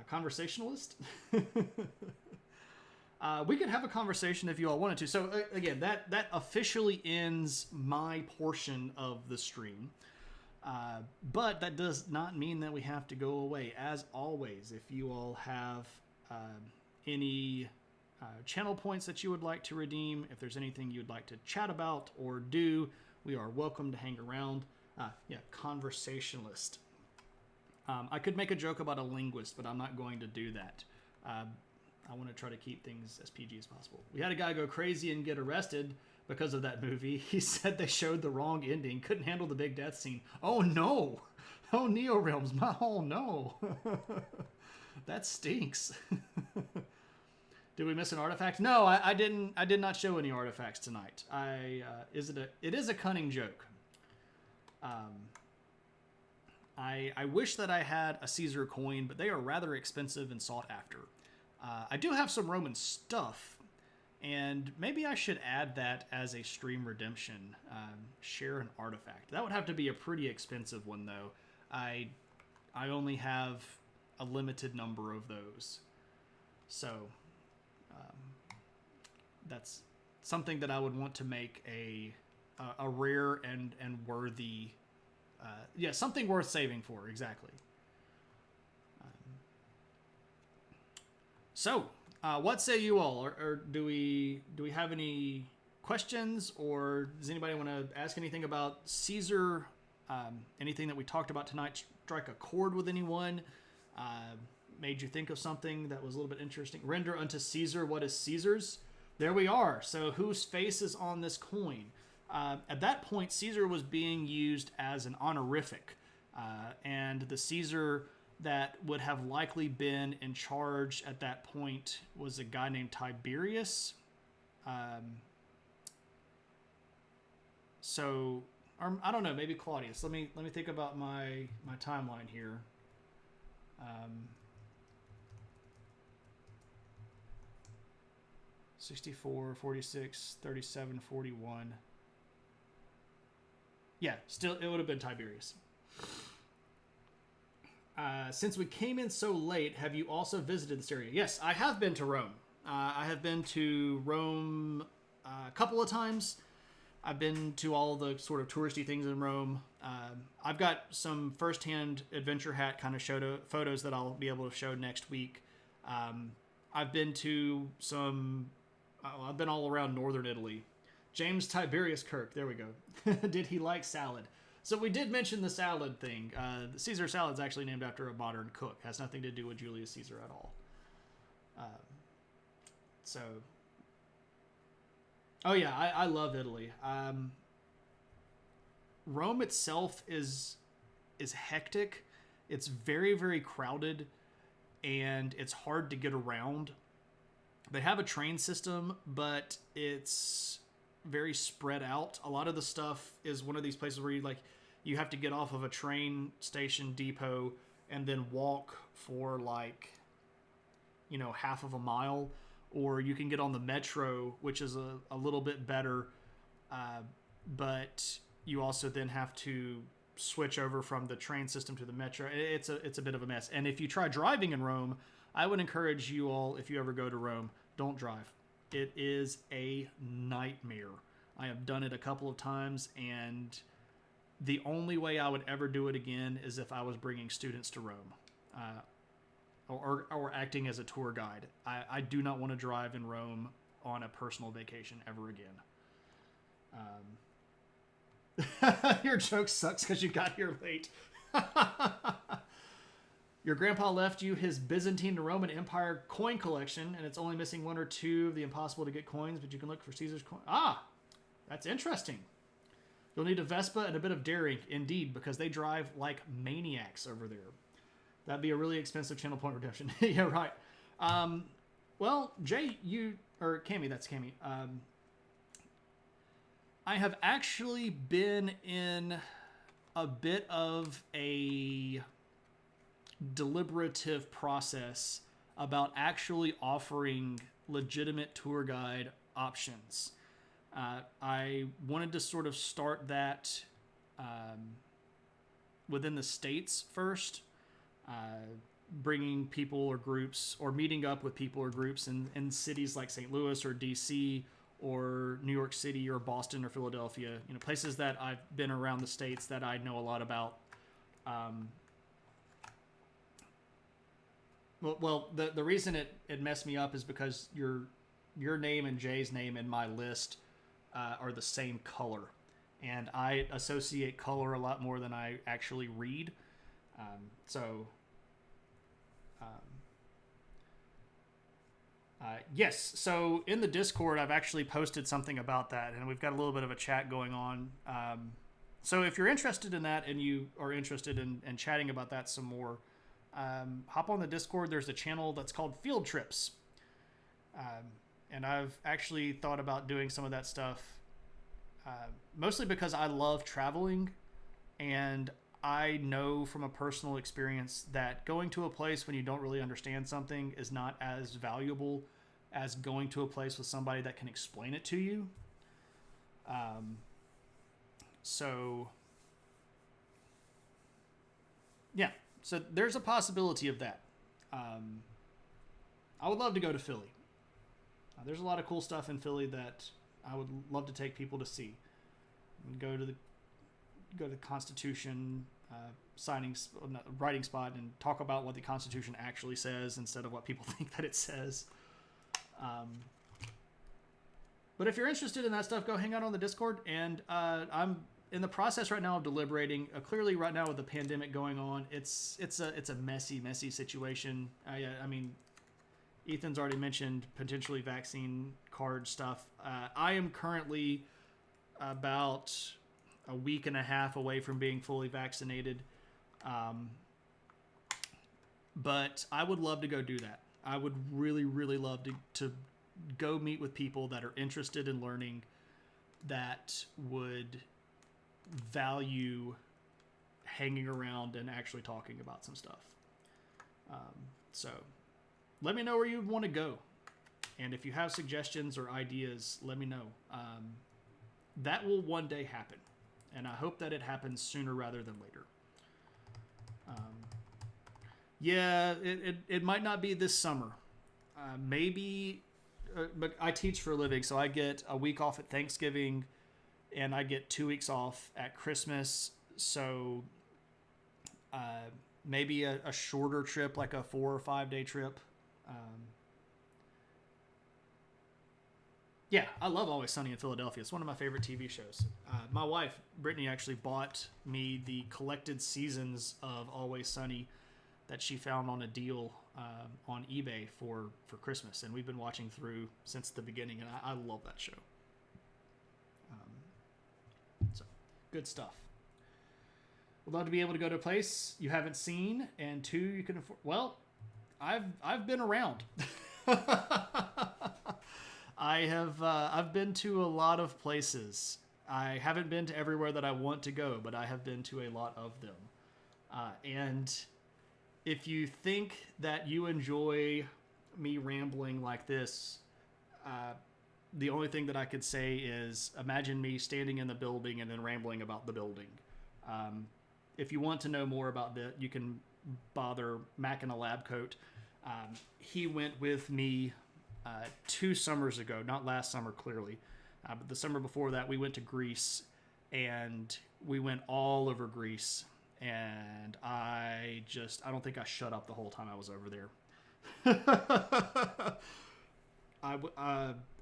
Conversationalist? We could have a conversation if you all wanted to. So again, that officially ends my portion of the stream. But that does not mean that we have to go away. As always, if you all have any channel points that you would like to redeem, if there's anything you'd like to chat about or do, we are welcome to hang around. Conversationalist. I could make a joke about a linguist, but I'm not going to do that. I want to try to keep things as PG as possible. We had a guy go crazy and get arrested because of that movie. He said they showed the wrong ending, couldn't handle the big death scene. Oh no! Oh, Neo Realms, oh no! That stinks. Did we miss an artifact? No, I didn't. I did not show any artifacts tonight. It is a cunning joke. I wish that I had a Caesar coin, but they are rather expensive and sought after. I do have some Roman stuff, and maybe I should add that as a stream redemption. Share an artifact. That would have to be a pretty expensive one, though. I only have a limited number of those. So, that's something that I would want to make a rare and worthy... something worth saving for, exactly. So, what say you all? Or do we have any questions, or does anybody want to ask anything about Caesar? Anything that we talked about tonight strike a chord with anyone? Made you think of something that was a little bit interesting? Render unto Caesar what is Caesar's. There we are. So whose face is on this coin? At that point, Caesar was being used as an honorific, and the Caesar that would have likely been in charge at that point was a guy named Tiberius. I don't know, maybe Claudius. Let me think about my timeline here. 64, 46, 37, 41. Yeah, still, it would have been Tiberius. Since we came in so late, have you also visited this area? Yes, I have been to Rome. I have been to Rome a couple of times. I've been to all the sort of touristy things in Rome. I've got some first-hand Adventure Hat kind of photos that I'll be able to show next week. I've been to I've been all around northern Italy. James Tiberius Kirk, there we go. Did he like salad? So we did mention the salad thing. The Caesar salad's actually named after a modern cook. Has nothing to do with Julius Caesar at all. Oh yeah, I love Italy. Rome itself is hectic. It's very, very crowded, and it's hard to get around. They have a train system, but it's very spread out. A lot of the stuff is one of these places where you have to get off of a train station depot and then walk for half of a mile, or you can get on the metro, which is a little bit better, but you also then have to switch over from the train system to the metro. It's a bit of a mess. And if you try driving in Rome, I would encourage you all, if you ever go to Rome, don't drive. It is a nightmare. I have done it a couple of times, and the only way I would ever do it again is if I was bringing students to Rome, or acting as a tour guide. I do not want to drive in Rome on a personal vacation ever again. Your joke sucks because you got here late. Your grandpa left you his Byzantine to Roman Empire coin collection, and it's only missing one or two of the impossible to get coins, but you can look for Caesar's coin. Ah, that's interesting. You'll need a Vespa and a bit of daring, indeed, because they drive like maniacs over there. That'd be a really expensive channel point redemption. Yeah, right. Well, Jay, or Cammy, that's Cammy. I have actually been in a bit of a deliberative process about actually offering legitimate tour guide options. I wanted to sort of start that within the States first, bringing people or groups, or meeting up with people or groups in cities like St. Louis or DC or New York City or Boston or Philadelphia, places that I've been around the States that I know a lot about. Well, the reason it messed me up is because your name and Jay's name in my list are the same color, and I associate color a lot more than I actually read. Yes, so in the Discord, I've actually posted something about that, and we've got a little bit of a chat going on. So if you're interested in that and you are interested in chatting about that some more, hop on the Discord. There's a channel that's called Field Trips. And I've actually thought about doing some of that stuff, mostly because I love traveling, and I know from a personal experience that going to a place when you don't really understand something is not as valuable as going to a place with somebody that can explain it to you. So there's a possibility of that. I would love to go to Philly. There's a lot of cool stuff in Philly that I would love to take people to see. Go to the Constitution writing spot and talk about what the Constitution actually says instead of what people think that it says. But if you're interested in that stuff, go hang out on the Discord. And I'm in the process right now of deliberating. Clearly, right now with the pandemic going on, it's a messy situation. I mean, Ethan's already mentioned potentially vaccine card stuff. I am currently about a week and a half away from being fully vaccinated. But I would love to go do that. I would really, really love to go meet with people that are interested in learning, that would value hanging around and actually talking about some stuff. So let me know where you want to go. And if you have suggestions or ideas, let me know. That will one day happen. And I hope that it happens sooner rather than later. It might not be this summer. Maybe, but I teach for a living, so I get a week off at Thanksgiving, and I get 2 weeks off at Christmas. So maybe a shorter trip, like a 4 or 5 day trip. Yeah, I love Always Sunny in Philadelphia. It's one of my favorite TV shows. My wife, Brittany, actually bought me the collected seasons of Always Sunny that she found on a deal on eBay for Christmas. And we've been watching through since the beginning, and I love that show. So, good stuff. Would love to be able to go to a place you haven't seen, and 2, you can afford. Well, I've been around. I've been to a lot of places. I haven't been to everywhere that I want to go, but I have been to a lot of them. And if you think that you enjoy me rambling like this, the only thing that I could say is imagine me standing in the building and then rambling about the building. If you want to know more about that, you can bother Mac in a lab coat. He went with me 2 summers ago, not last summer clearly, but the summer before that we went to Greece, and we went all over Greece, and I don't think I shut up the whole time I was over there.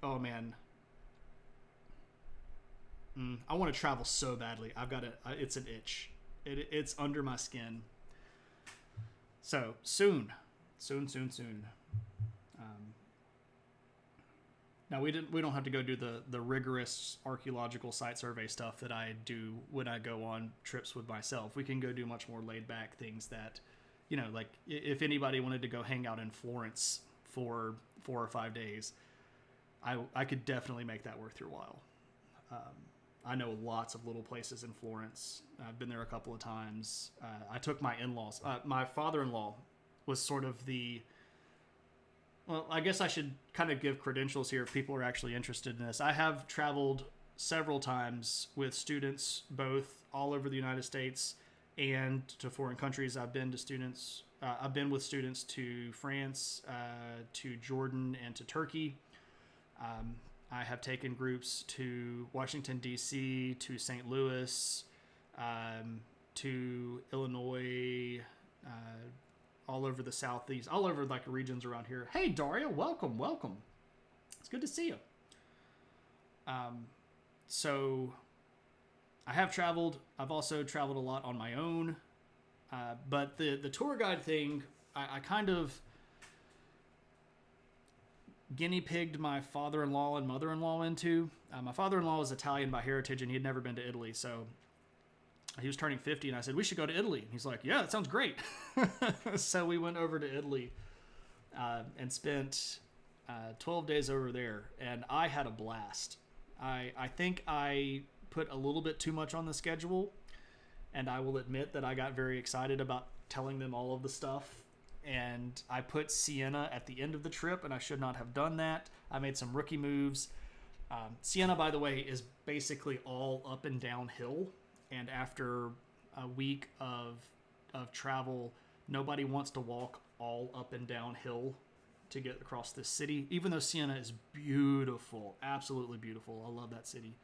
Oh man. I want to travel so badly. It's an itch. It's under my skin. So soon. Now we don't have to go do the rigorous archaeological site survey stuff that I do when I go on trips with myself. We can go do much more laid back things that, like if anybody wanted to go hang out in Florence for 4 or 5 days, I could definitely make that worth your while. I know lots of little places in Florence. I've been there a couple of times. I took my in-laws. My father-in-law was sort of well, I guess I should kind of give credentials here if people are actually interested in this. I have traveled several times with students, both all over the United States and to foreign countries. I've been with students to France, to Jordan, and to Turkey. I have taken groups to Washington, D.C., to St. Louis, to Illinois, all over the Southeast, all over like regions around here. Hey, Daria, welcome. It's good to see you. So I have traveled. I've also traveled a lot on my own. But the tour guide thing, I kind of guinea pigged my father-in-law and mother-in-law into. My father-in-law was Italian by heritage, and he had never been to Italy, so he was turning 50, and I said, we should go to Italy. And he's like, yeah, that sounds great. So we went over to Italy and spent 12 days over there, and I had a blast. I think I put a little bit too much on the schedule, and I will admit that I got very excited about telling them all of the stuff. And I put Siena at the end of the trip, and I should not have done that. I made some rookie moves. Siena, by the way, is basically all up and downhill. And after a week of travel, nobody wants to walk all up and downhill to get across this city, even though Siena is beautiful, absolutely beautiful. I love that city.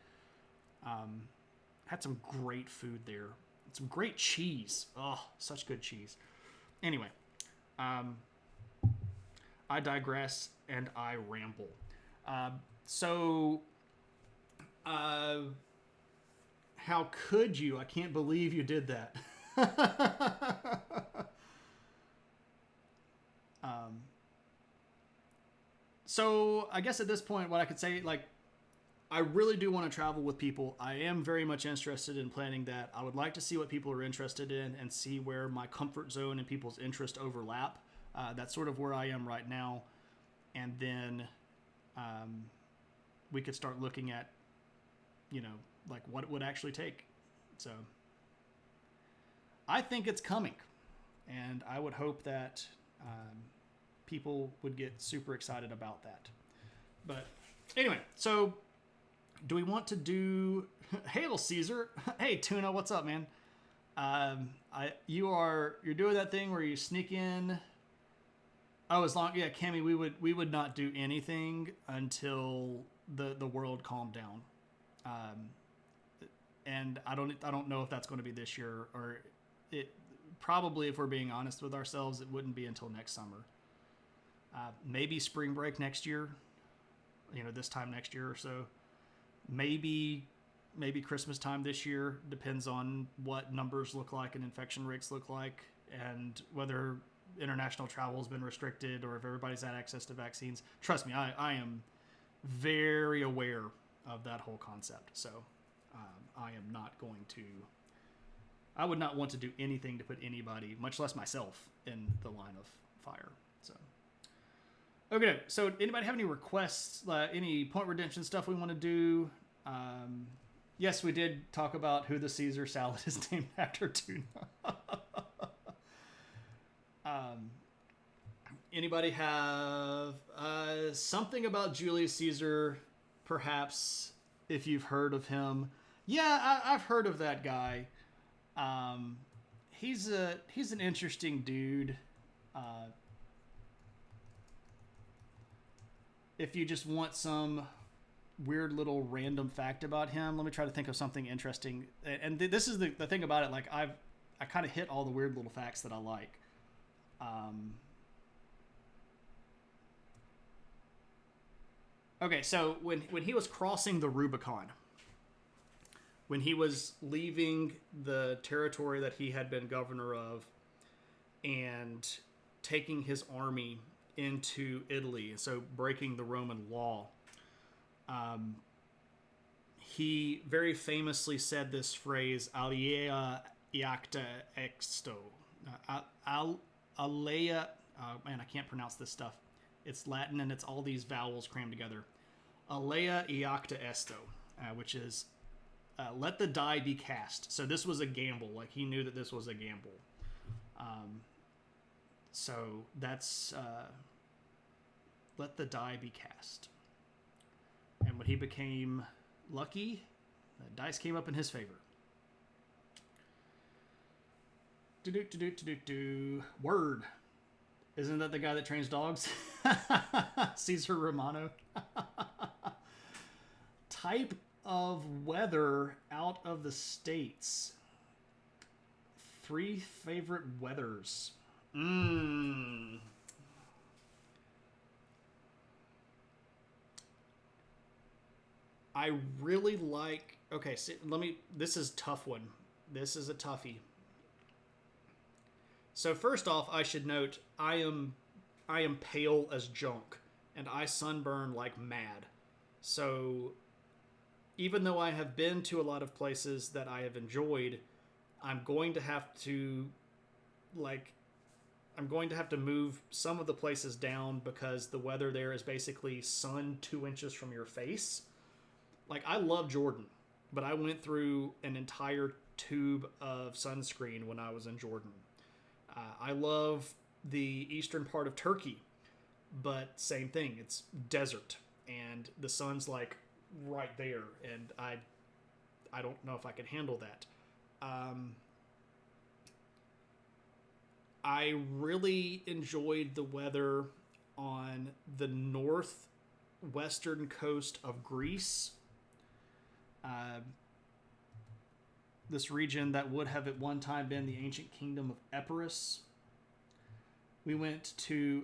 Had some great food there. Some great cheese. Oh, such good cheese. Anyway. I digress and I ramble. How could you? I can't believe you did that. So I guess at this point, what I could say, like, I really do want to travel with people. I am very much interested in planning that. I would like to see what people are interested in and see where my comfort zone and people's interest overlap. That's sort of where I am right now. And then we could start looking at, like what it would actually take. So I think it's coming. And I would hope that people would get super excited about that. But anyway, so do we want to do Hail Caesar? Hey Tuna, what's up, man? You're doing that thing where you sneak in. Oh, Cammy, we would not do anything until the world calmed down. And I don't know if that's going to be this year, or it probably, if we're being honest with ourselves, it wouldn't be until next summer. Maybe spring break next year, this time next year or so. Maybe Christmas time this year. Depends on what numbers look like and infection rates look like, and whether international travel has been restricted or if everybody's had access to vaccines. Trust me, I am very aware of that whole concept. So I would not want to do anything to put anybody, much less myself, in the line of fire. So, okay. So anybody have any requests, any point redemption stuff we want to do? Yes, we did talk about who the Caesar salad is named after tuna. Anybody have something about Julius Caesar, perhaps, if you've heard of him? Yeah, I've heard of that guy. He's an interesting dude. If you just want some weird little random fact about him, let me try to think of something interesting. And this is the thing about it. Like I kind of hit all the weird little facts that I like. Okay, so when he was crossing the Rubicon, when he was leaving the territory that he had been governor of and taking his army into Italy, so breaking the Roman law, he very famously said this phrase, "Alia iacta exto." Alea, man, I can't pronounce this stuff. It's Latin and it's all these vowels crammed together. Alea iacta esto, which is let the die be cast. So this was a gamble. Like, he knew that this was a gamble. So that's let the die be cast. And when he became lucky, the dice came up in his favor. Word. Isn't that the guy that trains dogs? Caesar Romano. Type of weather out of the States. 3 favorite weathers. I really like... Okay, so this is a tough one. This is a toughie. So first off, I should note, I am pale as junk, and I sunburn like mad. So even though I have been to a lot of places that I have enjoyed, I'm going to have to move some of the places down because the weather there is basically sun 2 inches from your face. Like, I love Jordan, but I went through an entire tube of sunscreen when I was in Jordan. I love the eastern part of Turkey, but same thing. It's desert, and the sun's like right there, and I don't know if I can handle that. I really enjoyed the weather on the northwestern coast of Greece. This region that would have at one time been the ancient kingdom of Epirus. We went to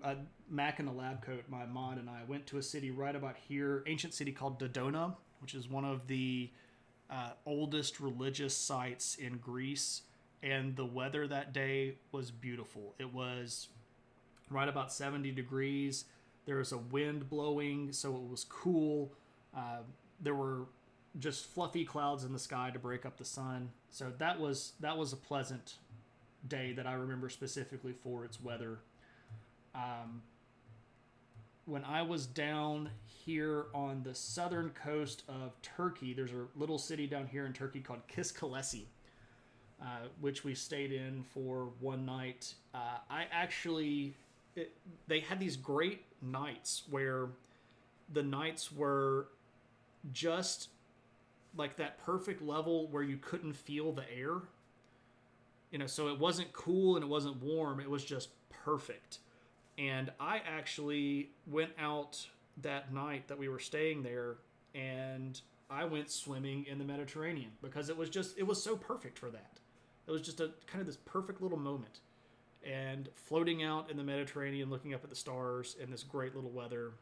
Mac in the lab coat, my mod and I went to a city right about here, ancient city called Dodona, which is one of the oldest religious sites in Greece. And the weather that day was beautiful. It was right about 70 degrees. There was a wind blowing, so it was cool. There were just fluffy clouds in the sky to break up the sun. So that was a pleasant day that I remember specifically for its weather. When I was down here on the southern coast of Turkey, there's a little city down here in Turkey called Kıskalesi, which we stayed in for one night. They had these great nights where the nights were just like that perfect level where you couldn't feel the air. So it wasn't cool and it wasn't warm. It was just perfect. And I actually went out that night that we were staying there, and I went swimming in the Mediterranean because it was so perfect for that. It was just a kind of this perfect little moment. And floating out in the Mediterranean, looking up at the stars in this great little weather,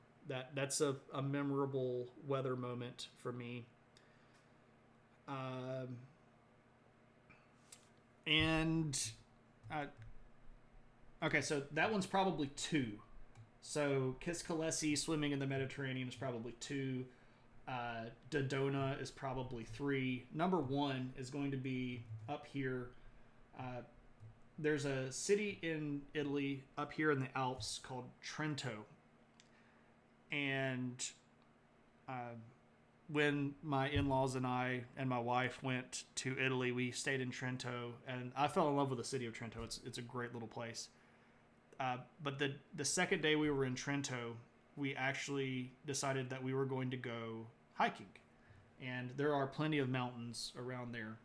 that's a memorable weather moment for me. Okay, so that one's probably 2. So Kıskalesi, swimming in the Mediterranean, is probably 2. Dodona is probably 3. Number 1 is going to be up here. There's a city in Italy up here in the Alps called Trento. And when my in-laws and I and my wife went to Italy, we stayed in Trento, and I fell in love with the city of Trento. It's a great little place. But the second day we were in Trento, we actually decided that we were going to go hiking. And there are plenty of mountains around there.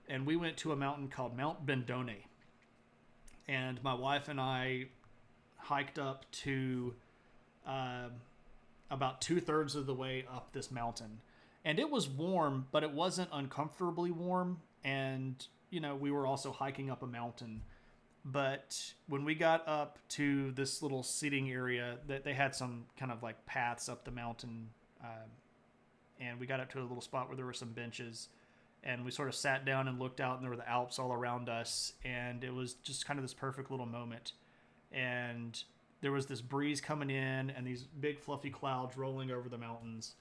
And we went to a mountain called Mount Bendone. And my wife and I hiked up to about 2/3 of the way up this mountain. And it was warm, but it wasn't uncomfortably warm. And, we were also hiking up a mountain. But when we got up to this little seating area, that they had some kind of like paths up the mountain. And we got up to a little spot where there were some benches. And we sort of sat down and looked out, and there were the Alps all around us. And it was just kind of this perfect little moment. And there was this breeze coming in and these big fluffy clouds rolling over the mountains.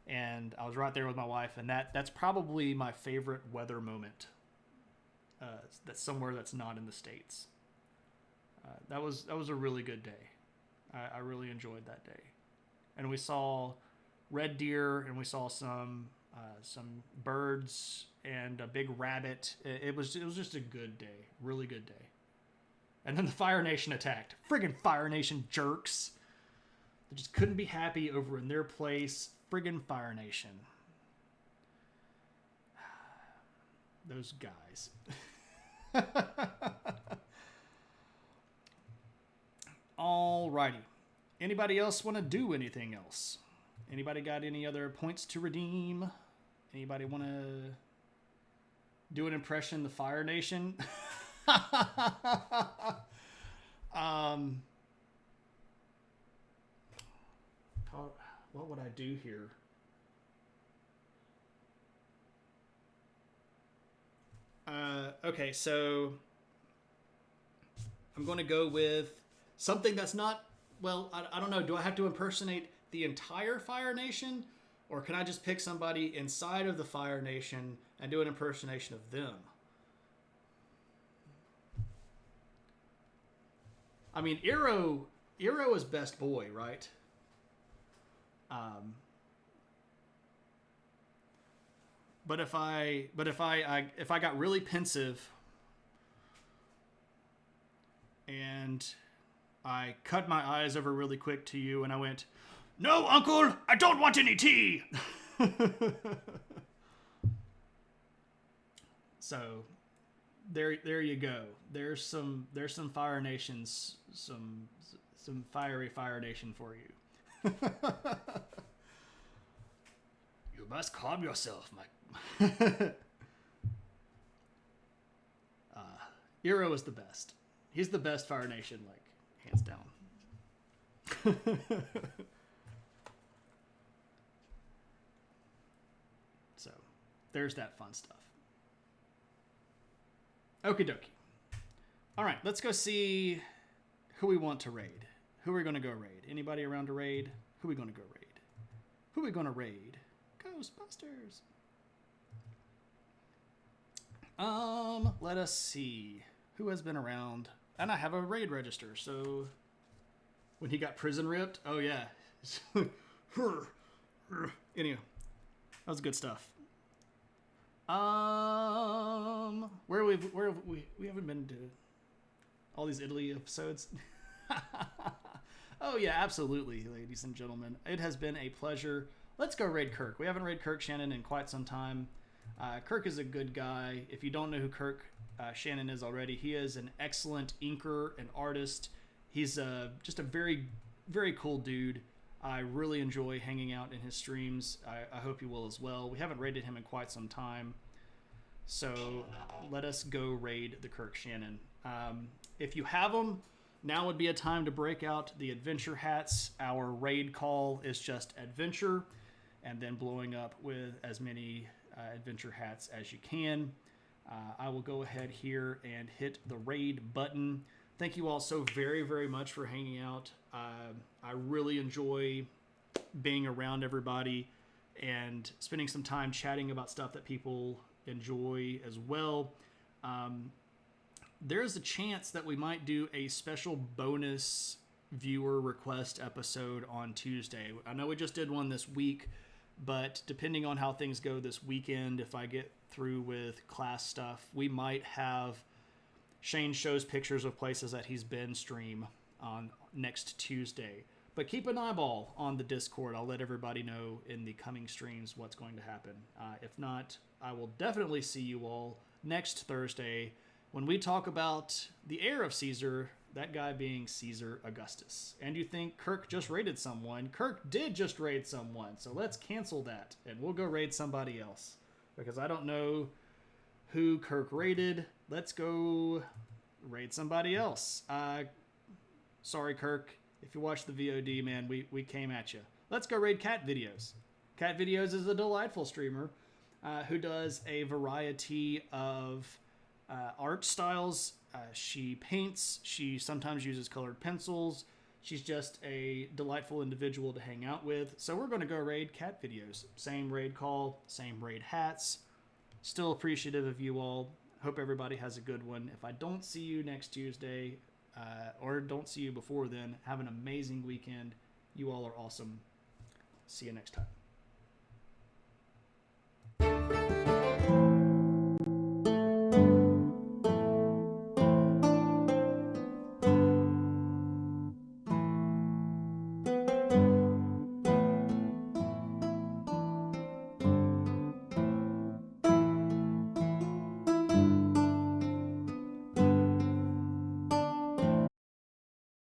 And I was right there with my wife. And that's probably my favorite weather moment. That's somewhere that's not in the States. That was a really good day. I really enjoyed that day. And we saw red deer, and we saw some birds and a big rabbit. It was just a good day, really good day. And then the Fire Nation attacked. Friggin' Fire Nation jerks. They just couldn't be happy over in their place. Friggin' Fire Nation. Those guys. Alrighty. Anybody else want to do anything else? Anybody got any other points to redeem? Anybody want to do an impression of the Fire Nation? What would I do here? Okay, so I'm going to go with something that's not, well, I don't know. Do I have to impersonate the entire Fire Nation? Or can I just pick somebody inside of the Fire Nation and do an impersonation of them? I mean, Eero is best boy, right? But if I got really pensive and I cut my eyes over really quick to you and I went, "No, Uncle, I don't want any tea." So there you go. There's some Fire Nations, some fiery Fire Nation for you. You must calm yourself, my. Eero is the best. He's the best Fire Nation, like hands down. So there's that fun stuff. Okie dokie. All right, let's go see who we want to raid. Who are we going to go raid? Anybody around to raid? Who are we going to go raid? Who are we going to raid? Ghostbusters. Let us see. Who has been around? And I have a raid register, so when he got prison ripped, oh yeah. Anyway, that was good stuff. Where have we haven't been to all these Italy episodes. Oh yeah, absolutely, ladies and gentlemen. It has been a pleasure. Let's go raid Kirk. We haven't raid Kirk Shannon in quite some time. Kirk is a good guy. If you don't know who Kirk Shannon is already, he is an excellent inker and artist. He's just a very, very cool dude. I really enjoy hanging out in his streams. I hope you will as well. We haven't raided him in quite some time. So let us go raid the Kirk Shannon. If you have them, now would be a time to break out the adventure hats. Our raid call is just adventure, and then blowing up with as many adventure hats as you can. I will go ahead here and hit the raid button. Thank you all so very, very much for hanging out. I really enjoy being around everybody and spending some time chatting about stuff that people enjoy as well. There's a chance that we might do a special bonus viewer request episode on Tuesday. I know we just did one this week, but depending on how things go this weekend, if I get through with class stuff, we might have Shane shows pictures of places that he's been stream on next Tuesday. But keep an eyeball on the Discord. I'll let everybody know in the coming streams what's going to happen. If not, I will definitely see you all next Thursday when we talk about the heir of Caesar, that guy being Caesar Augustus. And you think Kirk just raided someone. Kirk did just raid someone, so let's cancel that, and we'll go raid somebody else. Because I don't know who Kirk raided. Let's go raid somebody else. Sorry, Kirk. If you watch the VOD, man, we came at you. Let's go raid Cat Videos. Cat Videos is a delightful streamer who does a variety of art styles. She paints. She sometimes uses colored pencils. She's just a delightful individual to hang out with. So we're going to go raid Cat Videos. Same raid call, same raid hats. Still appreciative of you all. Hope everybody has a good one. If I don't see you next Tuesday, or don't see you before then, have an amazing weekend. You all are awesome. See you next time.